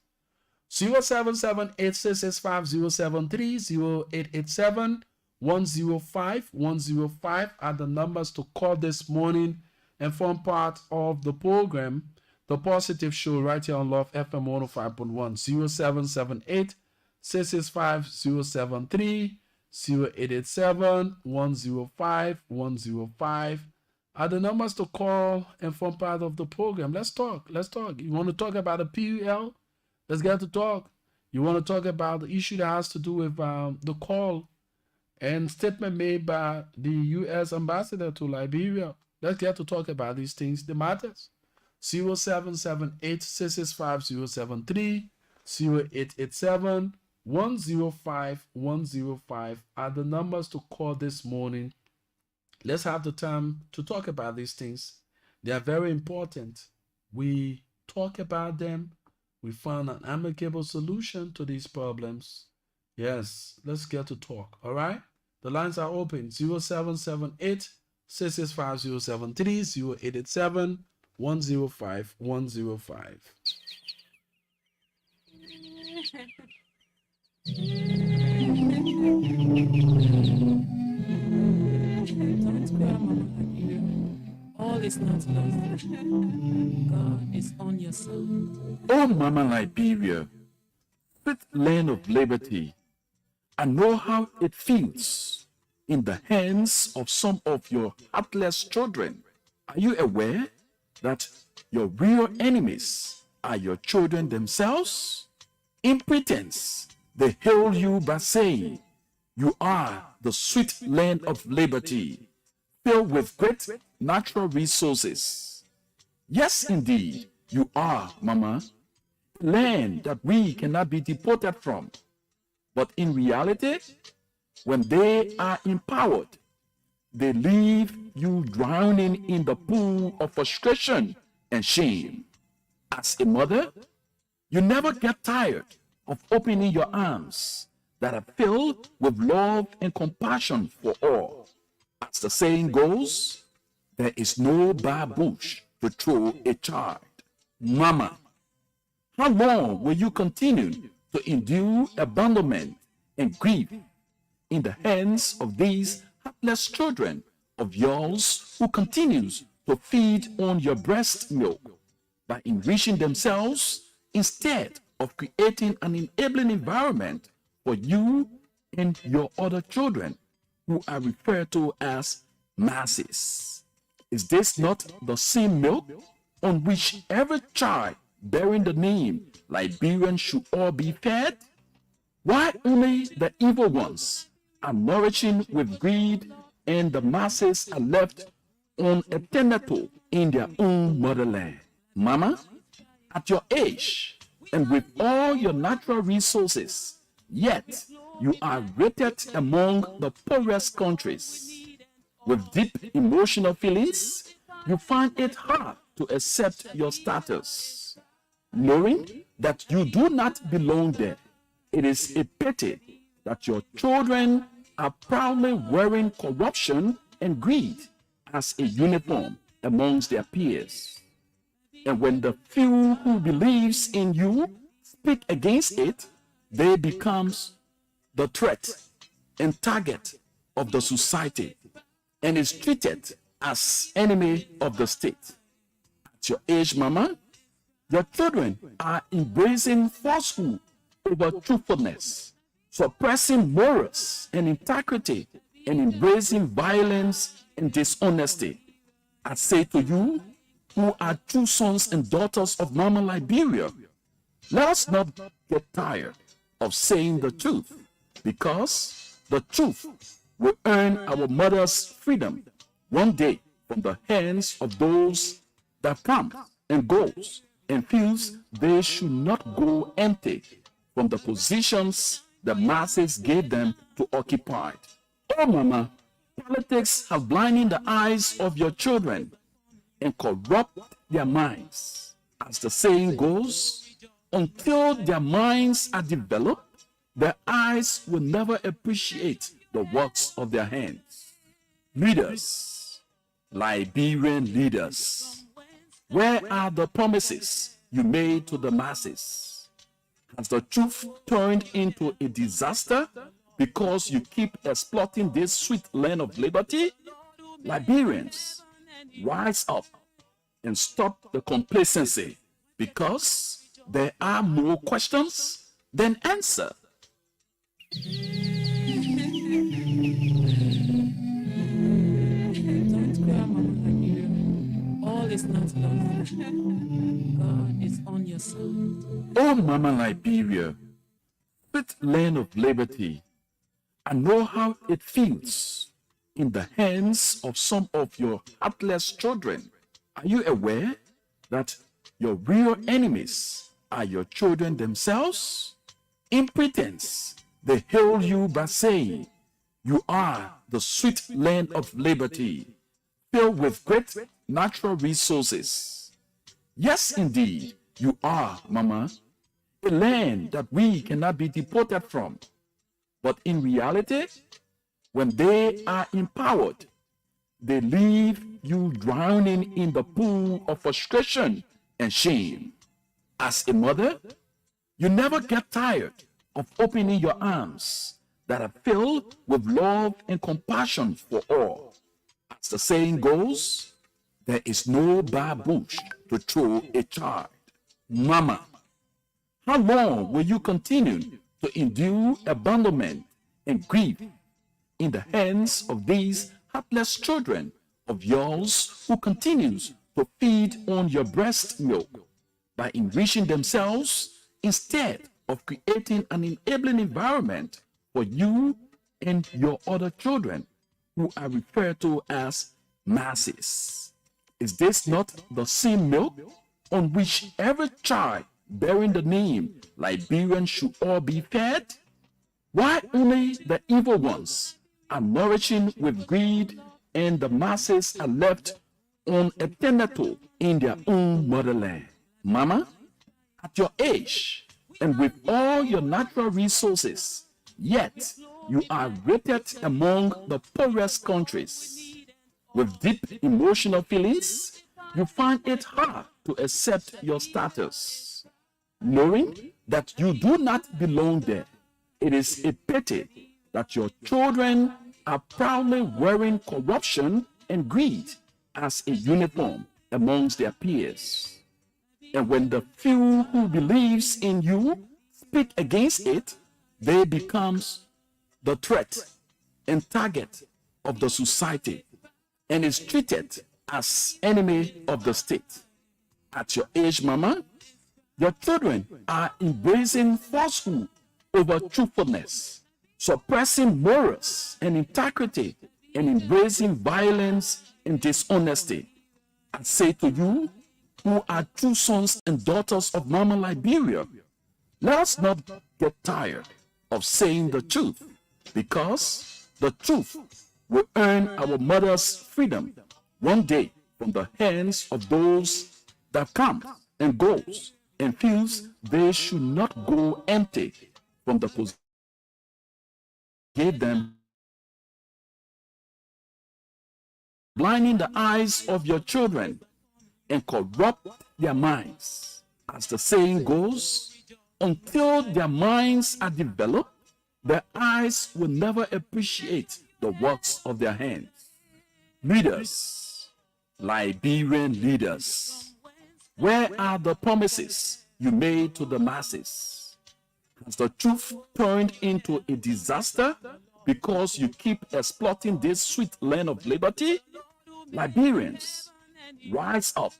077-866-5073, 0887-105-105 are the numbers to call this morning and form part of the program, The Positive Show, right here on Love FM 105.1. 0778-665-073, 0887-105-105 are the numbers to call and form part of the program. Let's talk. You want to talk about the PUL? Let's get to talk. You want to talk about the issue that has to do with the call and statement made by the U.S. ambassador to Liberia. Let's get to talk about these things that matters. 0778-665-073, 0887-105-105 are the numbers to call this morning. Let's have the time to talk about these things. They are very important. We talk about them. We find an amicable solution to these problems. Yes, let's get to talk, all right? The lines are open, 0778-665-073, 0887-105-105. Don't cry, Mama Liberia. All is not lost. God is on your side. Oh, Mama Liberia, fifth land of liberty, I know how it feels in the hands of some of your heartless children. Are you aware that your real enemies are your children themselves? In pretense, they hail you by saying, you are the sweet land of liberty, filled with great natural resources. Yes, indeed, you are, Mama, land that we cannot be deported from. But in reality, when they are empowered, they leave you drowning in the pool of frustration and shame. As a mother, you never get tired of opening your arms that are filled with love and compassion for all. As the saying goes, there is no bare bush to throw a child. Mama, how long will you continue to endure abandonment and grief in the hands of these helpless children of yours who continues to feed on your breast milk by enriching themselves instead of creating an enabling environment for you and your other children who are referred to as masses? Is this not the same milk on which every child bearing the name Liberian should all be fed? Why only the evil ones are nourishing with greed and the masses are left unattentive in their own motherland. Mama, at your age and with all your natural resources, yet you are rated among the poorest countries. With deep emotional feelings, you find it hard to accept your status. Knowing that you do not belong there, it is a pity that your children are proudly wearing corruption and greed as a uniform amongst their peers. And when the few who believes in you speak against it, they becomes the threat and target of the society and is treated as enemy of the state. At your age, Mama, your children are embracing falsehood over truthfulness, suppressing morals and integrity, and embracing violence and dishonesty. I say to you, who are true sons and daughters of Mama Liberia, let us not get tired of saying the truth, because the truth will earn our mother's freedom one day from the hands of those that come and goes and feels they should not go empty from the positions the masses gave them to occupy. Oh, Mama, politics have blinded the eyes of your children and corrupt their minds. As the saying goes, until their minds are developed, their eyes will never appreciate the works of their hands. Leaders, Liberian leaders, where are the promises you made to the masses? Has the truth turned into a disaster because you keep exploiting this sweet land of liberty? Liberians, rise up and stop the complacency, because there are more questions than answers. Don't cry, Mama Liberia. All is not lost. God is on your side. Oh, Mama Liberia, sweet land of liberty, I know how it feels in the hands of some of your heartless children. Are you aware that your real enemies are your children themselves? In pretense, they hail you by saying, you are the sweet land of liberty, filled with great natural resources. Yes, indeed, you are, Mama, a land that we cannot be deported from. But in reality, when they are empowered, they leave you drowning in the pool of frustration and shame. As a mother, you never get tired of opening your arms that are filled with love and compassion for all. As the saying goes, there is no bare bush to throw a child. Mama, how long will you continue to endure abandonment and grief in the hands of these heartless children of yours who continues to feed on your breast milk by enriching themselves instead of creating an enabling environment for you and your other children who are referred to as masses? Is this not the same milk on which every child bearing the name Liberian should all be fed? Why only the evil ones are nourishing with greed and the masses are left unattended in their own motherland? Mama, at your age and with all your natural resources, yet you are rated among the poorest countries. With deep emotional feelings, you find it hard to accept your status. Knowing that you do not belong there, it is a pity that your children are proudly wearing corruption and greed as a uniform amongst their peers. And when the few who believes in you speak against it, they becomes the threat and target of the society and is treated as enemy of the state. At your age, Mama, your children are embracing falsehood over truthfulness, suppressing morals and integrity, and embracing violence and dishonesty. I say to you, who are true sons and daughters of Mama Liberia, let us not get tired of saying the truth, because the truth will earn our mother's freedom one day from the hands of those that come and goes and feels they should not go empty from the position gave them, blinding the eyes of your children and corrupt their minds. As the saying goes, until their minds are developed, their eyes will never appreciate the works of their hands. Leaders, Liberian leaders, where are the promises you made to the masses? Has the truth turned into a disaster because you keep exploiting this sweet land of liberty? Liberians, rise up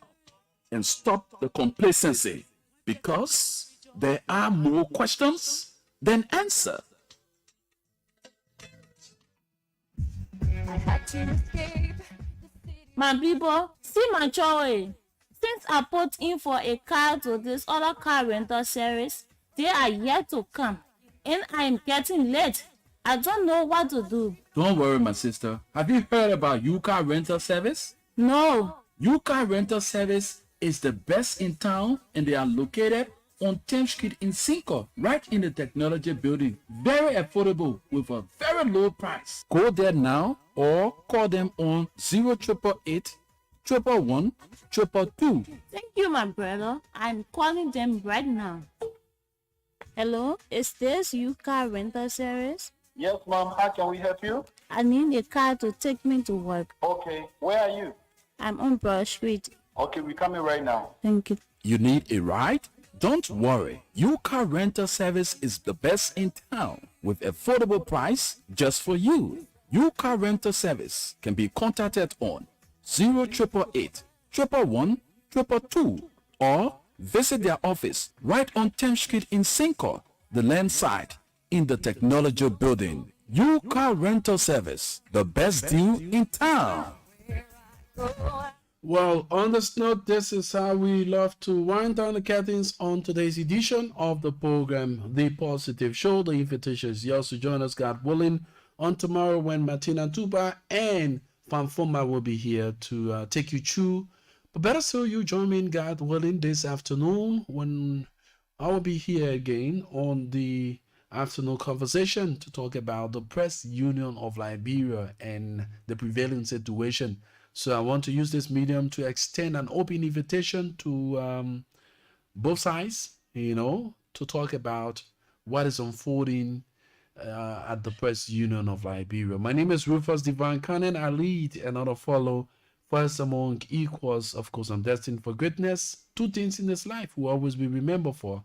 and stop the complacency, because there are more questions than answers. My people, see my choice. Since I put in for a car to this other car rental series, they are yet to come, and I'm getting late. I don't know what to do. Don't worry, my sister. Have you heard about UCar Rental Service? No. UCar Rental Service is the best in town, and they are located on 10th Street in Cinco, right in the technology building. Very affordable with a very low price. Go there now or call them on 0888 111 222. Thank you, my brother. I'm calling them right now. Hello, is this UCar Rental Service? Yes, ma'am. How can we help you? I need a car to take me to work. Okay. Where are you? I'm on Broad Street. Okay, we're coming right now. Thank you. You need a ride? Don't worry. UCar Rental Service is the best in town with affordable price just for you. UCar Rental Service can be contacted on 0888 111 222 or visit their office right on 10th Street in Cinco, the land site in the technology building. UCar Rental Service, the best deal in town. Well, on this note, this is how we love to wind down the curtains on today's edition of the program, The Positive Show. The invitation is yours to join us, God willing, on tomorrow when Martina Tuba and Fanfoma will be here to take you through. But better so you join me in, God willing, this afternoon when I will be here again on the afternoon conversation to talk about the Press Union of Liberia and the prevailing situation. So I want to use this medium to extend an open invitation to both sides, to talk about what is unfolding at the Press Union of Liberia. My name is Rufus Divine Cannon. I lead and not follow. First among equals, of course, I'm destined for greatness. Two things in this life will always be remembered for: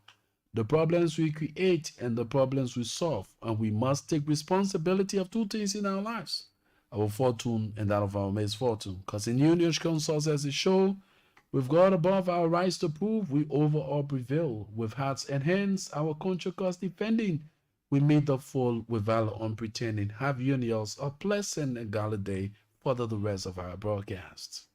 the problems we create and the problems we solve. And we must take responsibility of two things in our lives: our fortune and that of our misfortune. Because in Union Councils as a show, with God above our rights to prove, we over all prevail. With hearts and hands, our country cause defending, we meet the full with valor unpretending. Have you and yours a pleasant and gala day for the rest of our broadcasts.